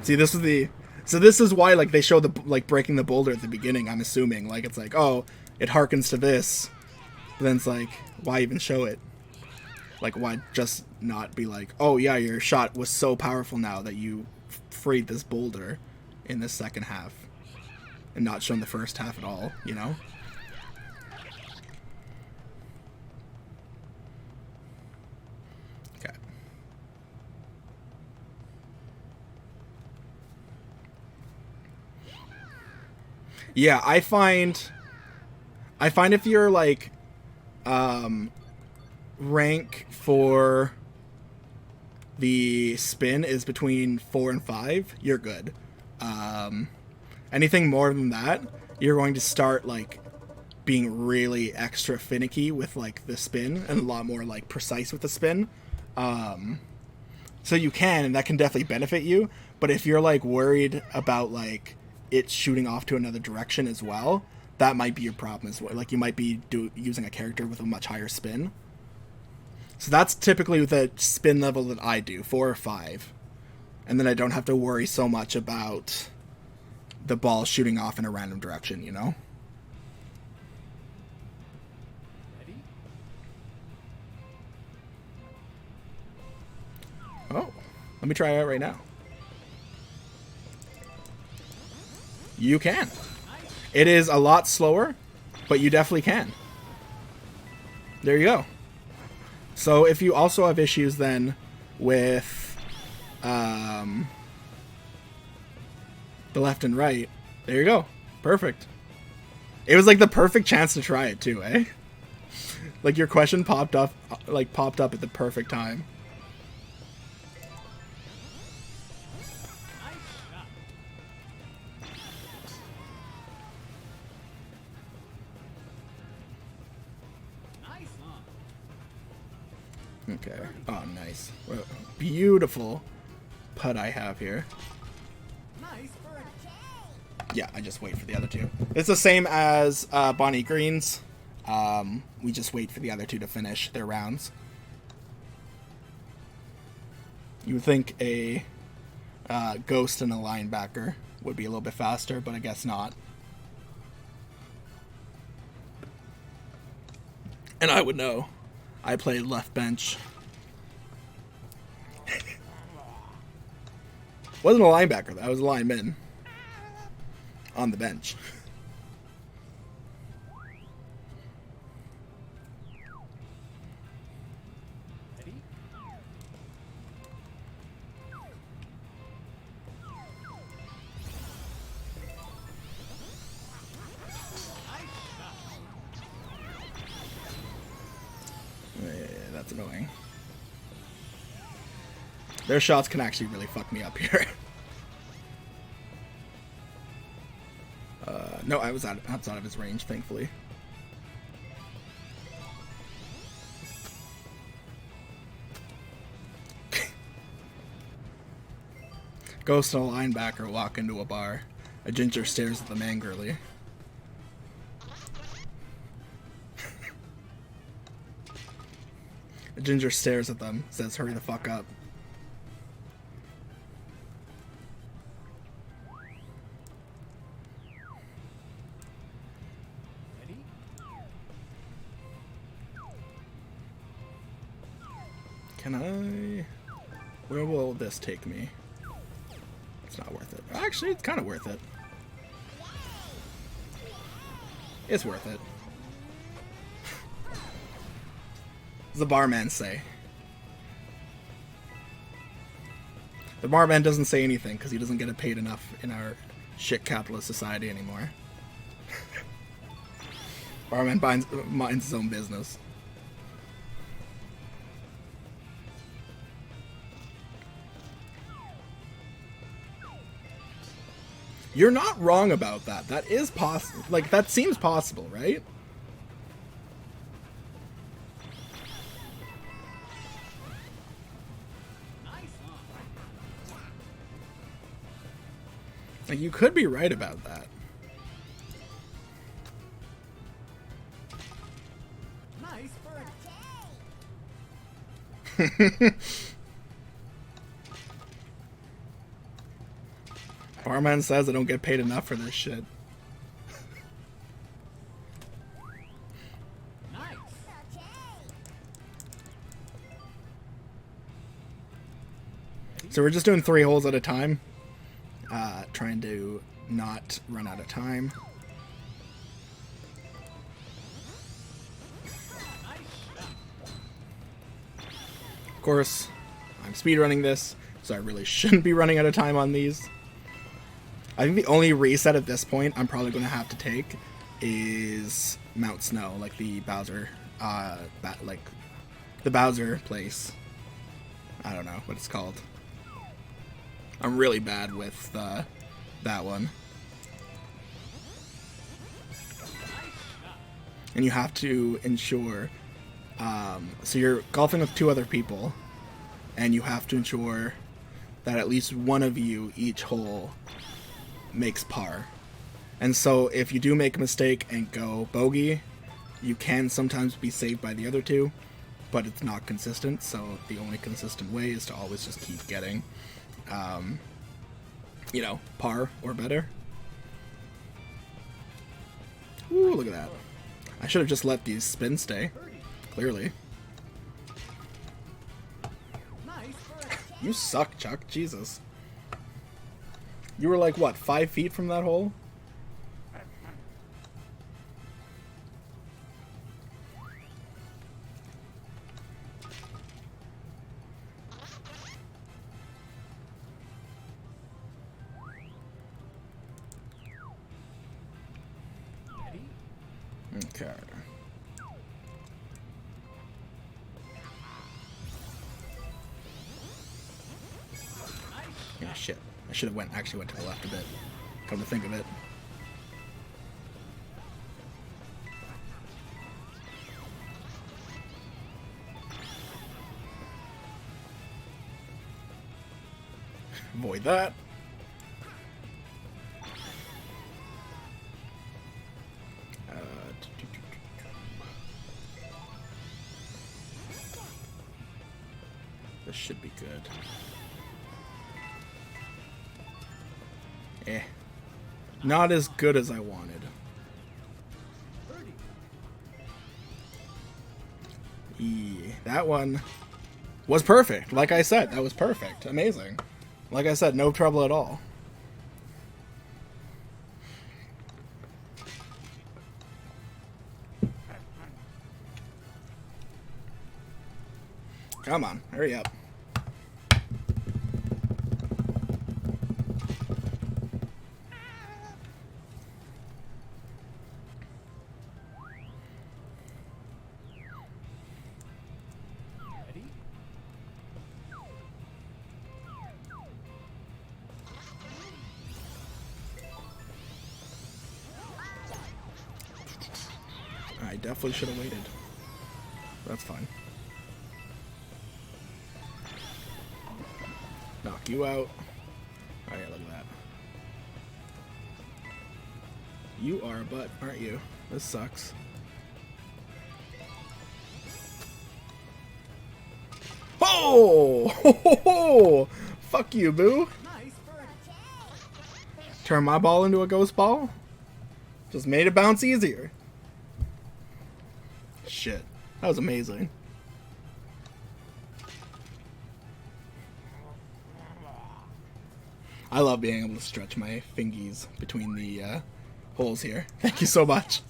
See, this is why like they show the like breaking the boulder at the beginning. I'm assuming like it's like, oh, it harkens to this, but then it's like, why even show it? Like, why just not be like, oh yeah, your shot was so powerful now that you freed this boulder in the second half, and not shown the first half at all, you know? Okay. Yeah, I find if you're like rank for the spin is between 4 and 5, you're good. Anything more than that, you're going to start like being really extra finicky with like the spin and a lot more like precise with the spin. So you can, and that can definitely benefit you. But if you're like worried about like it shooting off to another direction as well, that might be your problem as well. Like you might be using a character with a much higher spin. So that's typically the spin level that I do, 4 or 5. And then I don't have to worry so much about the ball shooting off in a random direction, you know? Ready? Oh, let me try it out right now. You can. It is a lot slower, but you definitely can. There you go. So if you also have issues then with the left and right, there you go. Perfect. It was like the perfect chance to try it too, eh? Like your question popped up at the perfect time. Nice shot. Nice on. Okay. Oh, nice. Well, beautiful putt I have here. Nice birdie. Yeah, I just wait for the other two. It's the same as Bonnie Green's. We just wait for the other two to finish their rounds. You would think a ghost and a linebacker would be a little bit faster, but I guess not. And I would know. I played left bench. Wasn't a linebacker, though. I was a lineman. On the bench. Ready? That's annoying. Their shots can actually really fuck me up here. No, I was outside of his range, thankfully. Ghost and a linebacker walk into a bar. A ginger stares at them angrily. A ginger stares at them, says, "Hurry the fuck up." Ready? Can I... Where will this take me? It's not worth it. Actually, it's kind of worth it. It's worth it. The barman say. The barman doesn't say anything because he doesn't get paid enough in our shit capitalist society anymore. Barman minds his own business. You're not wrong about that. That is possible. Like, that seems possible, right? Nice, huh? Like, you could be right about that. Nice birdie. Barman says I don't get paid enough for this shit. Nice. So we're just doing 3 holes at a time. Trying to not run out of time. Nice shot. Of course, I'm speedrunning this, so I really shouldn't be running out of time on these. I think the only reset at this point I'm probably going to have to take is Mount Snow, like the Bowser, like the Bowser place. I don't know what it's called. I'm really bad with that one. And you have to ensure, so you're golfing with 2 other people, and you have to ensure that at least one of you each hole makes par. And so if you do make a mistake and go bogey, you can sometimes be saved by the other 2, but it's not consistent, so the only consistent way is to always just keep getting, you know, par or better. Ooh, look at that. I should have just let these spin stay, clearly. Nice birdie. You suck, Chuck. Jesus. You were like, what, 5 feet from that hole? Ready? Okay. Yeah, shit. I should have actually went to the left a bit. Come to think of it. Avoid that. This should be good. Eh. Not as good as I wanted. Birdie. That one was perfect. Like I said, that was perfect. Amazing. Like I said, no trouble at all. Come on, hurry up. Ready? I definitely should have waited. That's fine. Knock you out. Oh yeah, look at that. You are a butt, aren't you? This sucks. Oh! Ho, ho, ho! Fuck you, boo. Nice birdie. Turn my ball into a ghost ball? Just made it bounce easier. Shit. That was amazing. I love being able to stretch my fingies between the holes here. Thank you so much.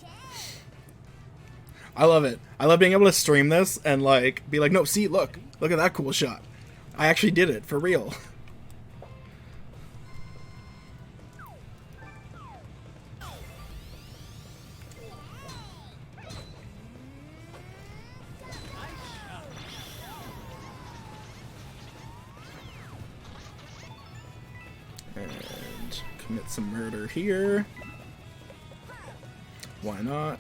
I love it. I love being able to stream this and like be like, no, see, look at that cool shot. I actually did it for real. And commit some murder here. Why not?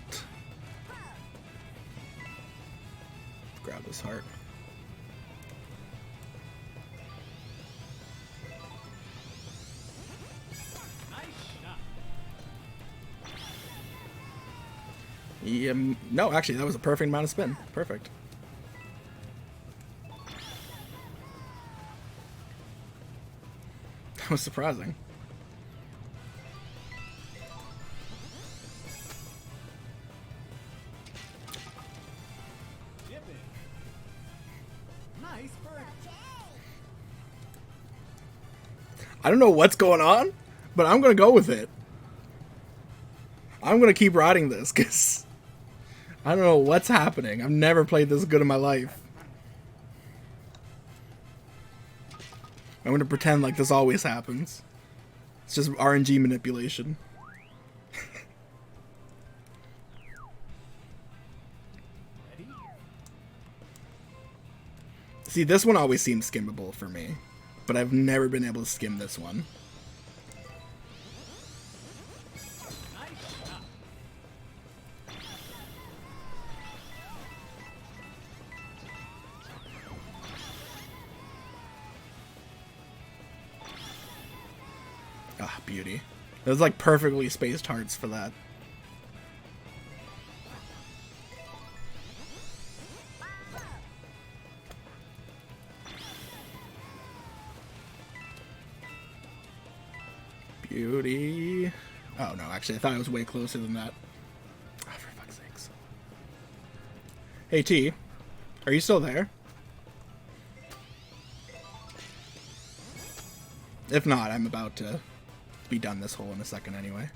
Grab this heart. Yeah, no, actually, that was a perfect amount of spin. Perfect. That was surprising. Nice birdie. I don't know what's going on, but I'm gonna go with it. I'm gonna keep riding this, because I don't know what's happening. I've never played this good in my life. I'm gonna pretend like this always happens. It's just RNG manipulation. Ready? See, this one always seems skimmable for me, but I've never been able to skim this one. Ah, beauty. There's like perfectly spaced hearts for that. Beauty. Oh no, actually I thought it was way closer than that. Oh, for fuck's sakes. Hey T, are you still there? If not, I'm about to be done this hole in a second anyway.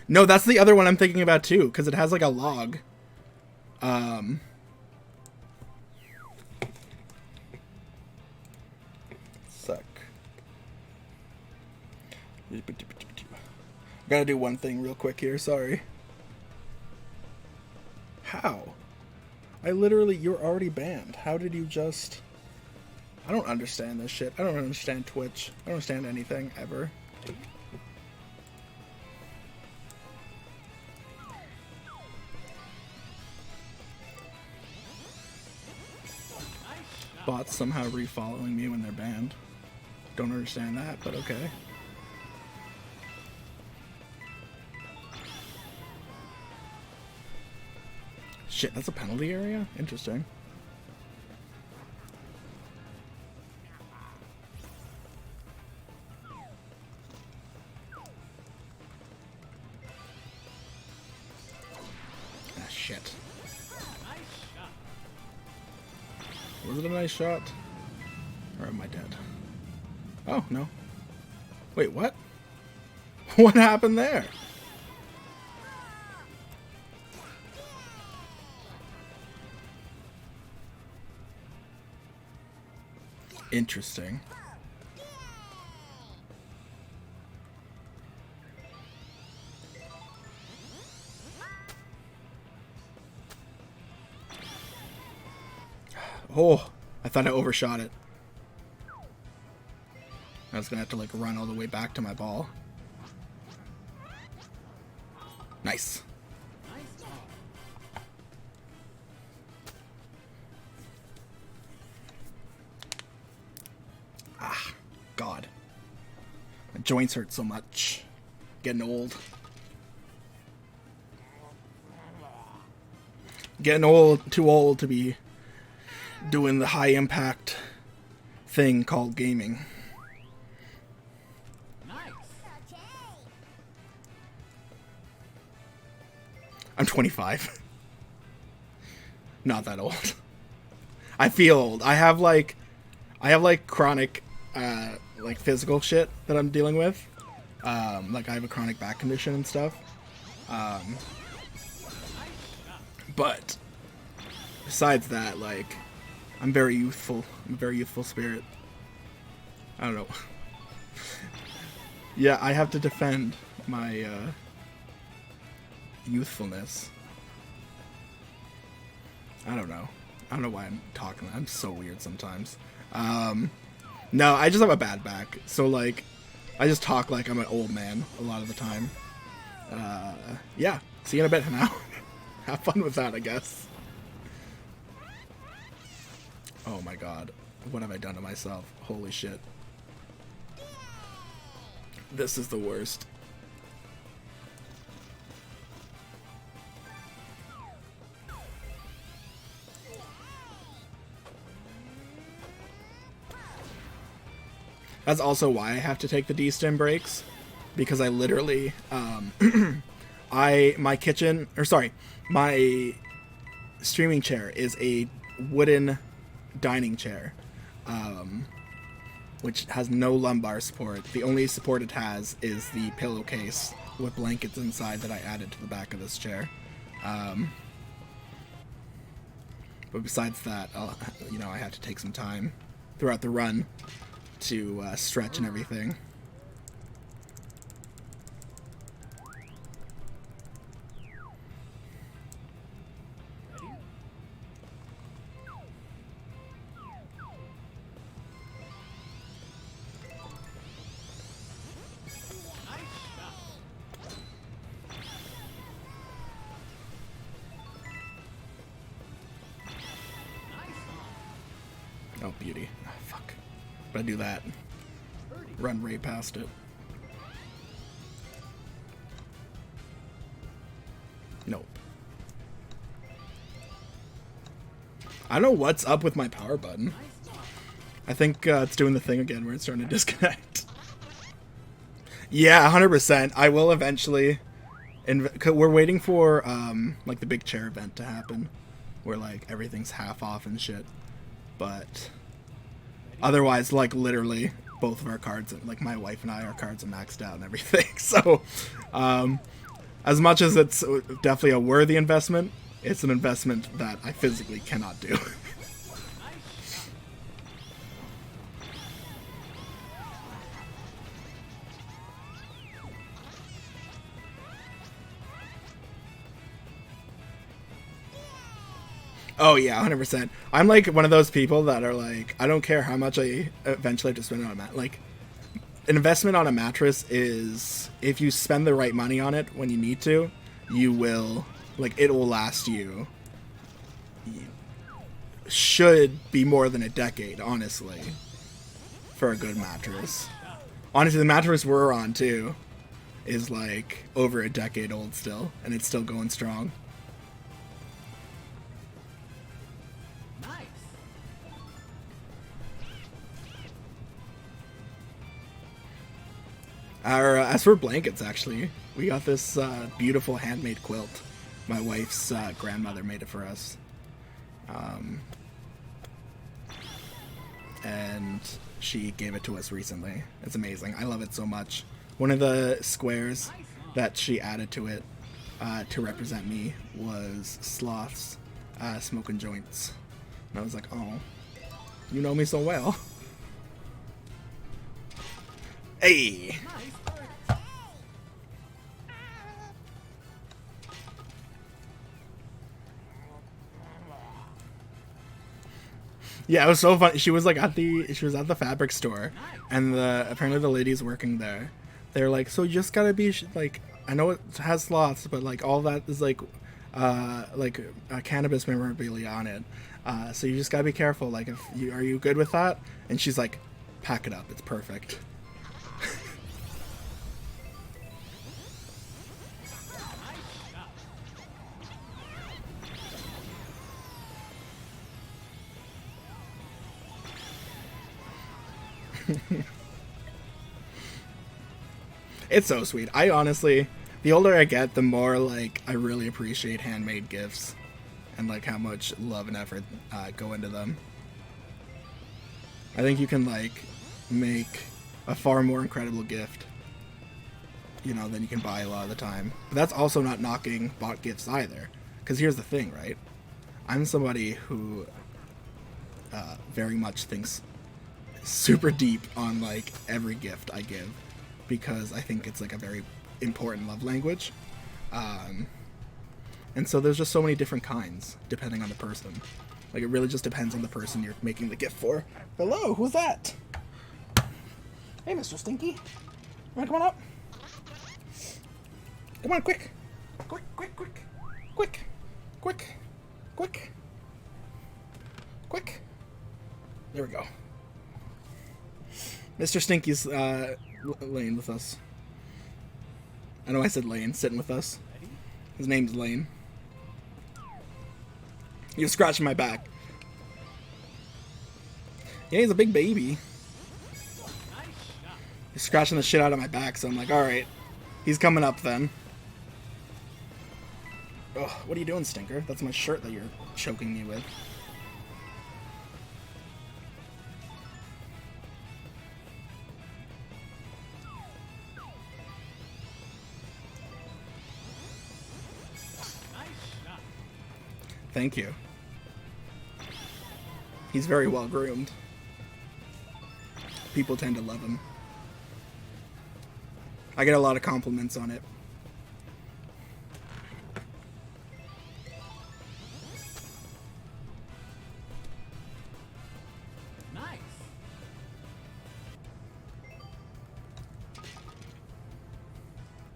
No, that's the other one I'm thinking about too, because it has like a log. Suck. Gotta do one thing real quick here, sorry. How? I literally, you're already banned. How did you just... I don't understand this shit. I don't understand Twitch. I don't understand anything, ever. Bots somehow refollowing me when they're banned. Don't understand that, but okay. Shit, that's a penalty area? Interesting. Ah, shit. Was it a nice shot? Or am I dead? Oh, no. Wait, what? What happened there? Interesting. Oh, I thought I overshot it. I was gonna have to like run all the way back to my ball. Nice. Ah, God. My joints hurt so much. Getting old. Getting old, too old to be doing the high impact thing called gaming. Nice. I'm 25. Not that old. I feel old. I have like chronic like physical shit that I'm dealing with. Like I have a chronic back condition and stuff. But besides that, like, I'm very youthful. I'm a very youthful spirit. I don't know. Yeah, I have to defend my youthfulness. I don't know. I don't know why I'm talking. I'm so weird sometimes. No, I just have a bad back. So, like, I just talk like I'm an old man a lot of the time. Yeah. See you in a bit now. Have fun with that, I guess. Oh my god. What have I done to myself? Holy shit. This is the worst. That's also why I have to take the D-stim breaks, because I literally, my kitchen, or sorry, my streaming chair is a wooden dining chair, which has no lumbar support. The only support it has is the pillowcase with blankets inside that I added to the back of this chair. But besides that, you know, I had to take some time throughout the run to stretch and everything. Oh, beauty. Oh, fuck. But I do that. Run right past it. Nope. I don't know what's up with my power button. I think it's doing the thing again where it's starting to disconnect. Yeah, 100%. I will eventually... we're waiting for, like, the big chair event to happen. Where, like, everything's half off and shit. But... otherwise, like, literally, both of our cards, like, my wife and I, our cards are maxed out and everything. So, as much as it's definitely a worthy investment, it's an investment that I physically cannot do. Oh yeah, 100%. I'm like one of those people that are like, I don't care how much I eventually have to spend on a mat. Like, an investment on a mattress is, if you spend the right money on it when you need to, you will, like, it will last you. Should be more than a decade, honestly, for a good mattress. Honestly, the mattress we're on too is like over a decade old still, and it's still going strong. As for blankets, actually, we got this beautiful handmade quilt. My wife's grandmother made it for us. And she gave it to us recently. It's amazing. I love it so much. One of the squares that she added to it to represent me was sloths smoking joints. And I was like, oh, you know me so well. Hey! Yeah, it was so funny. She was like at the fabric store, and apparently the ladies working there, they're like, so you just gotta be like, I know it has sloths, but like all that is like cannabis memorabilia on it, so you just gotta be careful. Like, are you good with that? And she's like, pack it up, it's perfect. It's so sweet. I honestly, the older I get, the more like I really appreciate handmade gifts and like how much love and effort go into them. I think you can like make a far more incredible gift you know, than you can buy a lot of the time. But that's also not knocking bought gifts either. Because here's the thing, right? I'm somebody who very much thinks super deep on like every gift I give, because I think it's like a very important love language. And so there's just so many different kinds depending on the person. Like, it really just depends on the person you're making the gift for. Hello, who's that? Hey, Mr. Stinky. You wanna come on up? Come on, quick. Quick, quick, quick. Quick. Quick. Quick. Quick. There we go. Mr. Stinky's laying with us. I know I said Lane, sitting with us. His name's Lane. He was scratching my back. Yeah, he's a big baby. He's scratching the shit out of my back, so I'm like, alright. He's coming up then. Ugh, what are you doing, Stinker? That's my shirt that you're choking me with. Thank you. He's very well groomed. People tend to love him. I get a lot of compliments on it. Nice.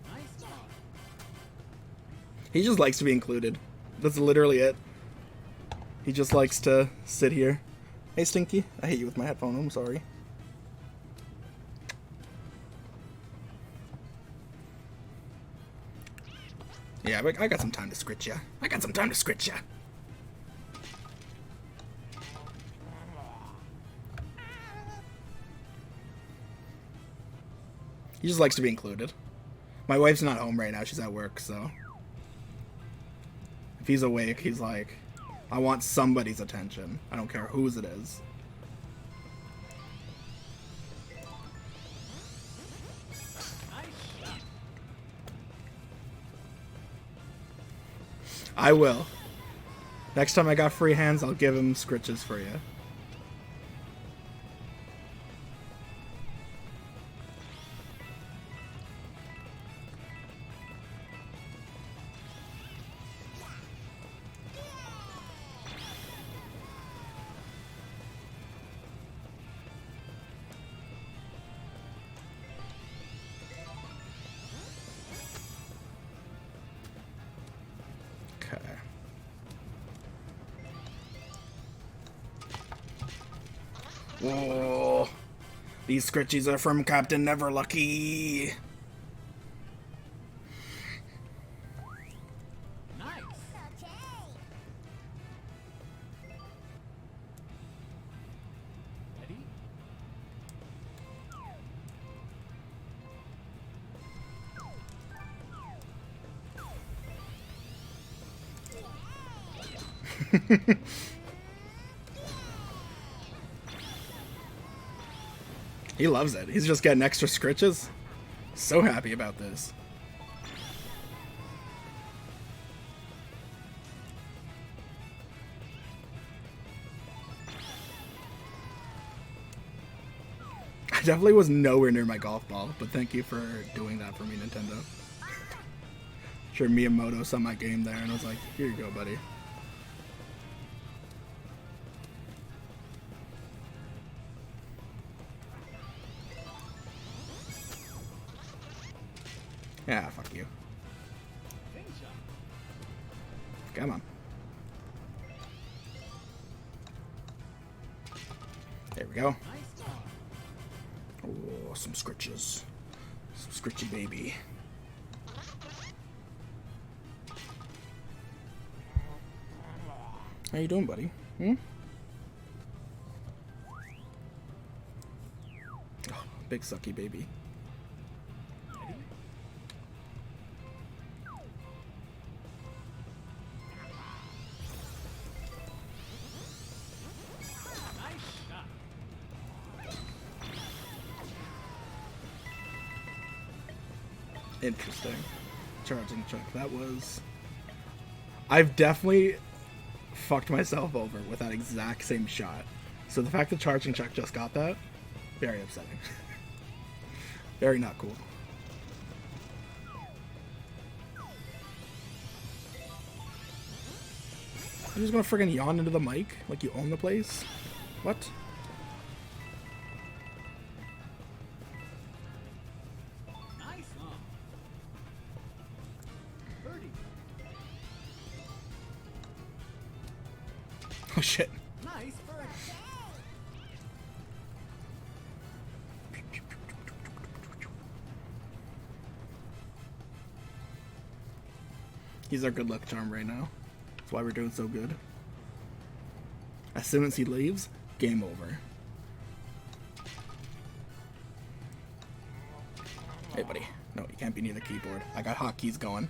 Nice job. He just likes to be included. That's literally it. He just likes to sit here. Hey, Stinky. I hit you with my headphone. I'm sorry. Yeah, but I got some time to scritch ya. I got some time to scritch ya. He just likes to be included. My wife's not home right now. She's at work, so... If he's awake, he's like, I want somebody's attention. I don't care whose it is. I will. Next time I got free hands, I'll give him scritches for you. Oh, these scritchies are from Captain Neverlucky. Nice. Ready? He loves it. He's just getting extra scritches. So happy about this. I definitely was nowhere near my golf ball, but thank you for doing that for me, Nintendo. Sure, Miyamoto saw my game there and I was like, here you go, buddy. Yeah, fuck you. Come on. There we go. Oh, some scritches. Some scritchy baby. How you doing, buddy? Hmm? Oh, big sucky baby. Interesting. Charging chuck. That was... I've definitely fucked myself over with that exact same shot. So the fact that charging chuck just got that, very upsetting. Very not cool. You're just gonna friggin' yawn into the mic like you own the place? What? Nice. Birdie. Oh shit. Nice birdie. He's our good luck charm right now. That's why we're doing so good. As soon as he leaves, game over. Hey, buddy. No, you can't be near the keyboard. I got hotkeys going.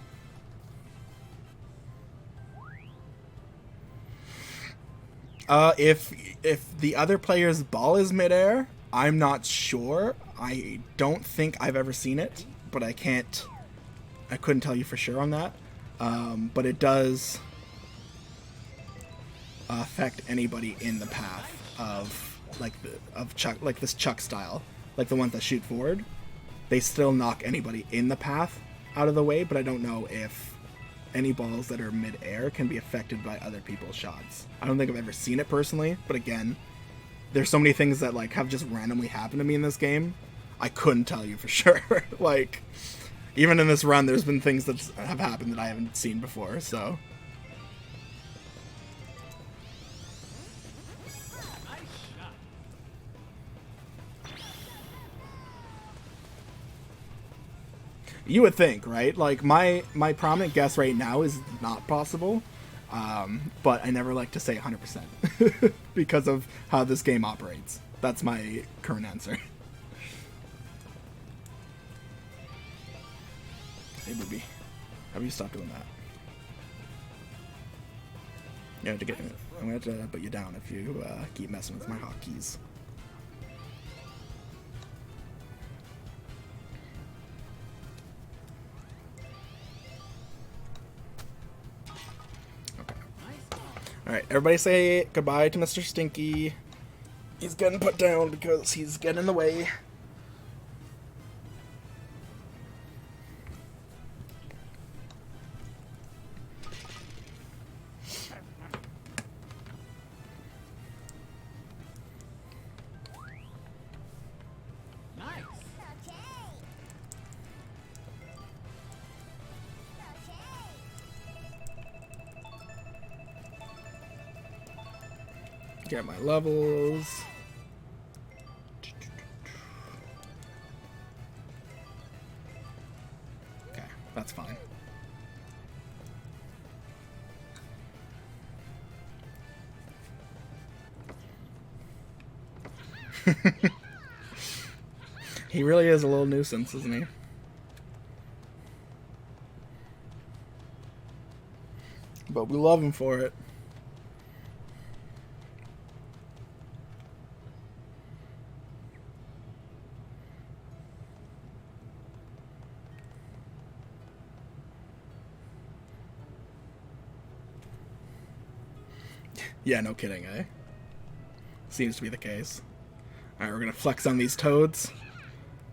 If the other player's ball is midair, I'm not sure. I don't think I've ever seen it, but I couldn't tell you for sure on that. But it does affect anybody in the path of chuck, like this chuck style, like the ones that shoot forward. They still knock anybody in the path out of the way, but I don't know if any balls that are mid-air can be affected by other people's shots. I don't think I've ever seen it personally, but again, there's so many things that like have just randomly happened to me in this game. I couldn't tell you for sure. Like, even in this run, there's been things that have happened that I haven't seen before, so... You would think, right? Like, my prominent guess right now is not possible, but I never like to say 100% because of how this game operates. That's my current answer. Hey, booby. How do you stop doing that? I'm gonna have to put you down if you keep messing with my hotkeys. Alright, everybody say goodbye to Mr. Stinky. He's getting put down because he's getting in the way. Nice. Get my levels. Okay, that's fine. He really is a little nuisance, isn't he? But we love him for it. Yeah, no kidding, eh? Seems to be the case. Alright, we're gonna flex on these toads.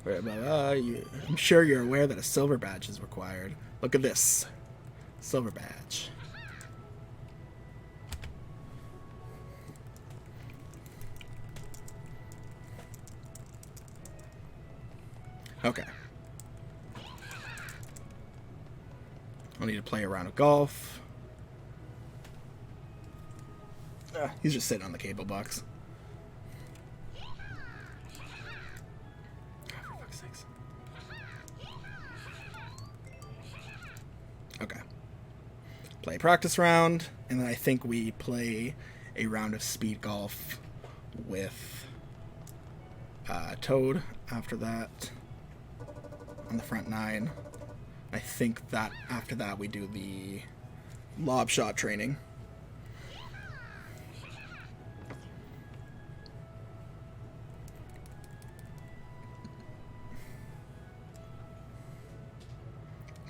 I'm sure you're aware that a silver badge is required. Look at this. Silver badge. Okay. I'll need to play a round of golf. He's just sitting on the cable box. Oh, for fuck's sakes. Okay. Play a practice round, and then I think we play a round of speed golf with Toad after that on the front nine. I think that after that we do the lob shot training.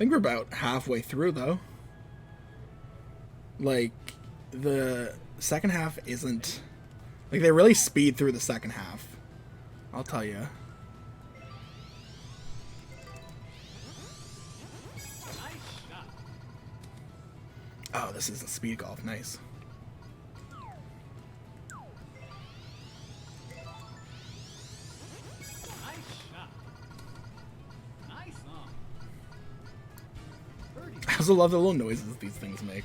think we're about halfway through, though. Like, the second half isn't... Like, they really speed through the second half. I'll tell you. Oh, this isn't speed golf. Nice. I also love the little noises these things make.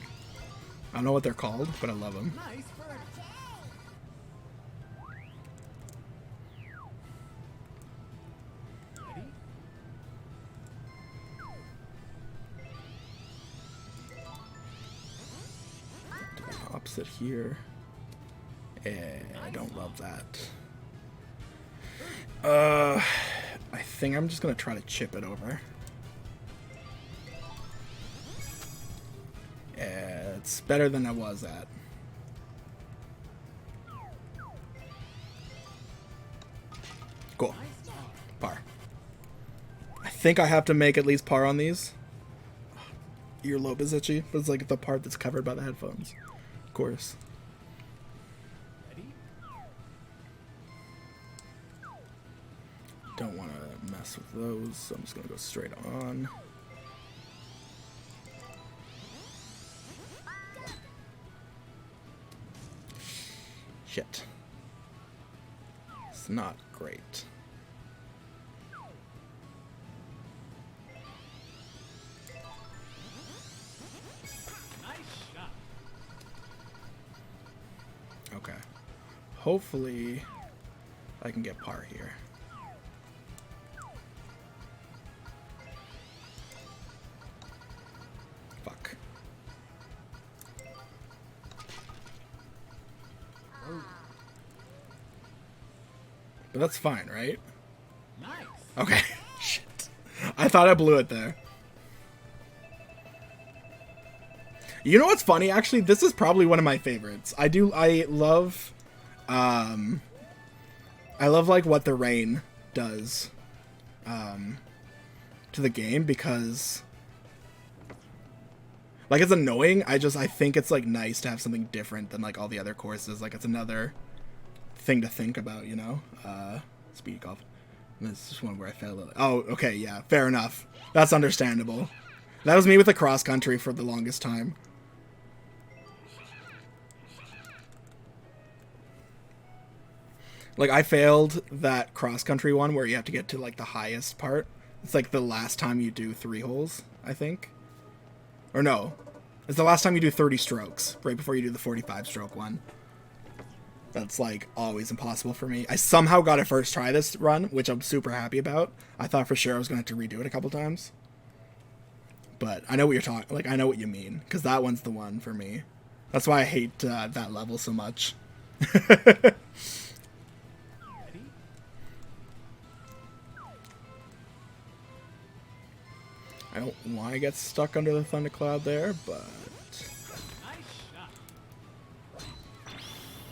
I don't know what they're called, but I love them. Nice birdie. Ready? Do the opposite here. I don't love that. I think I'm just gonna try to chip it over. It's better than I was at. Cool. Par. I think I have to make at least par on these. Earlobe is itchy, but it's like the part that's covered by the headphones. Of course. Ready? Don't want to mess with those, so I'm just going to go straight on. Shit. It's not great. Nice shot. Okay. Hopefully, I can get par here. Fuck. But that's fine, right? Nice. Okay. Shit. I thought I blew it there. You know what's funny? Actually, this is probably one of my favorites. I love like what the rain does to the game, because like it's annoying. I think it's like nice to have something different than like all the other courses. Like it's another thing to think about, you know? Speed golf. This is one where I failed. Oh, okay, yeah, fair enough. That's understandable. That was me with the cross country for the longest time. Like, I failed that cross-country one where you have to get to, like, the highest part. It's, like, the last time you do 3 holes, I think. Or no. It's the last time you do 30 strokes, right before you do the 45-stroke one. That's, like, always impossible for me. I somehow got it first try this run, which I'm super happy about. I thought for sure I was going to have to redo it a couple times. But I know what you're talking... Like, I know what you mean, because that one's the one for me. That's why I hate that level so much. I don't want to get stuck under the thundercloud there, but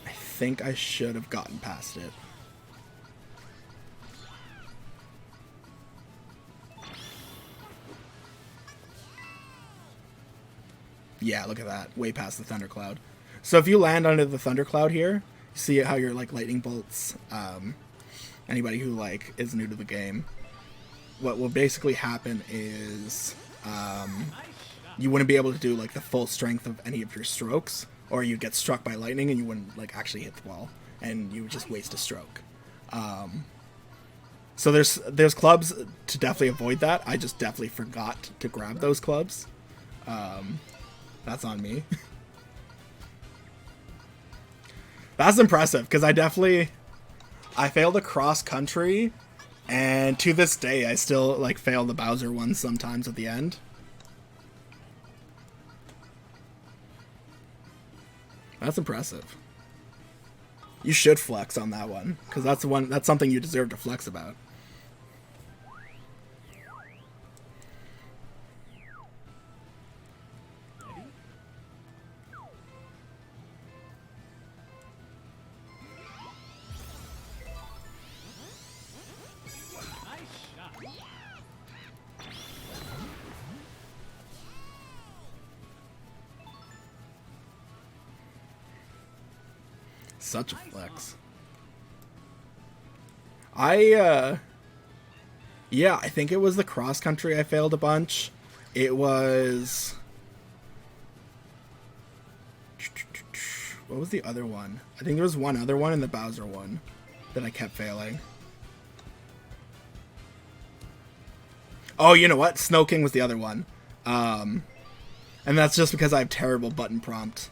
I think I should have gotten past it. Yeah, look at that. Way past the thundercloud. So if you land under the thundercloud here, you see how your like lightning bolts, anybody who like is new to the game, what will basically happen is you wouldn't be able to do like the full strength of any of your strokes, or you'd get struck by lightning and you wouldn't like actually hit the ball, and you would just waste a stroke. So there's clubs to definitely avoid that. I just definitely forgot to grab those clubs. That's on me. That's impressive, because I failed a cross country, and to this day I still like fail the Bowser one sometimes at the end. That's impressive. You should flex on that one, because that's something you deserve to flex about. Such a flex. Yeah, I think it was the cross country I failed a bunch. It was... What was the other one? I think there was one other one in the Bowser one that I kept failing. Oh, you know what? Snow King was the other one. And that's just because I have terrible button prompt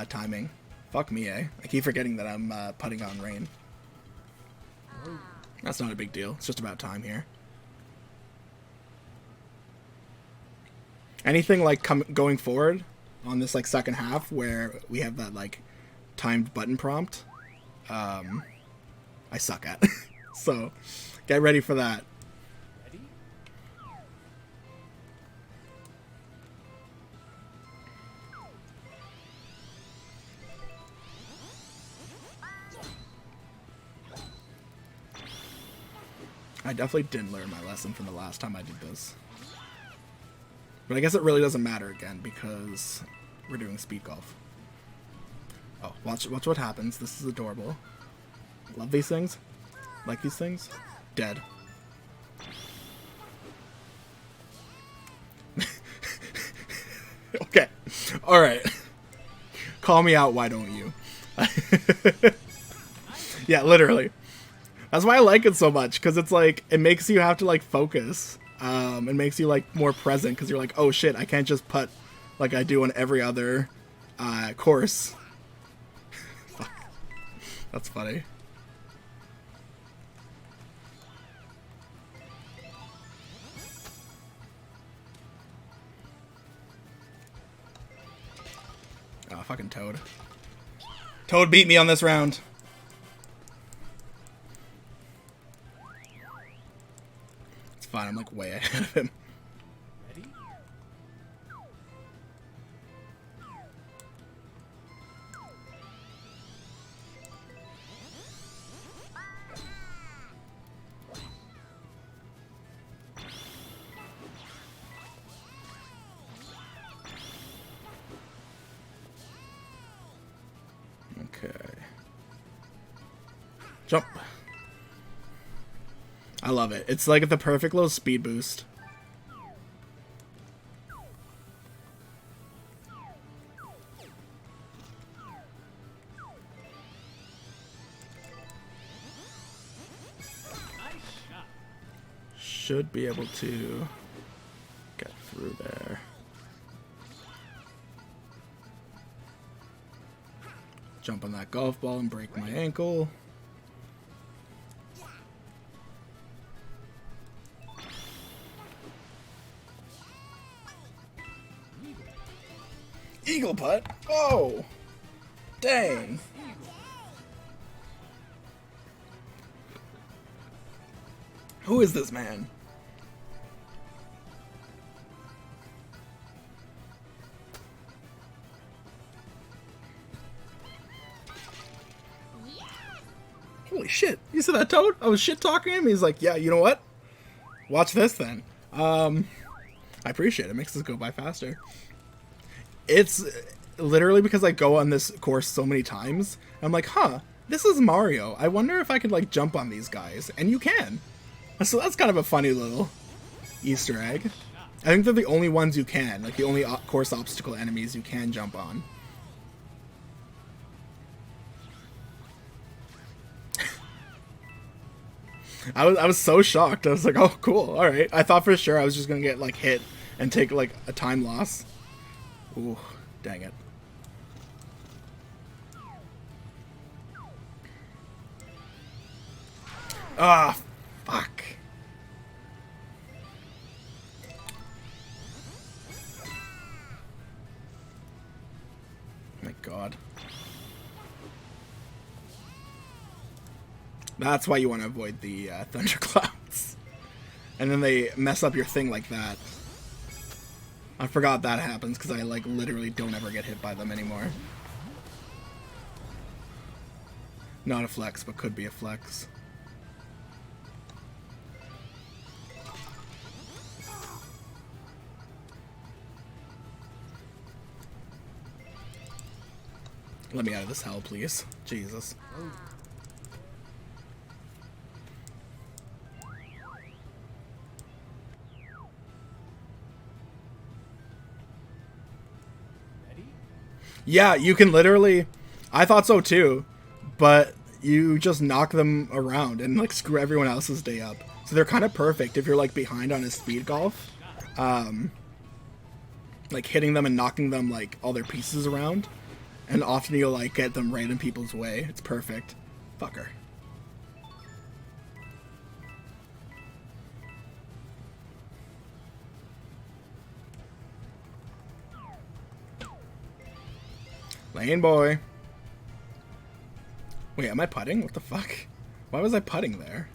timing. Fuck me, eh? I keep forgetting that I'm putting on rain. That's not a big deal. It's just about time here. Anything like going forward on this like second half where we have that like timed button prompt, I suck at. So get ready for that. Ready? I definitely didn't learn my lesson from the last time I did this. But I guess it really doesn't matter again because we're doing speed golf. Oh, watch what happens. This is adorable. Love these things. Like these things. Dead. Okay. Alright. Call me out, why don't you? Yeah, literally. That's why I like it so much, because it's like, it makes you have to like focus. It makes you like more present, because you're like, oh shit, I can't just putt like I do on every other course. That's funny. Oh, fucking Toad. Toad beat me on this round. It's fine, I'm like way ahead of him. Ready? Okay. Jump. I love it. It's like the perfect little speed boost. Nice shot. Should be able to get through there. Jump on that golf ball and break my ankle. Eagle putt? Oh! Dang! Who is this man? Holy shit. You said that, Toad? I was shit talking him? He's like, yeah, you know what? Watch this then. I appreciate it. It makes this go by faster. It's literally because I go on this course so many times. I'm like, huh, this is Mario. I wonder if I could like jump on these guys. And you can. So that's kind of a funny little Easter egg. I think they're the only ones you can. Like the only course obstacle enemies you can jump on. I was so shocked. I was like, oh, cool. All right. I thought for sure I was just going to get like hit and take like a time loss. Ooh, dang it. Ah, fuck. My God. That's why you want to avoid the thunderclouds. And then they mess up your thing like that. I forgot that happens because I like literally don't ever get hit by them anymore. Not a flex, but could be a flex. Let me out of this hell, please. Jesus. Ready? Yeah, you can literally... I thought so too, but you just knock them around and like screw everyone else's day up. So they're kind of perfect if you're like behind on a speed golf. Like hitting them and knocking them like all their pieces around. And often you'll like get them right in people's way. It's perfect. Fucker. Lane boy. Wait, am I putting? What the fuck? Why was I putting there?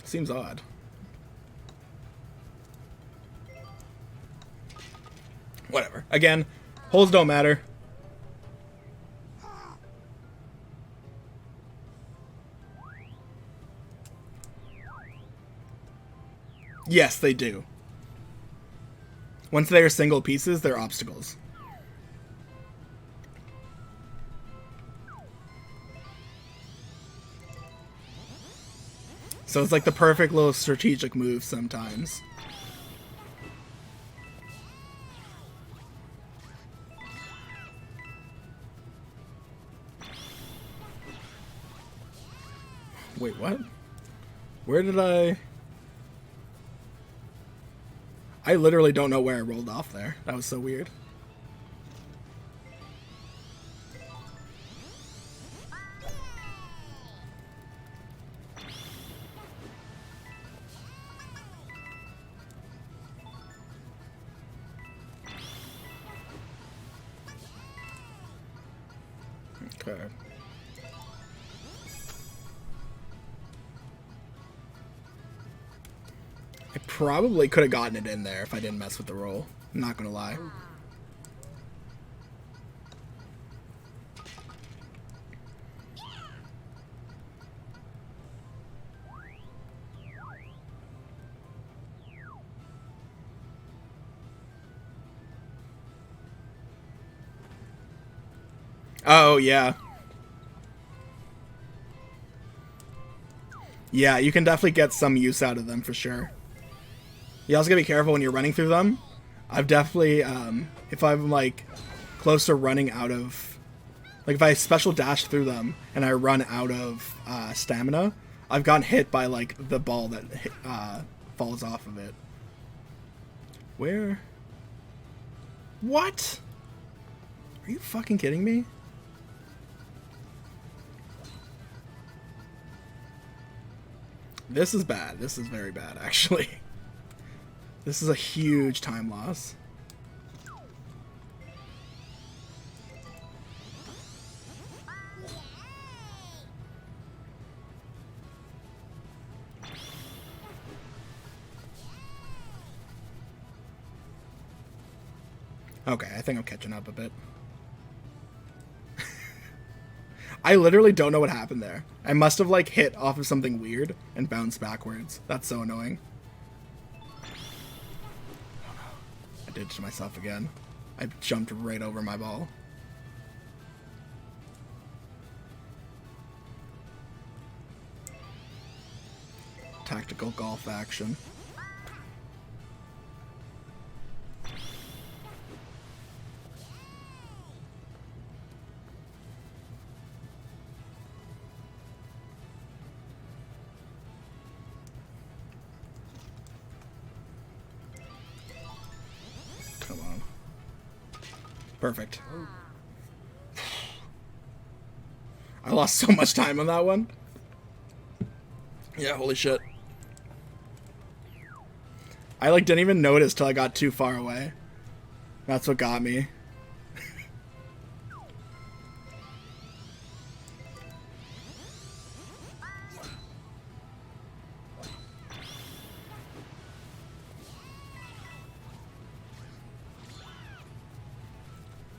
Seems odd. Whatever. Again, holes don't matter. Yes, they do. Once they are single pieces, they're obstacles. So it's like the perfect little strategic move sometimes. Wait, what? Where did I literally don't know where I rolled off there. That was so weird. Okay. I probably could have gotten it in there if I didn't mess with the roll. I'm not gonna lie. Oh, yeah. Yeah, you can definitely get some use out of them for sure. You also gotta be careful when you're running through them. I've definitely, if I'm like close to running out of, like if I special dash through them and I run out of stamina, I've gotten hit by like the ball that falls off of it. Where? What? Are you fucking kidding me? This is bad. This is very bad, actually. This is a huge time loss. Okay, I think I'm catching up a bit. I literally don't know what happened there. I must have like hit off of something weird and bounced backwards. That's so annoying. I did it to myself again. I jumped right over my ball. Tactical golf action. Come on. Perfect. I lost so much time on that one. Yeah, holy shit. I like didn't even notice till I got too far away. That's what got me.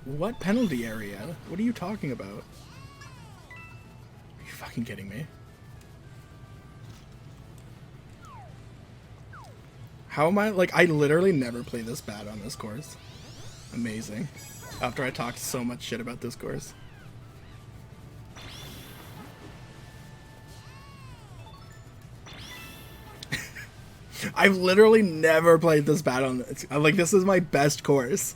What penalty area? What are you talking about? Are you fucking kidding me? How am I, like, I literally never play this bad on this course. Amazing. After I talked so much shit about this course. I've literally never played this bad on this. Like, this is my best course.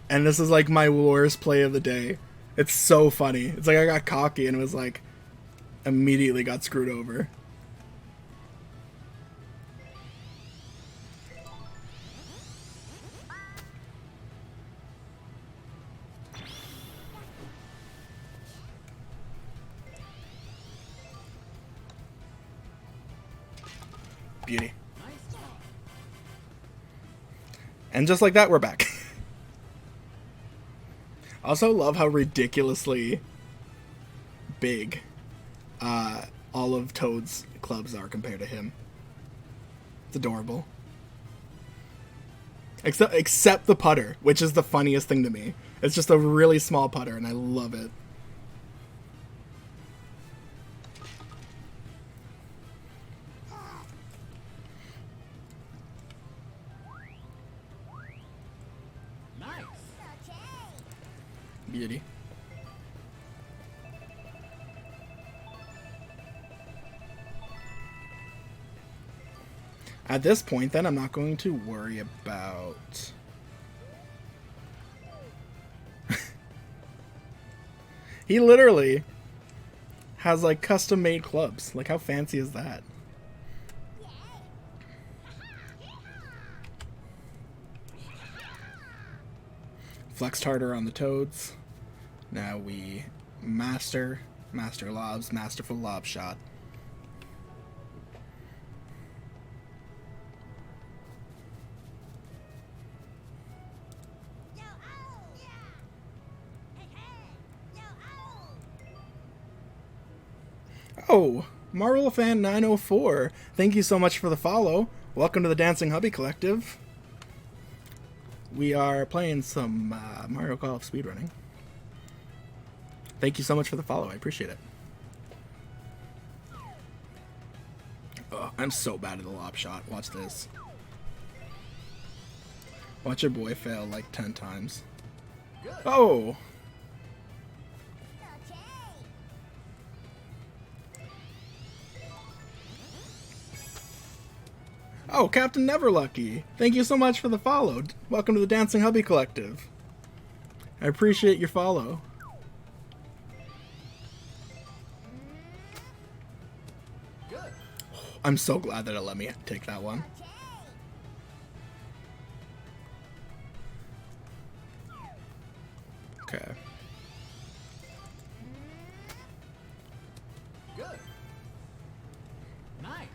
And this is like my worst play of the day. It's so funny. It's like I got cocky and was like, immediately got screwed over. Beauty. And just like that, we're back. Also love how ridiculously big all of Toad's clubs are compared to him. It's adorable. Except the putter, which is the funniest thing to me. It's just a really small putter, and I love it. Beauty. At this point, then, I'm not going to worry about... He literally has, like, custom-made clubs. Like, how fancy is that? Flexed harder on the Toads. Now we master lobs, masterful lob shot. Oh, Marvel Fan 904. Thank you so much for the follow. Welcome to the Dancing Hubby Collective. We are playing some Mario Golf speedrunning. Thank you so much for the follow. I appreciate it. Oh, I'm so bad at the lob shot. Watch this. Watch your boy fail like 10 times. Oh! Oh, Captain Neverlucky. Thank you so much for the follow. Welcome to the Dancing Hubby Collective. I appreciate your follow. I'm so glad that it let me take that one. Okay. Good. Nice.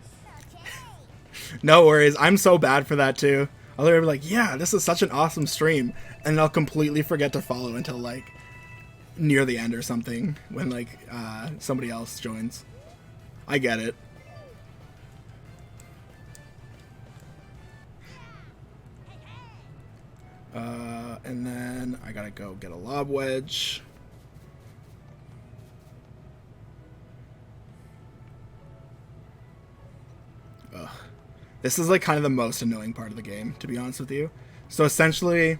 No worries. I'm so bad for that too. I'll literally be like, yeah, this is such an awesome stream. And I'll completely forget to follow until like near the end or something when like somebody else joins. I get it. And then I gotta go get a lob wedge. Ugh. This is like kind of the most annoying part of the game, to be honest with you. So essentially,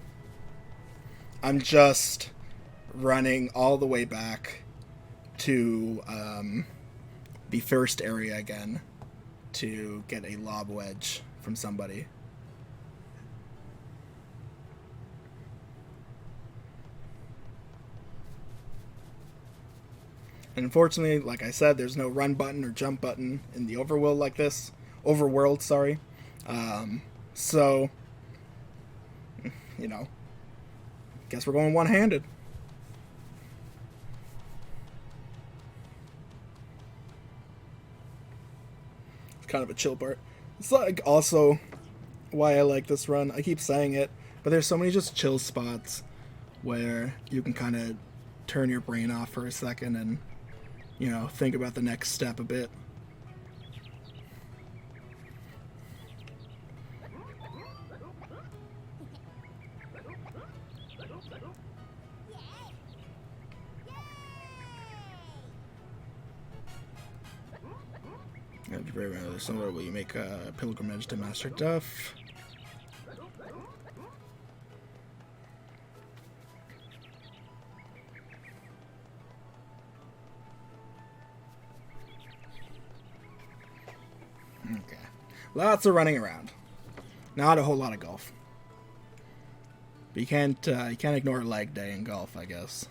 I'm just running all the way back to the first area again to get a lob wedge from somebody. And unfortunately, like I said, there's no run button or jump button in the overworld like this. Overworld, sorry. So, you know, guess we're going one-handed. It's kind of a chill part. It's like also why I like this run. I keep saying it, but there's so many just chill spots where you can kind of turn your brain off for a second and, you know, think about the next step a bit. Somewhere where you make a pilgrimage to Master Duff. Lots of running around. Not a whole lot of golf. But you can't ignore leg day in golf, I guess.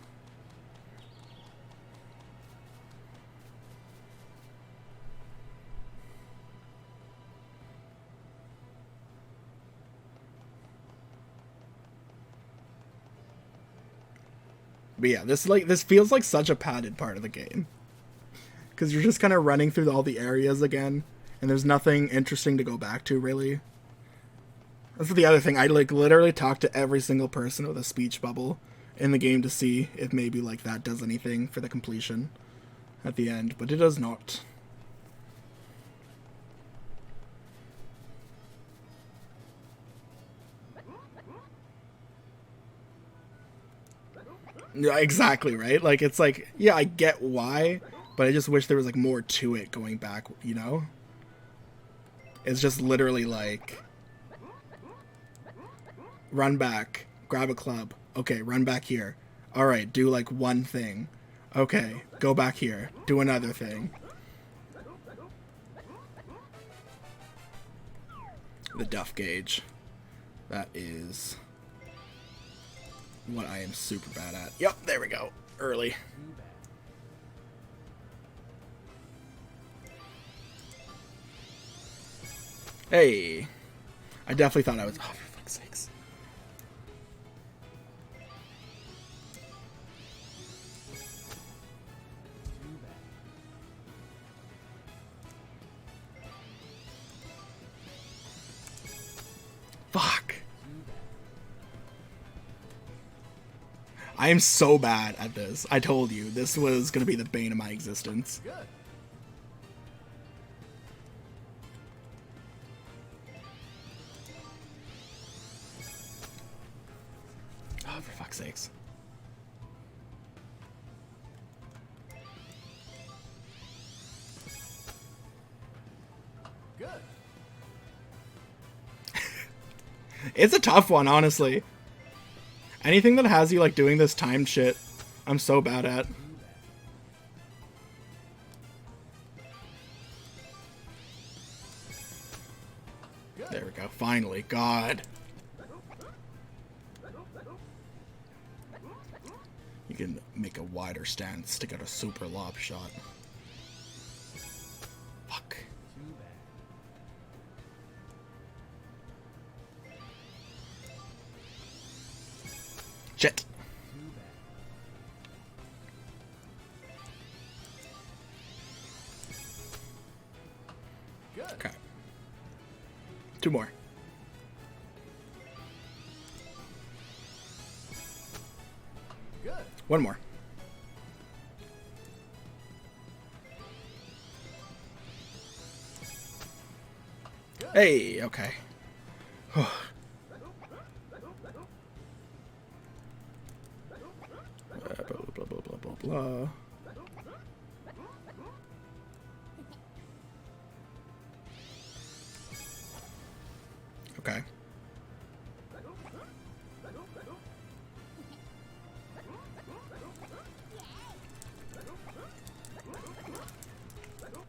But yeah, this feels like such a padded part of the game. Because you're just kind of running through all the areas again, and there's nothing interesting to go back to, really. That's the other thing. I literally talk to every single person with a speech bubble in the game to see if maybe that does anything for the completion at the end, but it does not. Yeah, exactly, right? It's yeah, I get why, but I just wish there was more to it going back, you know? It's just literally run back, grab a club. Okay, run back here. All right, do one thing. Okay, go back here, do another thing. The duff gauge. That is what I am super bad at. Yep, there we go. Early. Hey. I definitely thought I was... Oh, for fuck's sakes. Fuck. I am so bad at this. I told you, this was going to be the bane of my existence. Good. Oh, for fuck's sakes. Good. It's a tough one, honestly. Anything that has you doing this timed shit, I'm so bad at. There we go. Finally. God. You can make a wider stance, stick out a super lob shot. Fuck. Shit. Good. Okay. 2 more. Good. 1 more. Good. Hey, okay. Blah, blah, blah, blah, blah. Okay.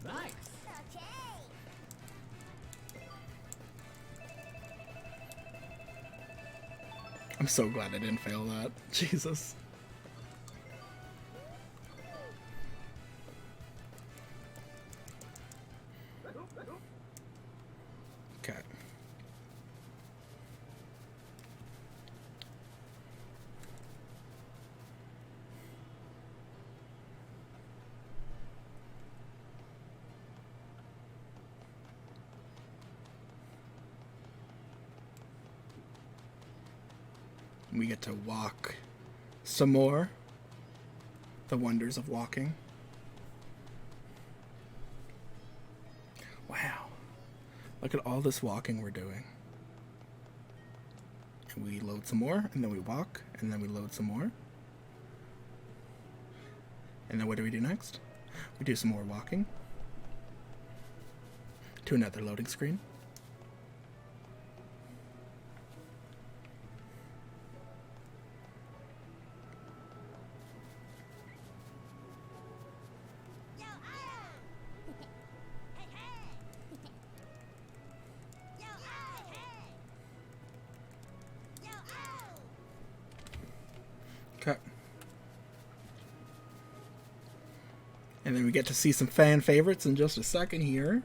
Nice. I'm so glad I didn't fail that. Jesus. Okay. We get to walk some more. The wonders of walking. Wow. Look at all this walking we're doing. And we load some more, and then we walk, and then we load some more. And then what do we do next? We do some more walking. To another loading screen. Okay. And then we get to see some fan favorites in just a second here.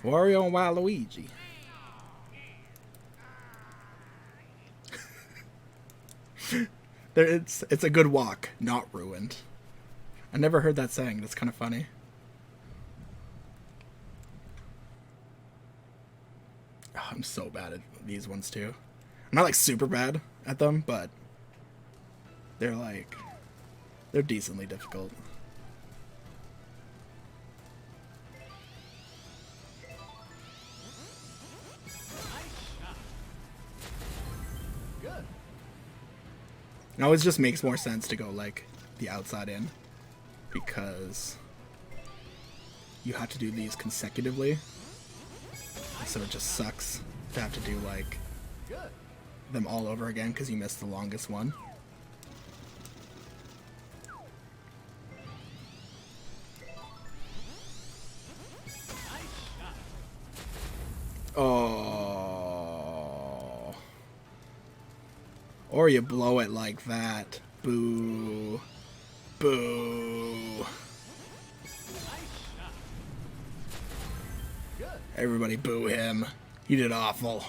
Wario and Waluigi. It's a good walk, not ruined. I never heard that saying. That's kind of funny. Oh, I'm so bad at these ones too. I'm not like super bad at them, but they're decently difficult. Good. It always just makes more sense to go like the outside in, because you have to do these consecutively, so it just sucks to have to do like Good. them all over again because you missed the longest one. Oh. Or you blow it like that. Boo. Boo. Good. Everybody boo him. He did awful.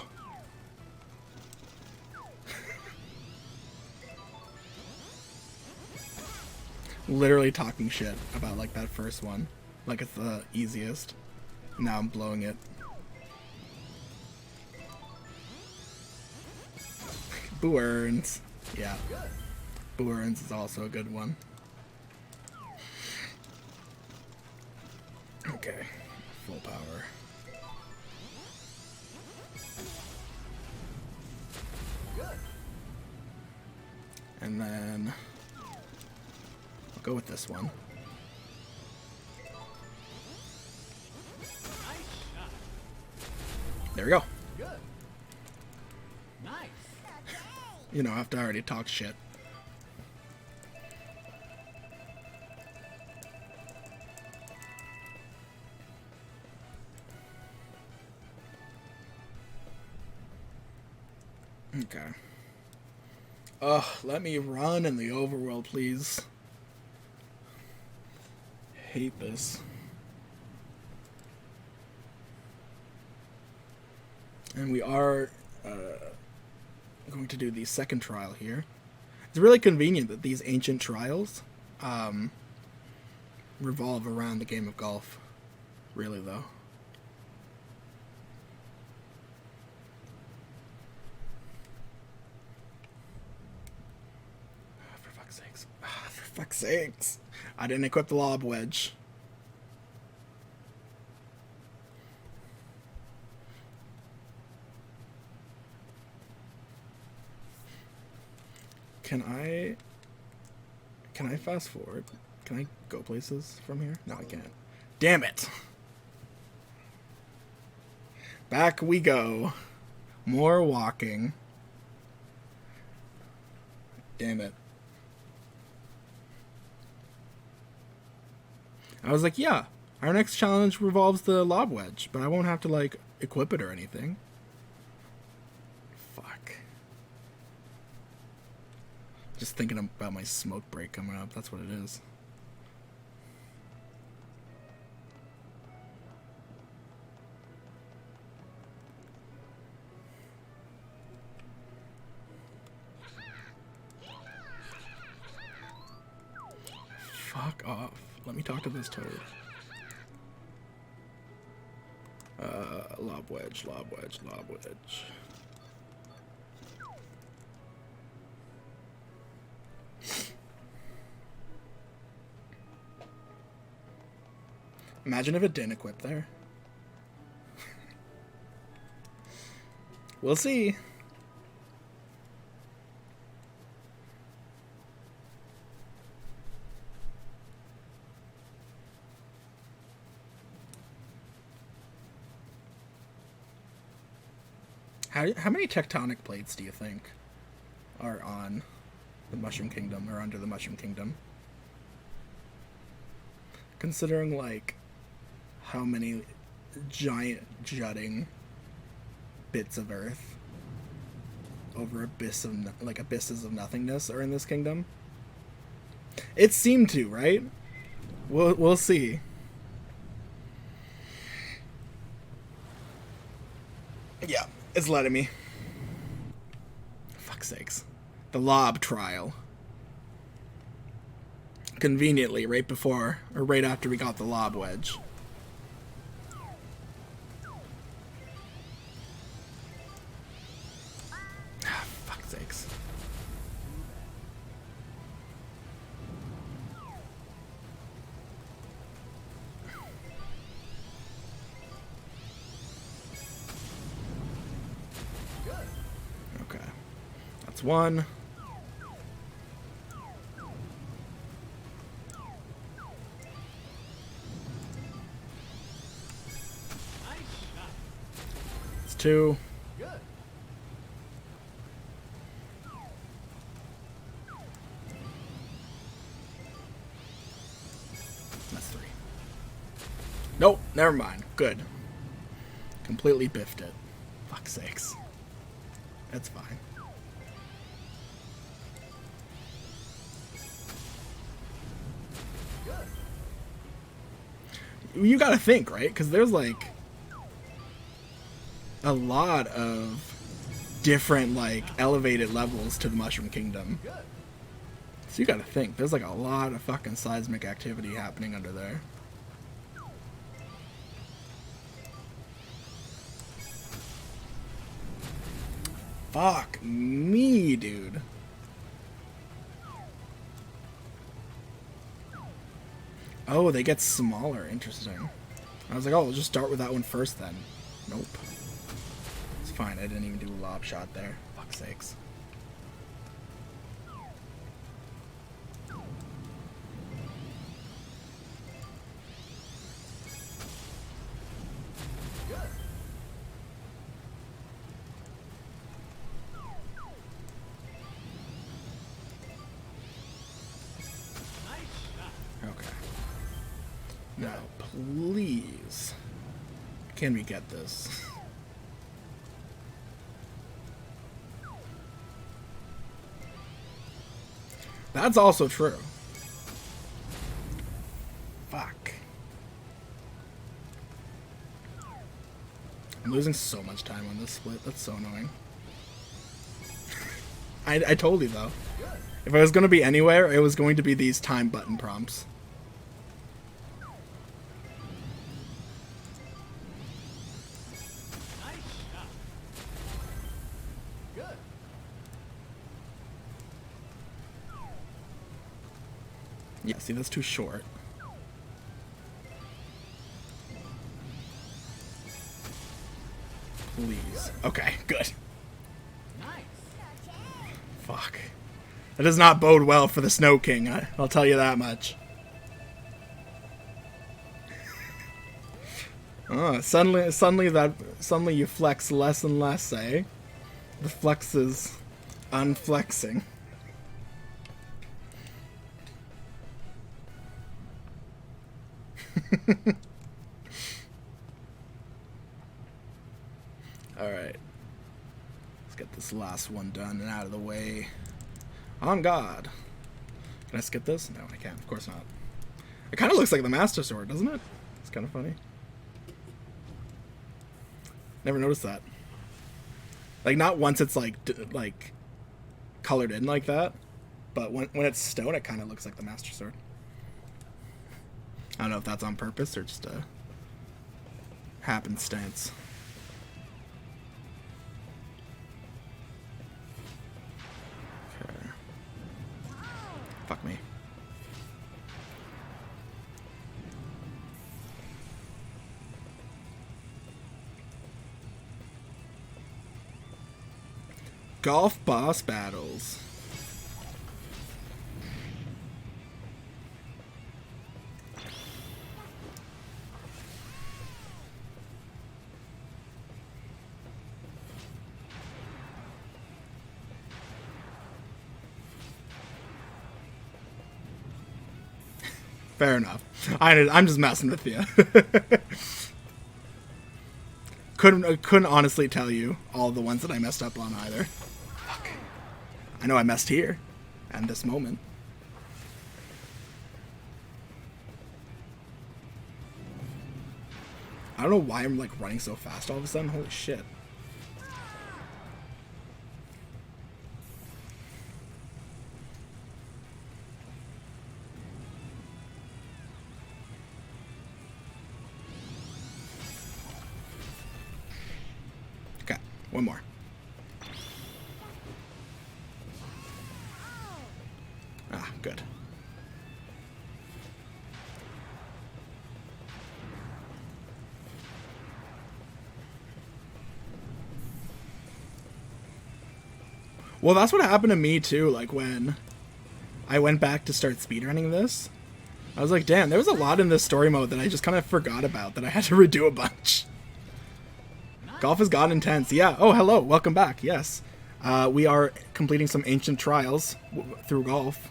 Literally talking shit about like that first one. Like it's the easiest. Now I'm blowing it. Boo earns. Yeah. Good. Boo earns is also a good one. Okay. Full power. Good. And then I'll go with this one. There we go. Good. Nice. You know, after I already talked shit. Okay. Ugh, let me run in the overworld, please. Hate this. And we are going to do the second trial here. It's really convenient that these ancient trials revolve around the game of golf. Really, though. For fuck's sakes. For fuck's sakes. I didn't equip the lob wedge. Can I fast forward? Can I go places from here? No, I can't. Damn it! Back we go. More walking. Damn it. I was like, yeah, our next challenge revolves the lob wedge, but I won't have to, like, equip it or anything. Fuck. Just thinking about my smoke break coming up, that's what it is. Fuck off. Let me talk to this toad. Lob wedge, lob wedge, lob wedge. Imagine if it didn't equip there. We'll see. How many tectonic plates do you think are on the Mushroom Kingdom or under the Mushroom Kingdom? Considering like how many giant jutting bits of earth over abysses of nothingness are in this kingdom. It seemed to, right? We'll see. Yeah, it's letting me. Fuck's sakes. The lob trial. Conveniently, right before, or right after we got the lob wedge. Fuck's sakes. Okay. That's one. It's two. Good. That's three. Nope, never mind. Good. Completely biffed it. Fuck's sakes. That's fine. You gotta think, right? Because there's like a lot of different like elevated levels to the Mushroom Kingdom. So you gotta think, there's like a lot of fucking seismic activity happening under there. Fuck me, dude. Oh, they get smaller. Interesting. I was like, oh, we'll just start with that one first then. Nope. It's fine. I didn't even do a lob shot there. Fuck's sakes. Okay. Now, please, can we get this? That's also true. Fuck. I'm losing so much time on this split. That's so annoying. I told you, though. If I was going to be anywhere, it was going to be these time button prompts. Yeah, see, that's too short. Please. Okay, good. Fuck. That does not bode well for the Snow King, I'll tell you that much. Oh, suddenly you flex less and less, eh? The flex is unflexing. Alright. Let's get this last one done and out of the way. On God. Can I skip this? No, I can't. Of course not. It kind of looks like the Master Sword, doesn't it? It's kind of funny. Never noticed that. Like, not once it's like colored in like that, but when it's stone, it kind of looks like the Master Sword. I don't know if that's on purpose or just a happenstance. Okay. Fuck me. Golf boss battles. Fair enough. I'm just messing with you. couldn't honestly tell you all the ones that I messed up on either. Fuck. I know I messed here, and this moment. I don't know why I'm like running so fast all of a sudden. Holy shit. Okay, one more. Ah, good. Well, that's what happened to me too, like when I went back to start speedrunning this. I was like, damn, there was a lot in this story mode that I just kind of forgot about that I had to redo a bunch. Golf has got intense. Yeah. Oh, hello. Welcome back. Yes. We are completing some ancient trials through golf.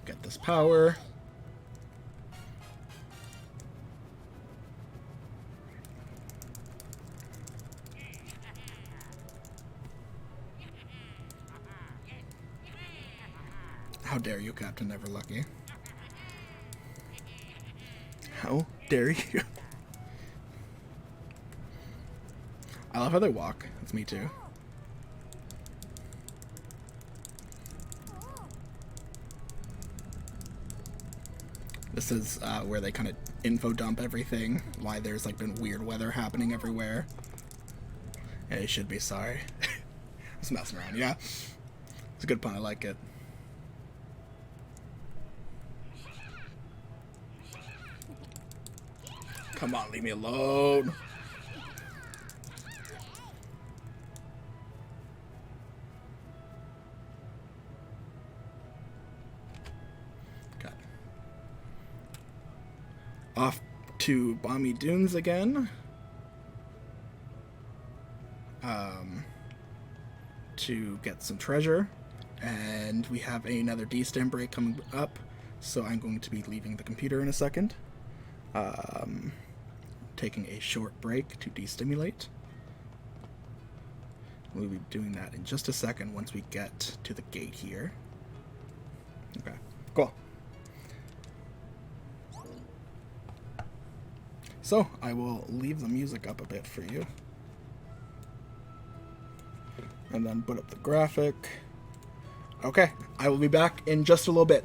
Get this power. How dare you, Captain Never Lucky? How dare you? I love how they walk. That's me too. This is where they kind of info dump everything. Why there's like been weird weather happening everywhere. Yeah, you should be sorry. I was messing around. Yeah, it's a good pun. I like it. Come on, leave me alone. Okay. Off to Balmy Dunes again. To get some treasure. And we have another D-stem break coming up. So I'm going to be leaving the computer in a second. Taking a short break to destimulate. We'll be doing that in just a second once we get to the gate here. Okay, cool. So, I will leave the music up a bit for you. And then put up the graphic. Okay, I will be back in just a little bit.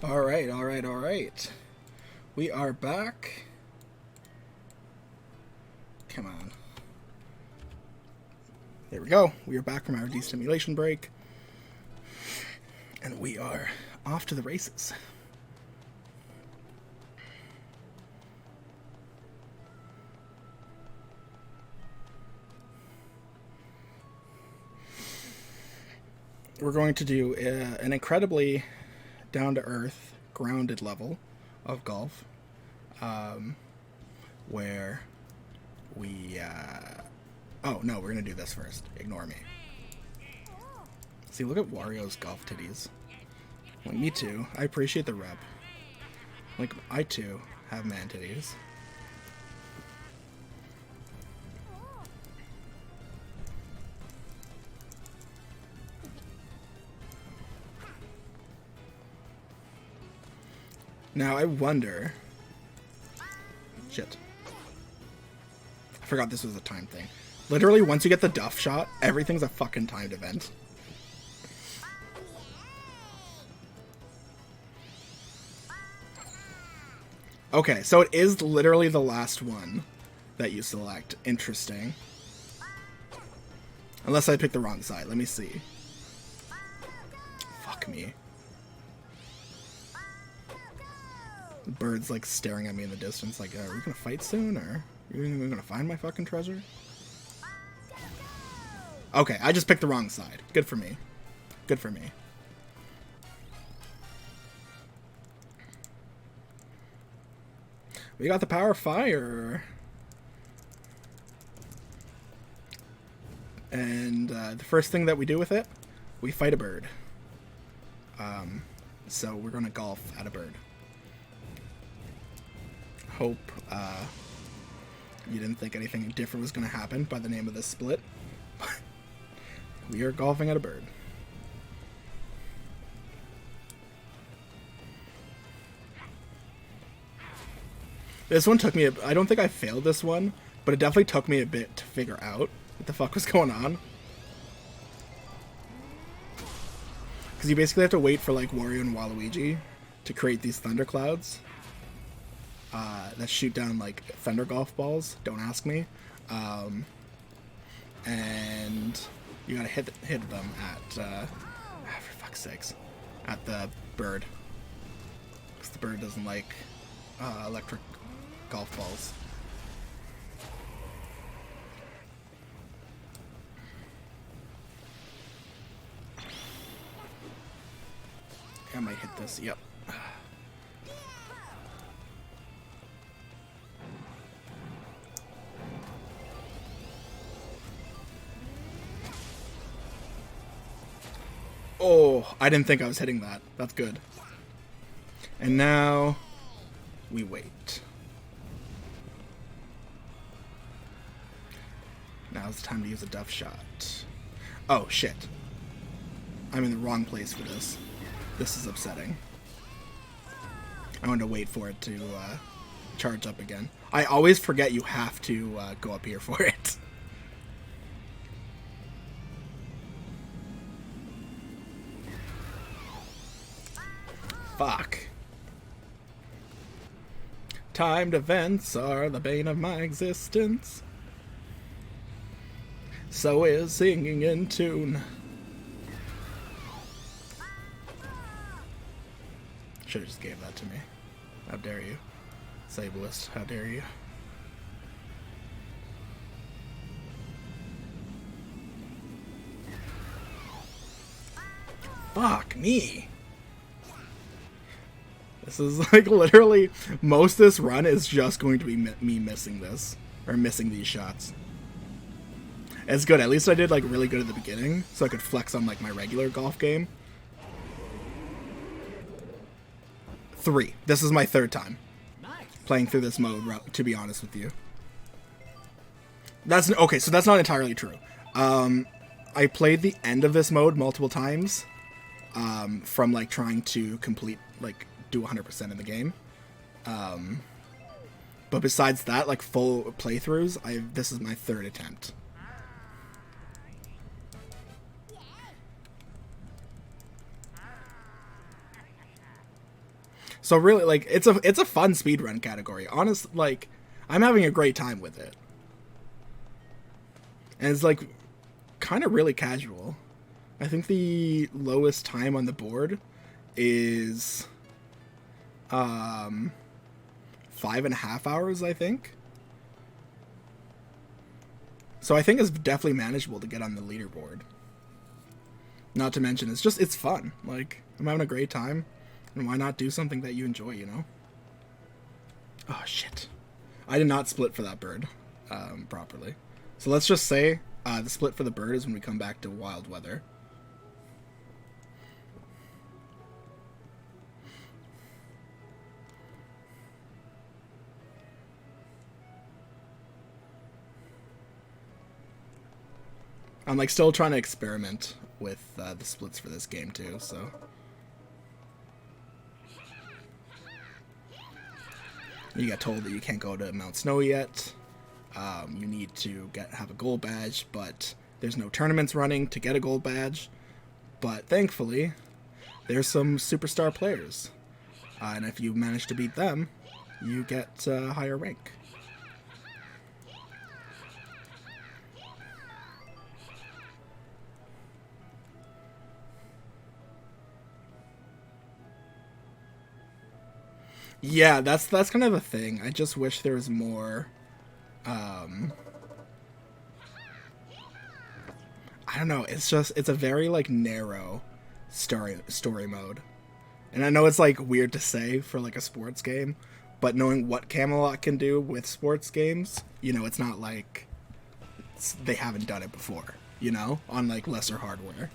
Alright, alright, alright. We are back. Come on. There we go. We are back from our destimulation break. And we are off to the races. We're going to do an incredibly down-to-earth, grounded level of golf, where we, oh, no, we're going to do this first. Ignore me. See, look at Wario's golf titties. Like, me too. I appreciate the rep. Like, I too have man titties. Now, I wonder... Shit. I forgot this was a time thing. Literally, once you get the duff shot, everything's a fucking timed event. Okay, so it is literally the last one that you select. Interesting. Unless I pick the wrong side. Let me see. Fuck me. The bird's like staring at me in the distance like, are we gonna fight soon, or are you even gonna find my fucking treasure? Okay, I just picked the wrong side. Good for me. Good for me. We got the power of fire. And the first thing that we do with it, we fight a bird. So we're gonna golf at a bird. Hope you didn't think anything different was going to happen by the name of this split. We are golfing at a bird. This one took me I don't think I failed this one, but it definitely took me a bit to figure out what the fuck was going on. Because you basically have to wait for like Wario and Waluigi to create these thunderclouds. That shoot down like thunder golf balls. Don't ask me. And you gotta hit them at for fuck's sakes, at the bird, because the bird doesn't like electric golf balls. I might hit this. Yep. Oh, I didn't think I was hitting that. That's good. And now we wait. Now's the time to use a duff shot. Oh, shit. I'm in the wrong place for this. This is upsetting. I want to wait for it to charge up again. I always forget you have to go up here for it. Fuck. Timed events are the bane of my existence. So is singing in tune. Should've just gave that to me. How dare you. Sableist, how dare you. Fuck me. This is like literally, most of this run is just going to be me missing this, or missing these shots. It's good, at least I did like really good at the beginning, so I could flex on like my regular golf game. 3. This is my 3rd time playing through this mode, to be honest with you. That's, okay, so that's not entirely true. I played the end of this mode multiple times, from like trying to complete, like, do 100% in the game. But besides that, like full playthroughs, this is my 3rd attempt. So really, like, it's a fun speedrun category. Honest, like, I'm having a great time with it. And it's, like, kind of really casual. I think the lowest time on the board is 5.5 hours, I think. So I think it's definitely manageable to get on the leaderboard. Not to mention, it's fun. Like, I'm having a great time. And why not do something that you enjoy, you know? Oh, shit. I did not split for that bird properly. So let's just say the split for the bird is when we come back to wild weather. I'm, like, still trying to experiment with the splits for this game, too, so... You got told that you can't go to Mount Snow yet. You need to have a gold badge, but there's no tournaments running to get a gold badge. But thankfully, there's some superstar players. And if you manage to beat them, you get a higher rank. Yeah, that's kind of the thing. I just wish there was more. I don't know. It's a very, like, narrow story mode, and I know it's, like, weird to say for, like, a sports game, but knowing what Camelot can do with sports games, you know, it's not like they haven't done it before. You know, on, like, lesser hardware.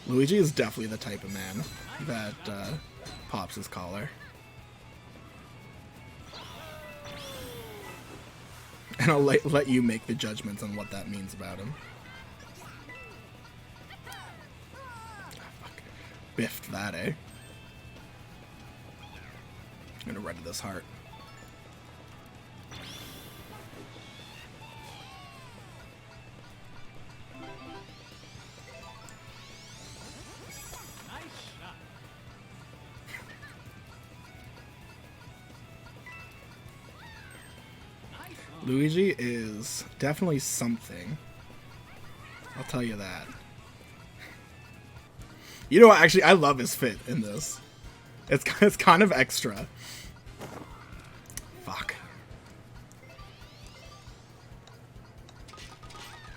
Luigi is definitely the type of man that pops his collar. And I'll let you make the judgments on what that means about him. Oh, fuck. Biffed that, eh? I'm gonna red this heart. Luigi is definitely something. I'll tell you that. You know what? Actually, I love his fit in this. It's kind of extra. Fuck.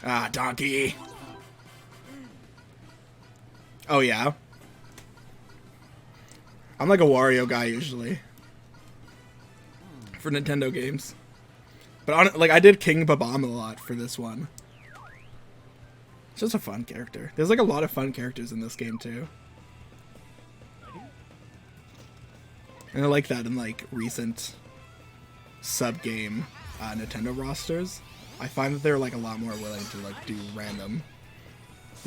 Ah, donkey. Oh, yeah? I'm like a Wario guy, usually. For Nintendo games. But, like, I did King Babam a lot for this one. It's just a fun character. There's, like, a lot of fun characters in this game, too. And I like that in, like, recent sub-game Nintendo rosters. I find that they're, like, a lot more willing to, like, do random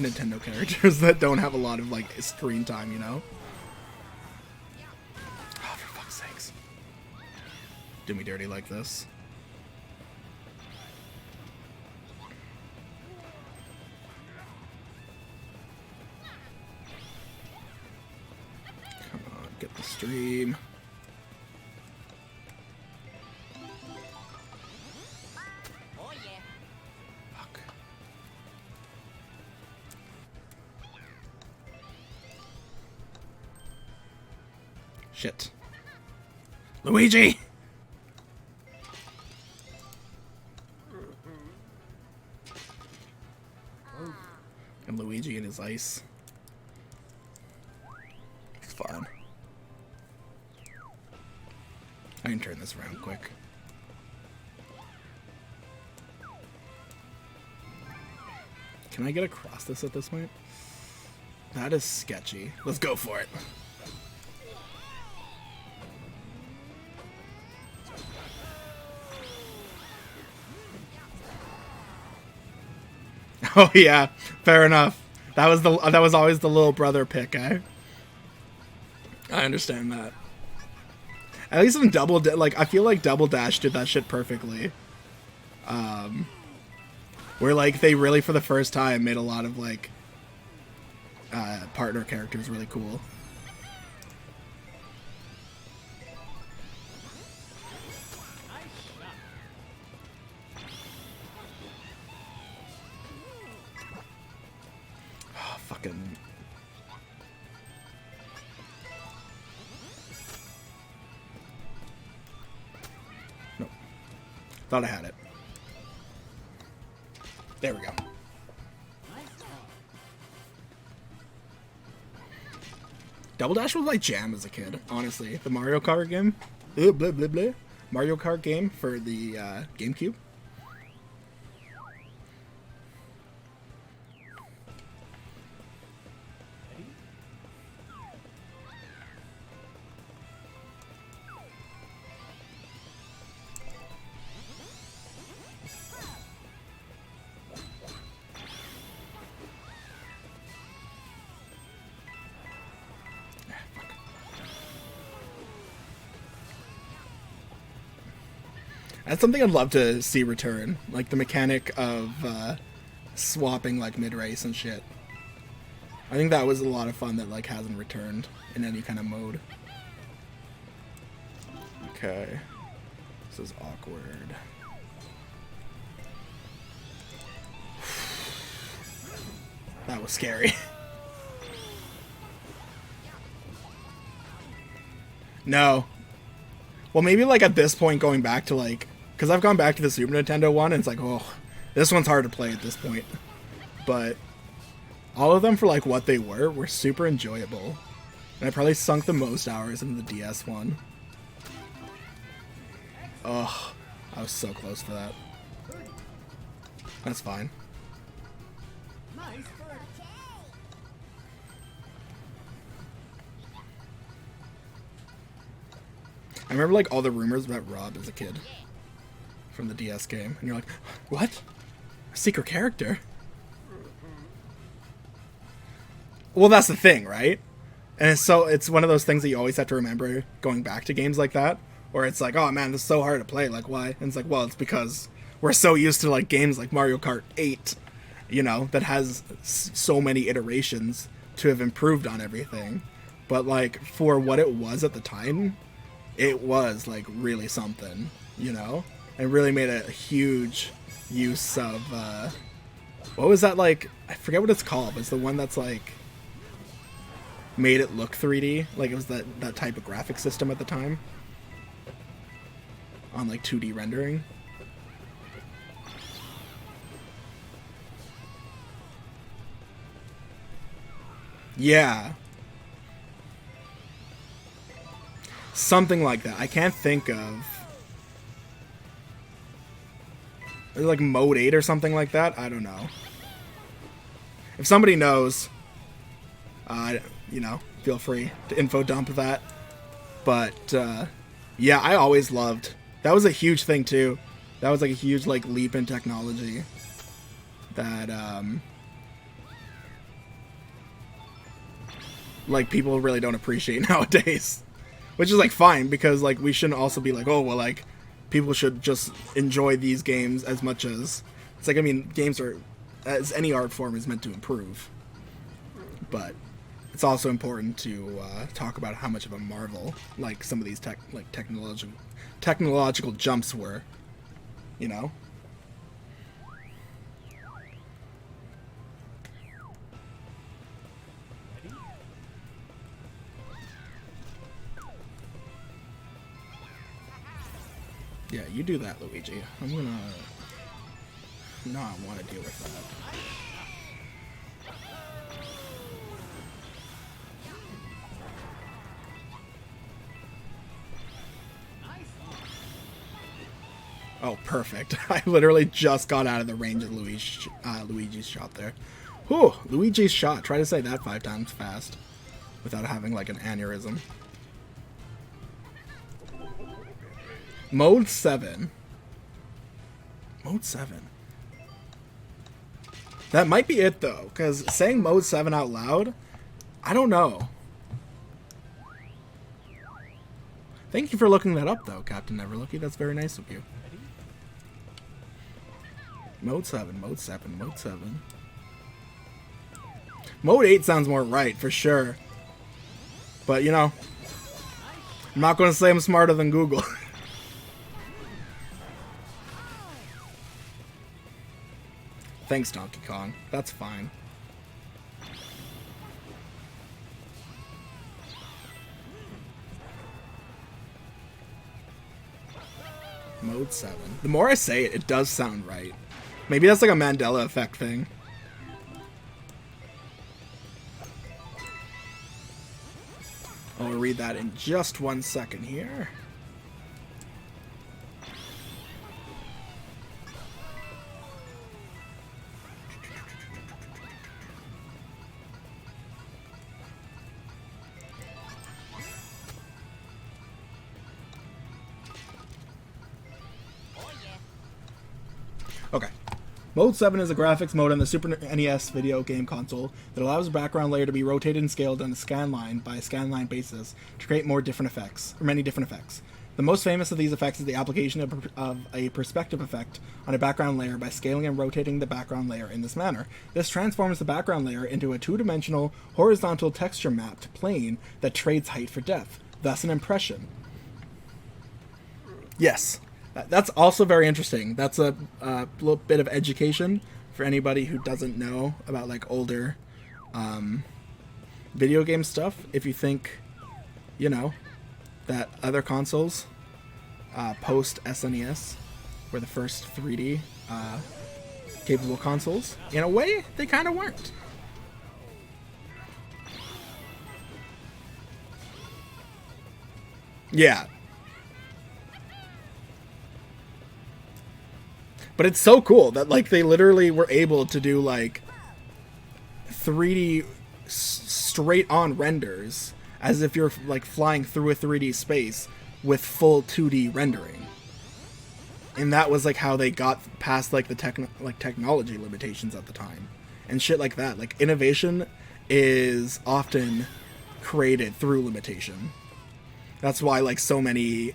Nintendo characters that don't have a lot of, like, screen time, you know? Oh, for fuck's sakes. Do me dirty like this. Come on, get the stream. Shit. Luigi! And Luigi and his ice. It's fun. I can turn this around quick. Can I get across this at this point? That is sketchy. Let's go for it. Oh yeah, fair enough. That was always the little brother pick, eh? I understand that. At least in I feel like Double Dash did that shit perfectly. where like they really for the first time made a lot of like partner characters really cool. Oh, fucking. Nope. Thought I had it. There we go. Double Dash was my jam as a kid, honestly. The Mario Kart game. Blah, blah, blah. Mario Kart game for the GameCube. That's something I'd love to see return, like the mechanic of swapping like mid-race and shit. I think that was a lot of fun that like hasn't returned in any kind of mode. Okay, this is awkward. That was scary. No. Well, maybe like at this point going back to like, because I've gone back to the Super Nintendo one and it's like, oh, this one's hard to play at this point. But all of them for like what they were super enjoyable. And I probably sunk the most hours into the DS one. Oh, I was so close to that. That's fine. Nice. I remember like all the rumors about Rob as a kid from the DS game, and you're like, what? A secret character? Well, that's the thing, right? And it's one of those things that you always have to remember going back to games like that, where it's like, oh man, this is so hard to play, like why? And it's like, well, it's because we're so used to like games like Mario Kart 8, you know, that has so many iterations to have improved on everything. But like for what it was at the time, it was like really something, you know, and really made a huge use of what was that, like, I forget what it's called, but it's the one that's like made it look 3D, like it was that type of graphic system at the time on like 2D rendering. Yeah, something like that. I can't think of. Is it like Mode 8 or something like that? I don't know. If somebody knows, you know, feel free to info dump that. But yeah, I always loved. That was a huge thing too. That was like a huge like leap in technology. That like people really don't appreciate nowadays. Which is like fine, because like we shouldn't also be like, oh well, like people should just enjoy these games as much as it's like, I mean, games are, as any art form, is meant to improve. But it's also important to talk about how much of a marvel like some of these technological jumps were, you know. Yeah, you do that, Luigi. I'm gonna not want to deal with that. Oh, perfect. I literally just got out of the range of Luigi's shot there. Whew, Luigi's shot. Try to say that 5 times fast without having like an aneurysm. Mode 7. Mode 7. That might be it, though, because saying Mode 7 out loud, I don't know. Thank you for looking that up, though, Captain Neverlucky. That's very nice of you. Mode 7, Mode 7, Mode 7. Mode 8 sounds more right, for sure. But, you know, I'm not going to say I'm smarter than Google. Thanks, Donkey Kong. That's fine. Mode 7. The more I say it, it does sound right. Maybe that's like a Mandela effect thing. I'll read that in just 1 second here. Okay. Mode 7 is a graphics mode on the Super NES video game console that allows the background layer to be rotated and scaled on a scan line by a scan line basis to create many different effects. The most famous of these effects is the application of a perspective effect on a background layer by scaling and rotating the background layer in this manner. This transforms the background layer into a two-dimensional, horizontal texture-mapped plane that trades height for depth, thus an impression. Yes. That's also very interesting. That's a little bit of education for anybody who doesn't know about like older video game stuff. If you think, you know, that other consoles post SNES were the first 3D capable consoles, in a way, they kind of weren't. Yeah. But it's so cool that, like, they literally were able to do, like, 3D straight-on renders as if you're, like, flying through a 3D space with full 2D rendering. And that was, like, how they got past, like, the technology limitations at the time. And shit like that. Like, innovation is often created through limitation. That's why, like, so many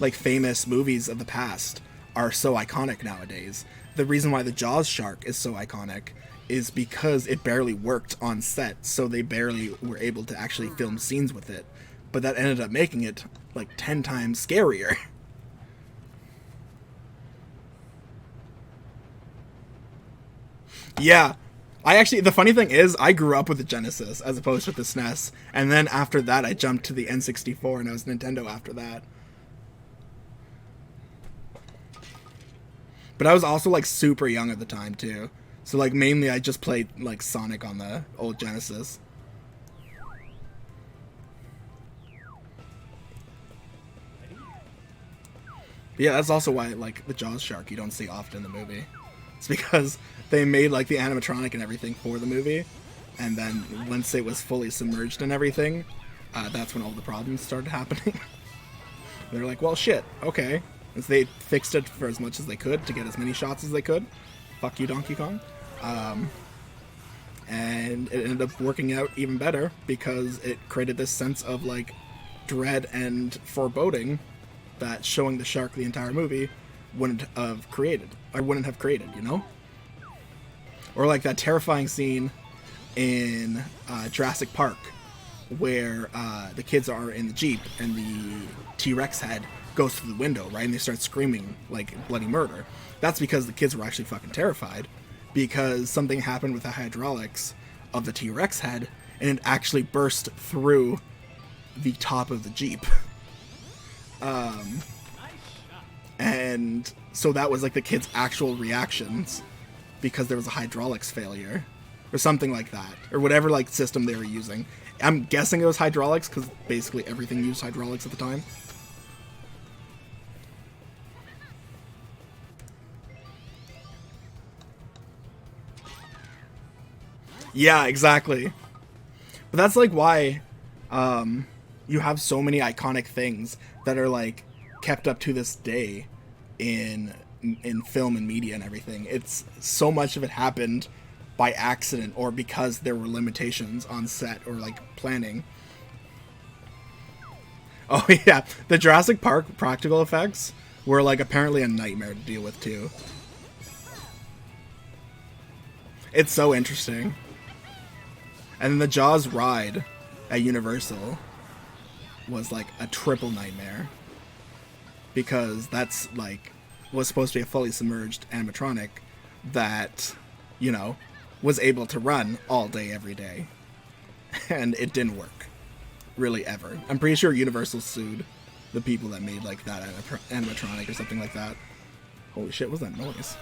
like famous movies of the past are so iconic nowadays. The reason why the Jaws shark is so iconic is because it barely worked on set, so they barely were able to actually film scenes with it. But that ended up making it like 10 times scarier. Yeah. The funny thing is, I grew up with the Genesis as opposed to the SNES, and then after that I jumped to the N64 and I was Nintendo after that. But I was also, like, super young at the time, too. So, like, mainly I just played, like, Sonic on the old Genesis. But yeah, that's also why, like, the Jaws shark you don't see often in the movie. It's because they made, like, the animatronic and everything for the movie. And then once it was fully submerged and everything, that's when all the problems started happening. They're like, well, shit, okay. So they fixed it for as much as they could to get as many shots as they could. Fuck you, Donkey Kong. And it ended up working out even better because it created this sense of, like, dread and foreboding that showing the shark the entire movie wouldn't have created, you know? Or like that terrifying scene in Jurassic Park where the kids are in the Jeep and the T-Rex head goes through the window, right? And they start screaming like bloody murder. That's because the kids were actually fucking terrified because something happened with the hydraulics of the T-Rex head and it actually burst through the top of the Jeep. And so that was like the kids' actual reactions because there was a hydraulics failure or something like that, or whatever like system they were using. I'm guessing it was hydraulics because basically everything used hydraulics at the time. Yeah, exactly. But that's like why you have so many iconic things that are like kept up to this day in film and media and everything. It's so much of it happened by accident or because there were limitations on set or like planning. Oh yeah, the Jurassic Park practical effects were like apparently a nightmare to deal with too. It's so interesting. And then the Jaws ride at Universal was like a triple nightmare. Because that's like, was supposed to be a fully submerged animatronic that, you know, was able to run all day, every day. And it didn't work. Really, ever. I'm pretty sure Universal sued the people that made like that animatronic or something like that. Holy shit, what was that noise?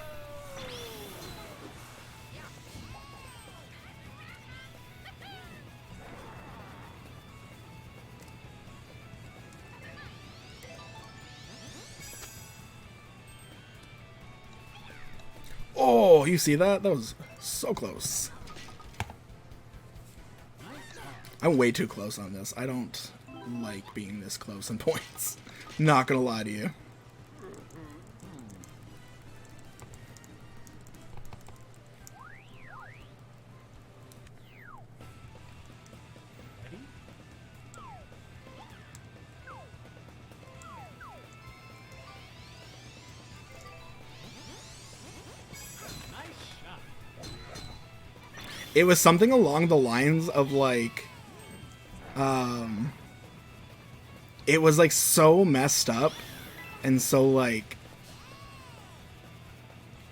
Oh, you see that? That was so close. I'm way too close on this. I don't like being this close on points. Not gonna lie to you. It was something along the lines of like, it was like so messed up and so like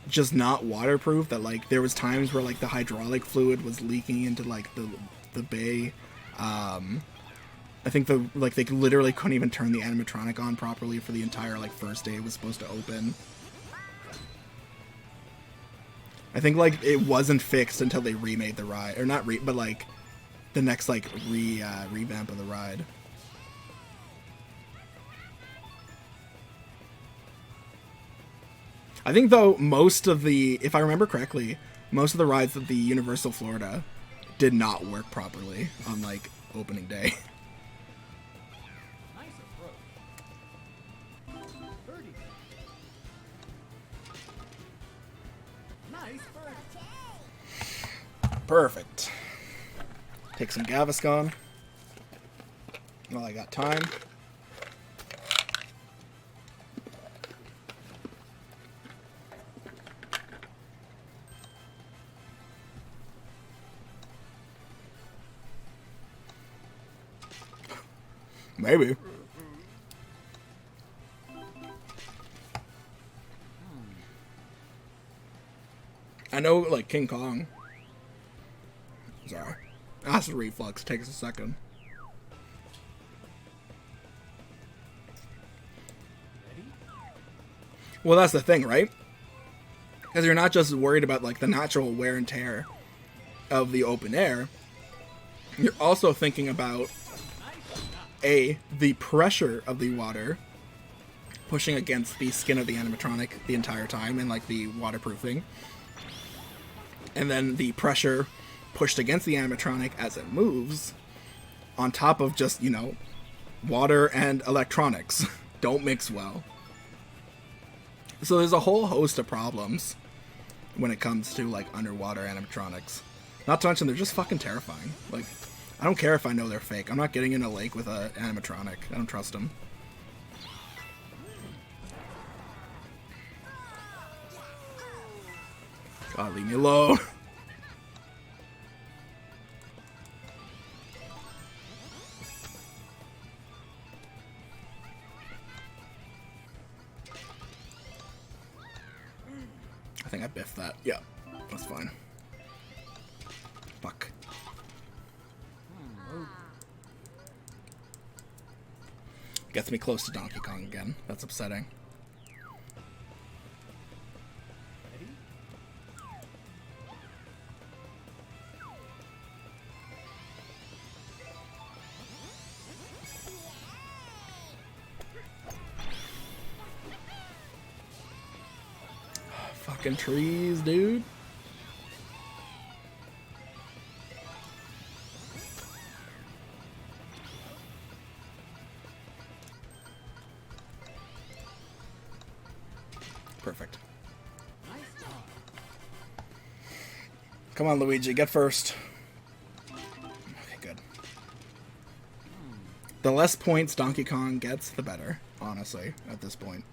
just not waterproof that like there was times where like the hydraulic fluid was leaking into like the bay. I think they literally couldn't even turn the animatronic on properly for the entire like first day it was supposed to open. I think like it wasn't fixed until they remade the ride, or not but like the next like revamp of the ride. I think though most of the, if I remember correctly, most of the rides at the Universal Florida did not work properly on like opening day. Nice approach. Birdie. Nice birdie. Perfect. Take some Gaviscon while I got time. Maybe. I know, like, King Kong. Sorry. Acid reflux takes a second. Well, that's the thing, right? Because you're not just worried about, like, the natural wear and tear of the open air. You're also thinking about, the pressure of the water pushing against the skin of the animatronic the entire time and, like, the waterproofing. And then the pressure pushed against the animatronic as it moves, on top of just, you know, water and electronics don't mix well. So there's a whole host of problems when it comes to, like, underwater animatronics. Not to mention, they're just fucking terrifying. Like, I don't care if I know they're fake. I'm not getting in a lake with an animatronic. I don't trust them. God, leave me alone. I think I biffed that. Yeah, that's fine. Fuck. Gets me close to Donkey Kong again. That's upsetting. Fucking trees, dude. Perfect. Come on, Luigi, get first. Okay, good. The less points Donkey Kong gets, the better, honestly, at this point.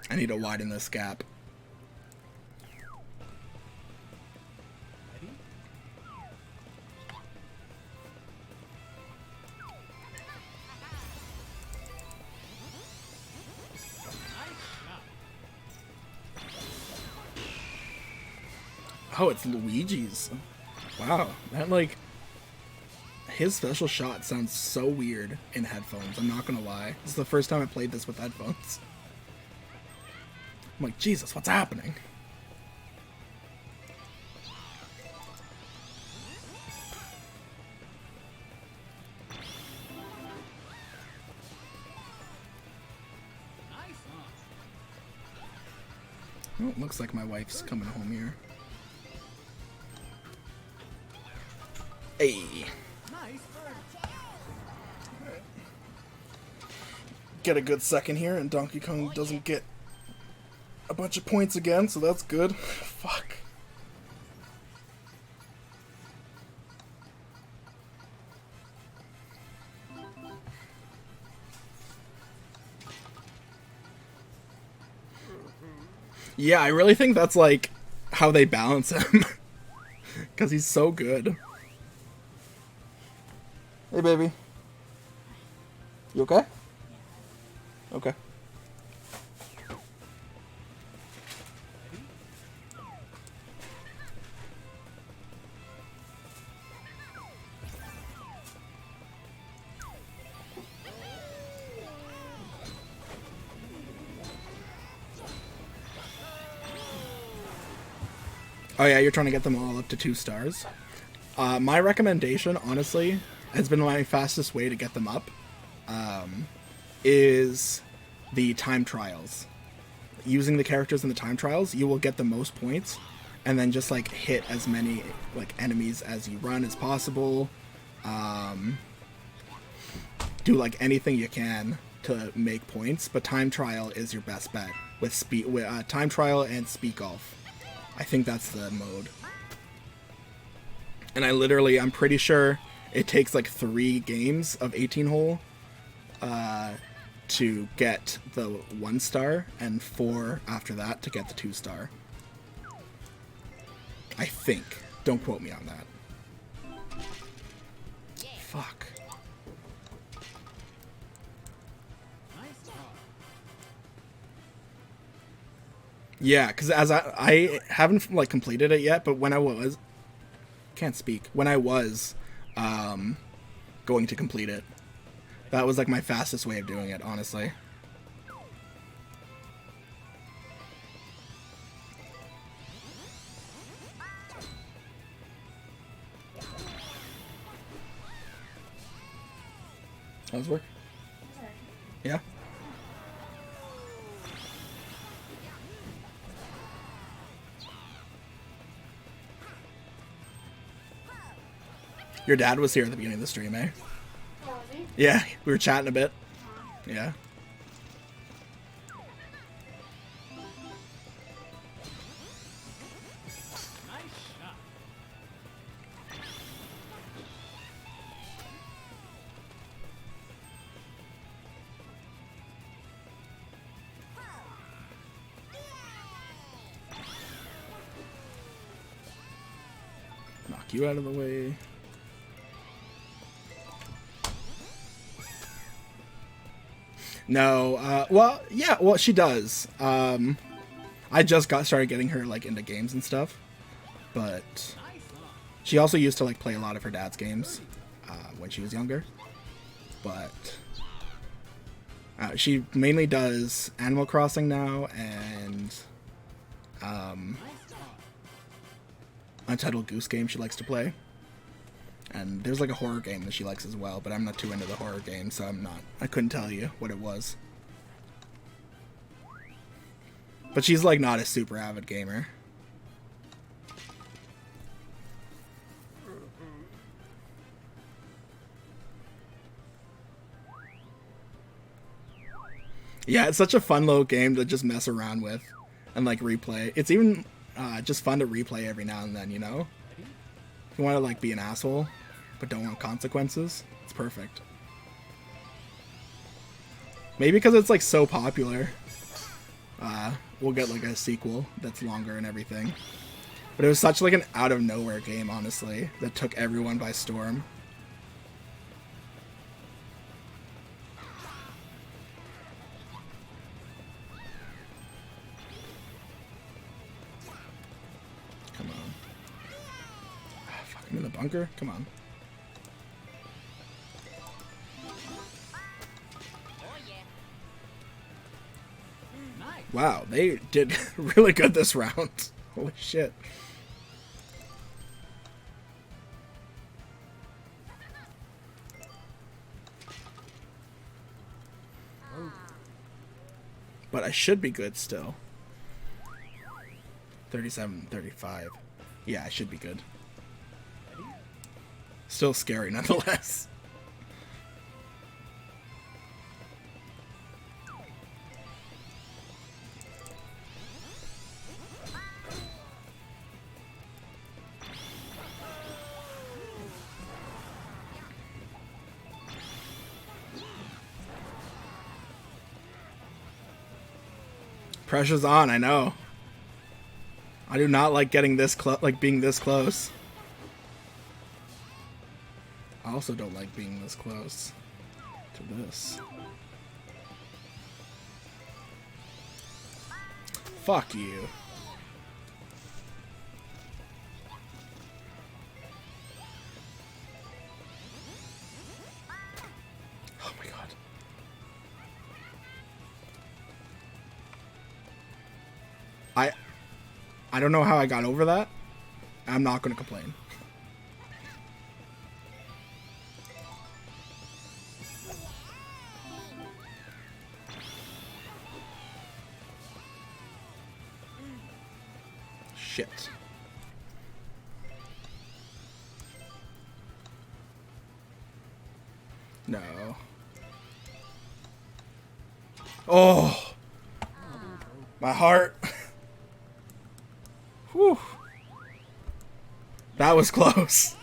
I need to widen this gap. Ready? Nice shot. Oh, it's Luigi's. Wow, that like his special shot sounds so weird in headphones. I'm not gonna lie. This is the first time I played this with headphones. I'm like, Jesus, what's happening? Nice launch. Oh, it looks like my wife's coming home here. Hey. Nice bird. Get a good second here, and Donkey Kong doesn't get a bunch of points again, so that's good. Fuck. Yeah, I really think that's like how they balance him. Because he's so good. Hey, baby. You okay? Okay. Oh yeah, you're trying to get them all up to 2 stars. My recommendation, honestly, has been my fastest way to get them up, is the time trials. Using the characters in the time trials, you will get the most points, and then just like hit as many like enemies as you run as possible. Do like anything you can to make points, but time trial is your best bet with time trial and speed golf. I think that's the mode. And I'm pretty sure it takes like 3 games of 18 hole to get the 1 star, and 4 after that to get the 2 star. I think. Don't quote me on that. Fuck. Nice job. Yeah, because as I haven't like completed it yet, but when I was going to complete it, that was like my fastest way of doing it, honestly. How's work? Yeah. Your dad was here at the beginning of the stream, eh? Oh, was he? Yeah, we were chatting a bit. Yeah. Nice shot. Knock you out of the way. No, well, yeah, well, she does. I just started getting her, like, into games and stuff. But Nice launch. she also used to, like, play a lot of her dad's games when she was younger. But she mainly does Animal Crossing now and Nice job. Untitled Goose Game she likes to play. And there's like a horror game that she likes as well, but I'm not too into the horror game, so I couldn't tell you what it was. But she's like not a super avid gamer. Yeah, it's such a fun little game to just mess around with and like replay. It's even just fun to replay every now and then, you know? If you want to like be an asshole but don't want consequences, it's perfect. Maybe because it's like so popular. we'll get like a sequel that's longer and everything. But it was such like an out of nowhere game, honestly, that took everyone by storm. Come on. Ah, fuck, I'm in the bunker? Come on. Nice. Wow, they did really good this round. Holy shit. But I should be good still. 37, 35. Yeah, I should be good. Still scary nonetheless. Pressure's on, I know. I do not like getting this being this close. I also don't like being this close to this. Fuck you. Oh my god. I don't know how I got over that. I'm not going to complain. Shit. No. Oh! My heart. Whew. That was close.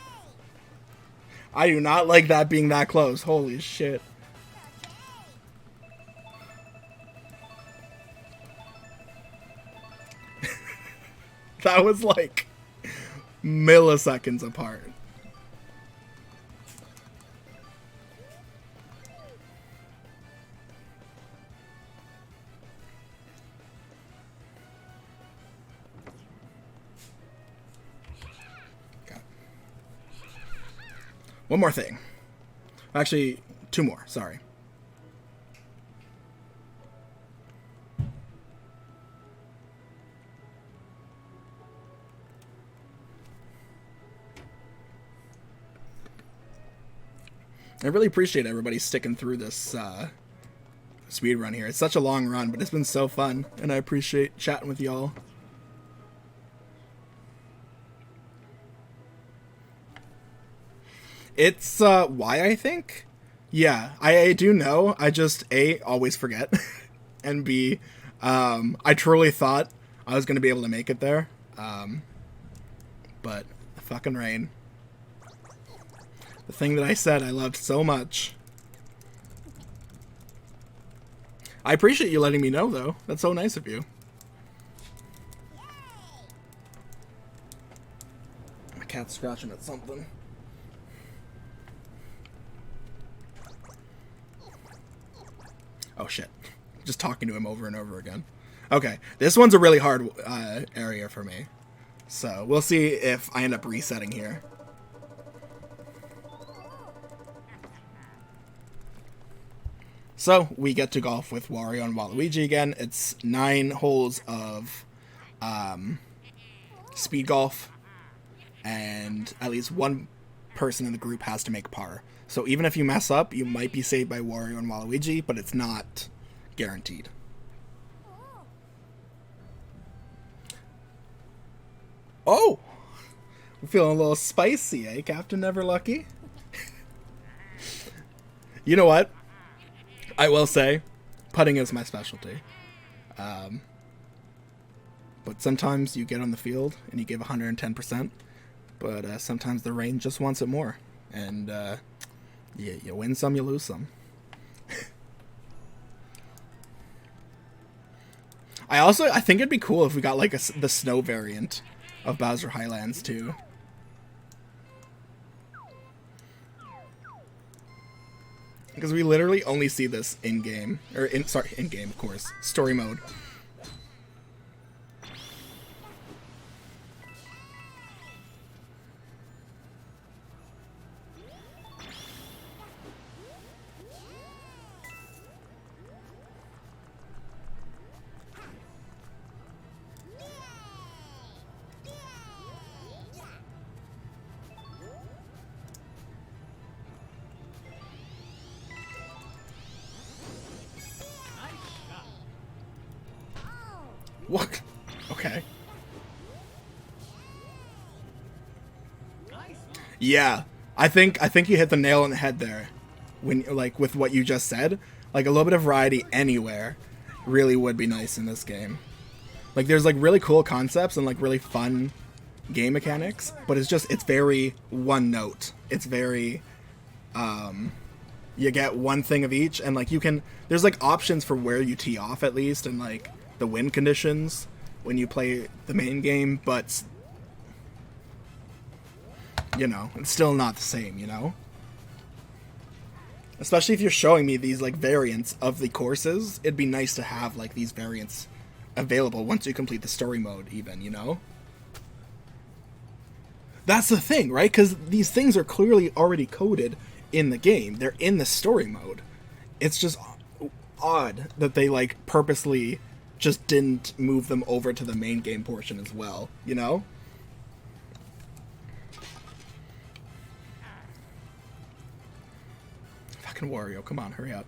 I do not like that being that close. Holy shit. That was like milliseconds apart. One more thing. Actually, two more. Sorry. I really appreciate everybody sticking through this speed run here. It's such a long run, but it's been so fun, and I appreciate chatting with y'all. It's why I think. Yeah, I do know. I just A, always forget, and B, I truly thought I was gonna be able to make it there, but the fucking rain. The thing that I said I loved so much. I appreciate you letting me know, though. That's so nice of you. My cat's scratching at something. Oh shit. Just talking to him over and over again. Okay, this one's a really hard area for me. So we'll see if I end up resetting here. So we get to golf with Wario and Waluigi again. It's 9 holes of speed golf, and at least one person in the group has to make par. So even if you mess up, you might be saved by Wario and Waluigi, but it's not guaranteed. Oh! I'm feeling a little spicy, eh, Captain Neverlucky? You know what? I will say, putting is my specialty. But sometimes you get on the field and you give 110%, but sometimes the rain just wants it more. And you win some, you lose some. I think it'd be cool if we got like the snow variant of Bowser Highlands too. Because we literally only see this in game, or in game, of course, story mode. What? Okay. Yeah, I think you hit the nail on the head there, when like with what you just said. Like a little bit of variety anywhere, really would be nice in this game. Like there's like really cool concepts and like really fun game mechanics, but it's very one note. It's very, you get one thing of each, and like there's like options for where you tee off at least, and like the win conditions when you play the main game, but you know, it's still not the same, you know? Especially if you're showing me these like variants of the courses, it'd be nice to have like these variants available once you complete the story mode even, you know? That's the thing, right? Because these things are clearly already coded in the game. They're in the story mode. It's just odd that they like purposely just didn't move them over to the main game portion as well, you know? Fucking Wario, come on, hurry up.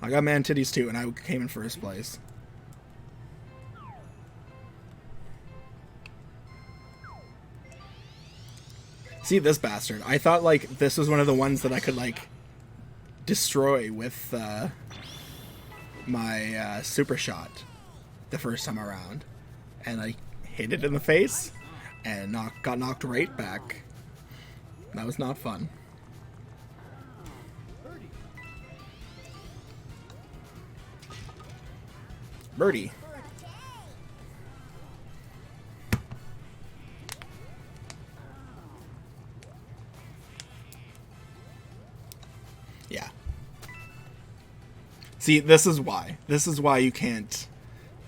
I got man titties too, and I came in first place. See this bastard. I thought like this was one of the ones that I could like destroy with my super shot the first time around, and I hit it in the face and got knocked right back. That was not fun. Birdie. Yeah. See, this is why. This is why you can't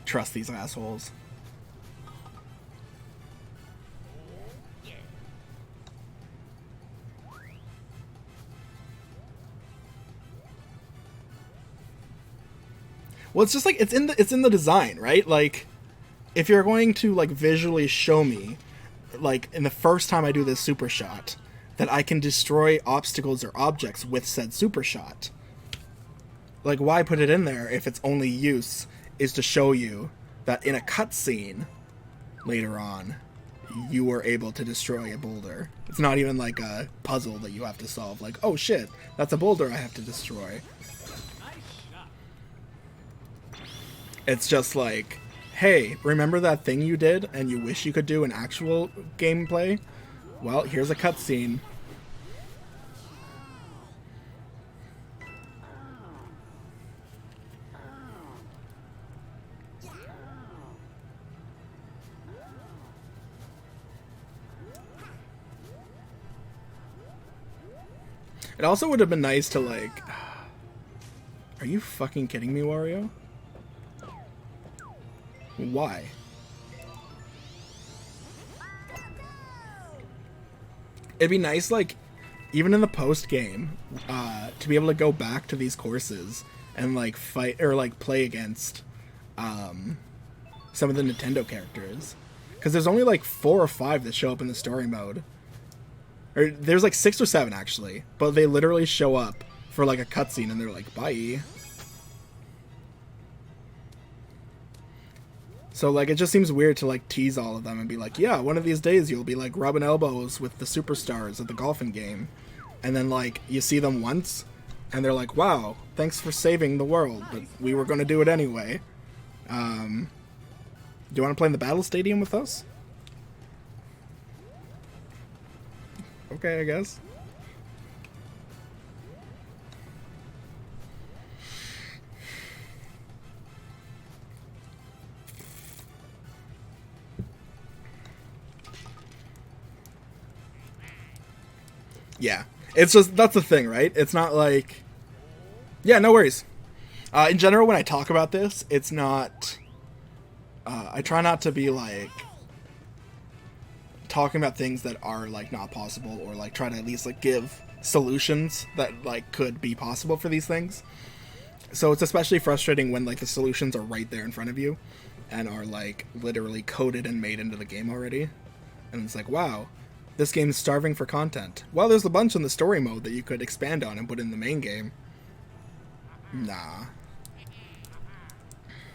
trust these assholes. Well, it's just like it's in the design, right? Like if you're going to like visually show me like in the first time I do this super shot that I can destroy obstacles or objects with said super shot. Like why put it in there if its only use is to show you that in a cutscene later on you were able to destroy a boulder. It's not even like a puzzle that you have to solve. Like, oh shit, that's a boulder I have to destroy. It's just like, hey, remember that thing you did and you wish you could do in actual gameplay? Well, here's a cutscene. It also would have been nice to like... Are you fucking kidding me, Wario? Why? It'd be nice, like, even in the post-game, to be able to go back to these courses and, like, fight, or, like, play against, some of the Nintendo characters. Because there's only, like, 4 or 5 that show up in the story mode. Or, there's, like, 6 or 7, actually. But they literally show up for, like, a cutscene, and they're like, bye. So, like, it just seems weird to, like, tease all of them and be like, yeah, one of these days you'll be, like, rubbing elbows with the superstars at the golfing game. And then, like, you see them once, and they're like, wow, thanks for saving the world, but we were going to do it anyway. Do you want to play in the Battle Stadium with us? Okay, I guess. Yeah. It's just, that's the thing, right? It's not like... Yeah, no worries. In general, when I talk about this, it's not... I try not to be, like... talking about things that are, like, not possible, or, like, try to at least, like, give solutions that, like, could be possible for these things. So it's especially frustrating when, like, the solutions are right there in front of you, and are, like, literally coded and made into the game already. And it's like, wow, this game is starving for content. Well, there's a bunch in the story mode that you could expand on and put in the main game. Nah.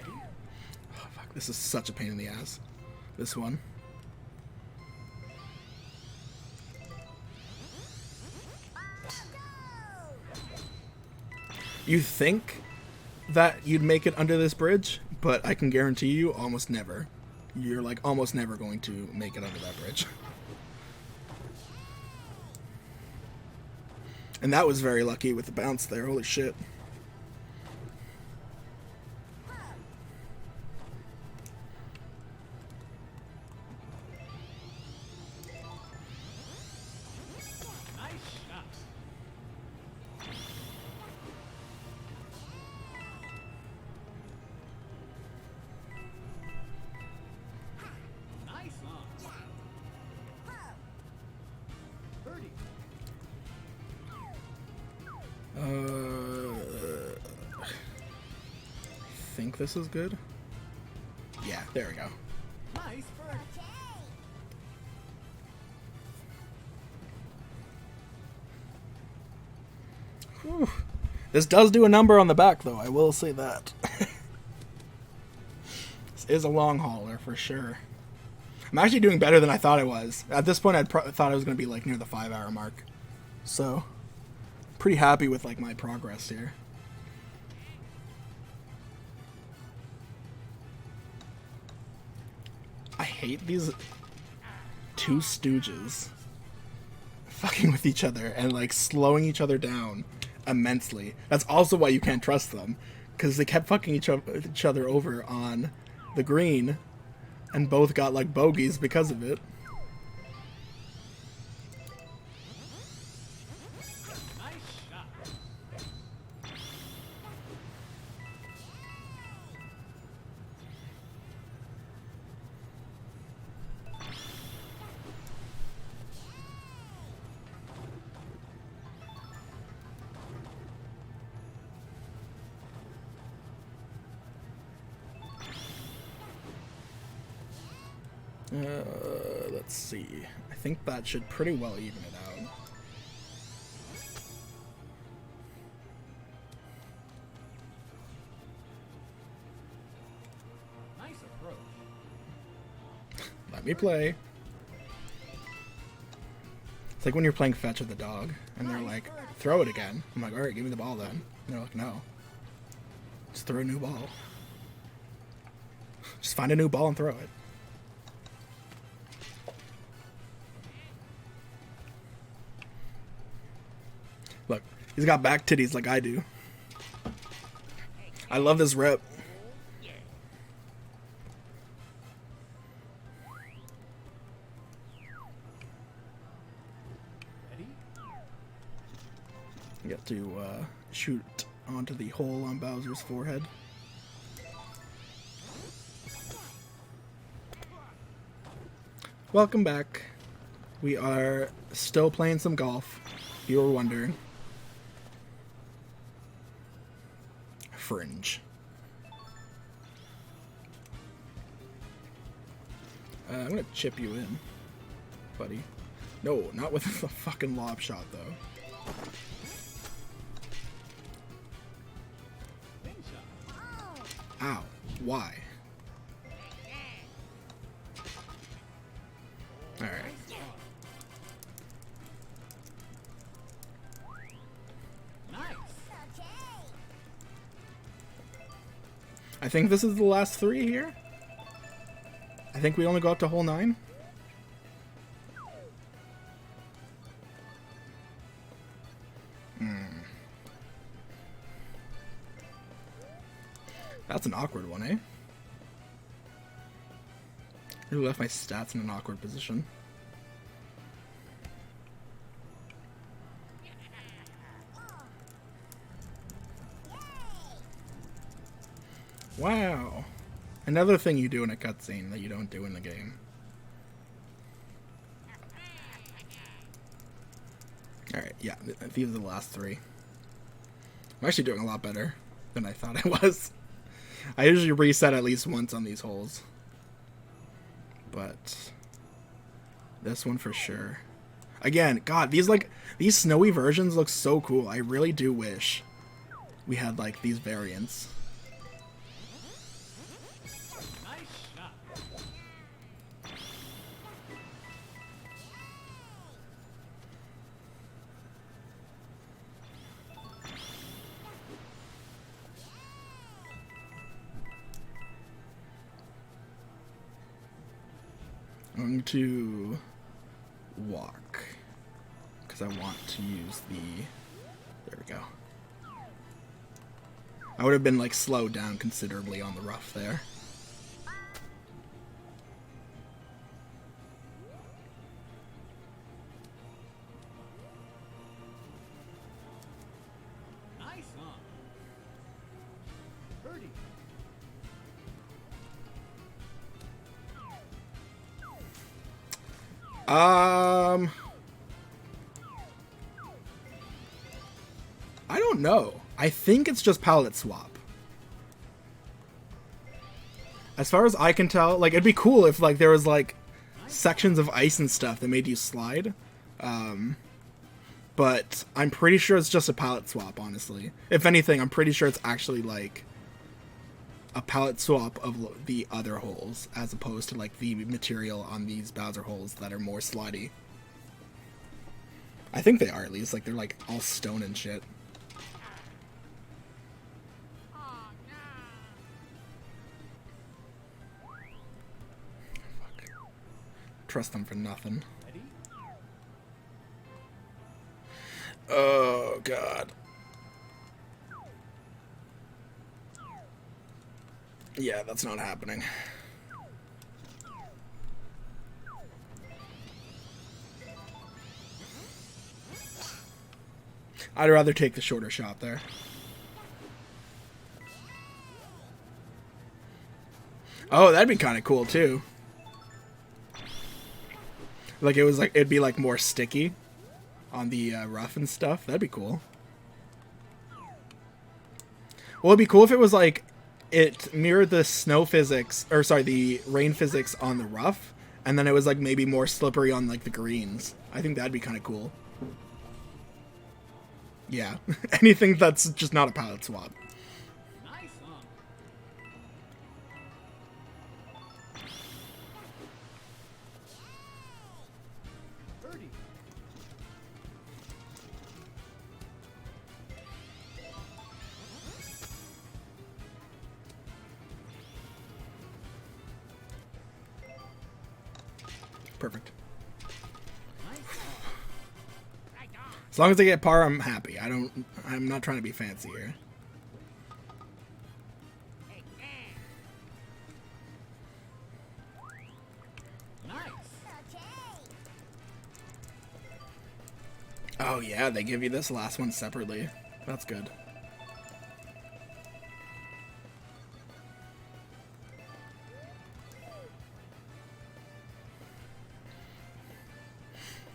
Oh, fuck, this is such a pain in the ass. This one. You think that you'd make it under this bridge, but I can guarantee you almost never. You're, like, almost never going to make it under that bridge. And that was very lucky with the bounce there, holy shit. I think this is good. Yeah, there we go. Nice bird. Whew. This does do a number on the back, though, I will say that. This is a long hauler, for sure. I'm actually doing better than I thought I was. At this point, I thought I was going to be, like, near the 5-hour mark. So, pretty happy with, like, my progress here. I hate these two stooges fucking with each other and, like, slowing each other down immensely. That's also why you can't trust them, because they kept fucking each other over on the green, and both got, like, bogeys because of it. Let's see. I think that should pretty well even it out. Nice approach. Let me play. It's like when you're playing fetch with the dog, and they're like, throw it again. I'm like, alright, give me the ball then. And they're like, no. Just throw a new ball. Just find a new ball and throw it. Look, he's got back titties like I do. I love this rep. Ready? You got to shoot onto the hole on Bowser's forehead. Welcome back. We are still playing some golf, if you were wondering. Fringe. I'm gonna chip you in, buddy. No, not with the fucking lob shot, though. Ow. Why? Alright. Nice. I think this is the last 3 here. I think we only go up to hole 9. That's an awkward one, eh? Really left my stats in an awkward position. Wow. Another thing you do in a cutscene that you don't do in the game. Alright, yeah, these are the last 3. I'm actually doing a lot better than I thought I was. I usually reset at least once on these holes. But this one for sure. Again, God, these snowy versions look so cool. I really do wish we had like these variants. Nice shot. I'm going to walk because I want to use the... There we go. I would have been like slowed down considerably on the rough there. Nice on. Birdie. I don't know. I think it's just palette swap. As far as I can tell, like, it'd be cool if, like, there was, like, sections of ice and stuff that made you slide. But I'm pretty sure it's just a palette swap, honestly. If anything, I'm pretty sure it's actually, like, a palette swap of the other holes, as opposed to, like, the material on these Bowser holes that are more slidey. I think they are, at least. Like, they're, like, all stone and shit. Trust them for nothing. Ready? Oh, God. Yeah, that's not happening. I'd rather take the shorter shot there. Oh, that'd be kind of cool, too. Like, it'd be, like, more sticky on the rough and stuff. That'd be cool. Well, it'd be cool if it was, like, it mirrored the snow physics, or, sorry, the rain physics on the rough, and then it was, like, maybe more slippery on, like, the greens. I think that'd be kind of cool. Yeah. Anything that's just not a palette swap. Nice on. Birdie. Perfect. Nice As long as I get par, I'm happy. I'm not trying to be fancy here. on. Nice. Oh, yeah, they give you this last one separately. That's good.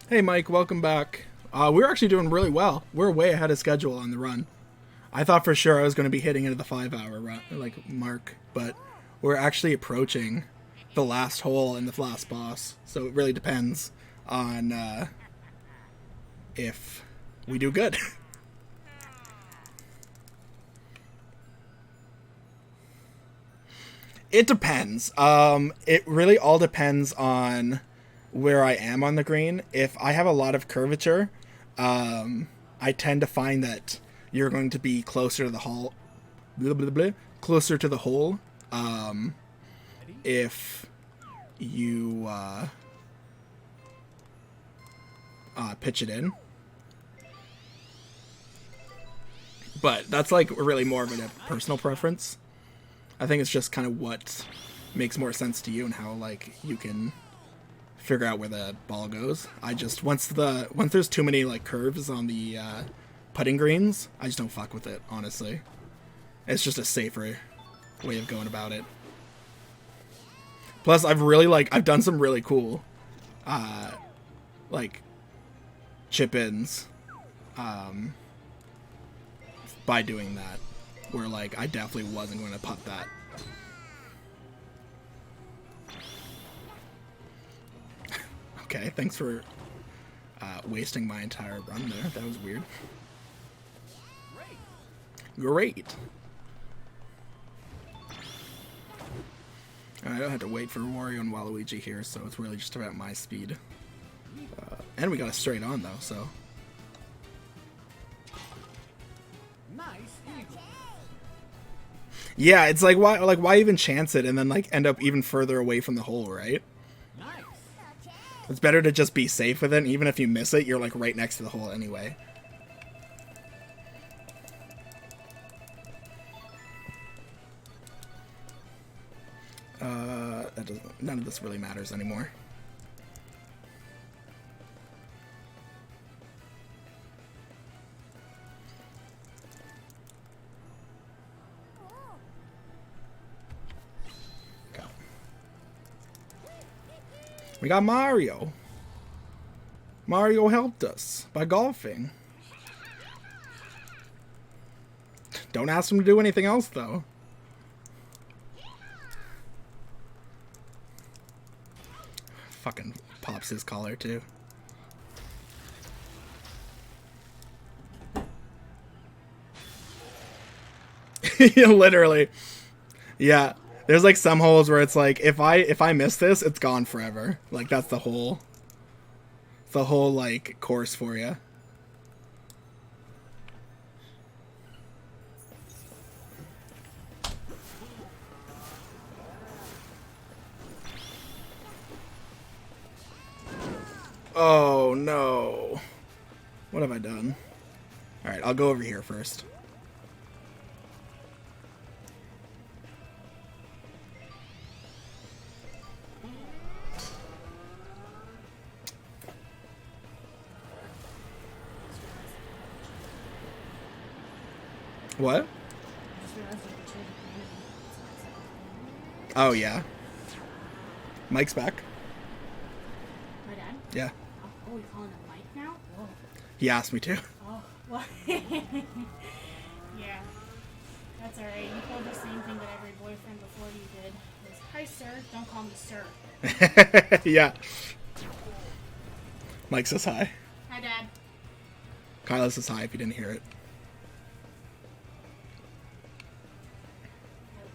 Hey, Mike, welcome back. We're actually doing really well. We're way ahead of schedule on the run. I thought for sure I was going to be hitting into the 5-hour run, like, mark, but we're actually approaching the last hole and the last boss. So it really depends on if we do good. It depends. It really all depends on where I am on the green. If I have a lot of curvature, I tend to find that you're going to be closer to the hole, closer to the hole. If you pitch it in. But that's like really more of a personal preference. I think it's just kind of what makes more sense to you and how like you can figure out where the ball goes. I just once there's too many like curves on the putting greens, I just don't fuck with it, honestly. It's just a safer way of going about it. Plus, I've done some really cool, like, chip-ins, by doing that. Where, like, I definitely wasn't going to putt that. Okay, thanks for wasting my entire run there. That was weird. Great. I don't have to wait for Wario and Waluigi here, so it's really just about my speed. And we got a straight on, though, so... Nice eagle. Yeah, it's like, why even chance it and then, like, end up even further away from the hole, right? Nice. It's better to just be safe with it, even if you miss it, you're, like, right next to the hole anyway. None of this really matters anymore. Go. We got Mario. Mario helped us by golfing. Don't ask him to do anything else, though. Fucking pops his collar, too. Literally. Yeah. There's like some holes where it's like, if I miss this, it's gone forever. Like, that's the whole like course for you. Oh no. What have I done? Alright, I'll go over here first. What? Oh yeah. Mike's back. My dad? Yeah. Oh, you're calling him Mike now? Oh. He asked me to. Oh, well. Yeah. That's alright. You told the same thing that every boyfriend before you did. It was, hi, sir. Don't call me sir. Yeah. Mike says hi. Hi, Dad. Kyla says hi if you didn't hear it.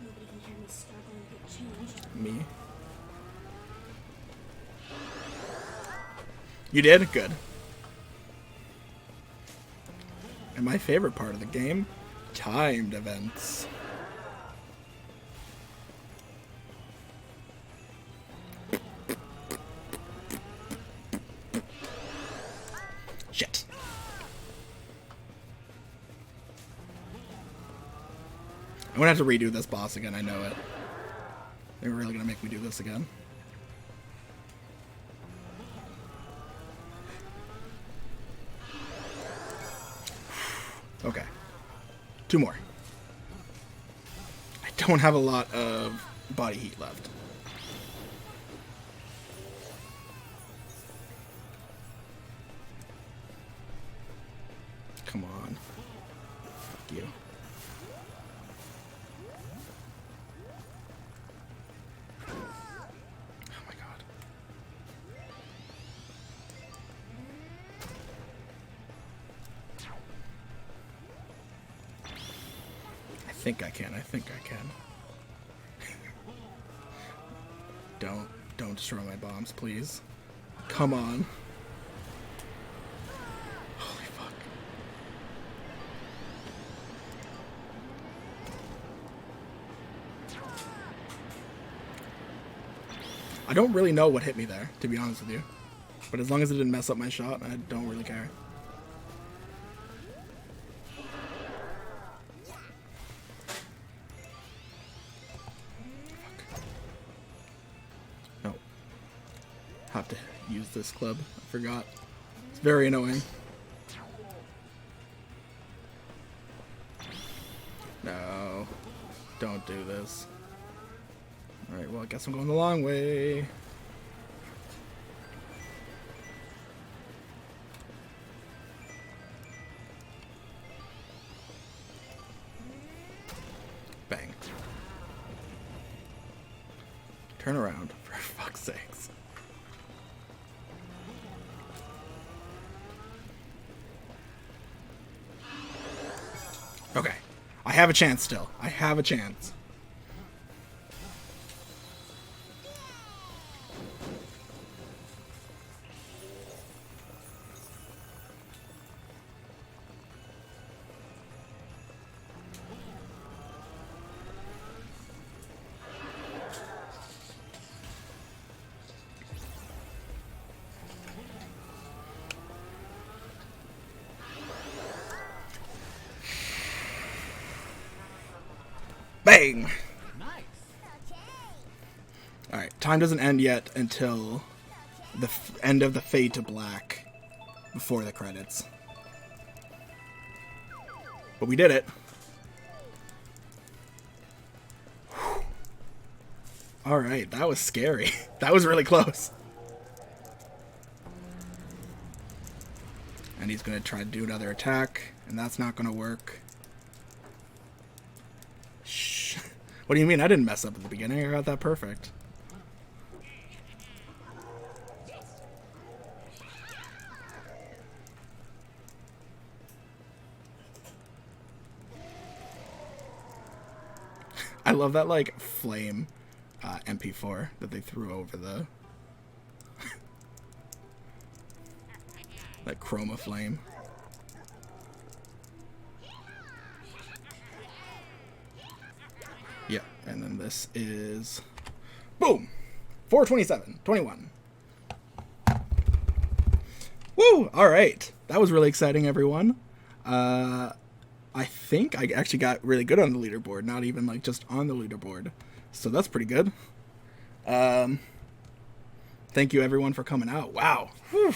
Nobody can hear me struggling to get changed. Me. You did? Good. And my favorite part of the game, timed events. Shit. I'm gonna have to redo this boss again, I know it. They're really gonna make me do this again. Okay. 2 more. I don't have a lot of body heat left. Come on. Fuck you. Oh my god. I think I can. Don't destroy my bombs, please. Come on. Holy fuck. I don't really know what hit me there, to be honest with you. But as long as it didn't mess up my shot, I don't really care. No. Have to use this club. I forgot. It's very annoying. No. Don't do this. Alright, well, I guess I'm going the long way. Bang. Turn around, for fuck's sakes. Okay. I have a chance still. I have a chance. Bang! Nice. Alright, time doesn't end yet until the end of the fade to black before the credits. But we did it. Alright, that was scary. That was really close. And he's going to try to do another attack, and that's not going to work. Shh. What do you mean? I didn't mess up at the beginning. I got that perfect. I love that, like, flame MP4 that they threw over the... that chroma flame. Yeah, and then this is... boom! 427. 21. Woo! Alright. That was really exciting, everyone. I think I actually got really good on the leaderboard, not even like just on the leaderboard. So that's pretty good. Thank you everyone for coming out. Wow. Whew.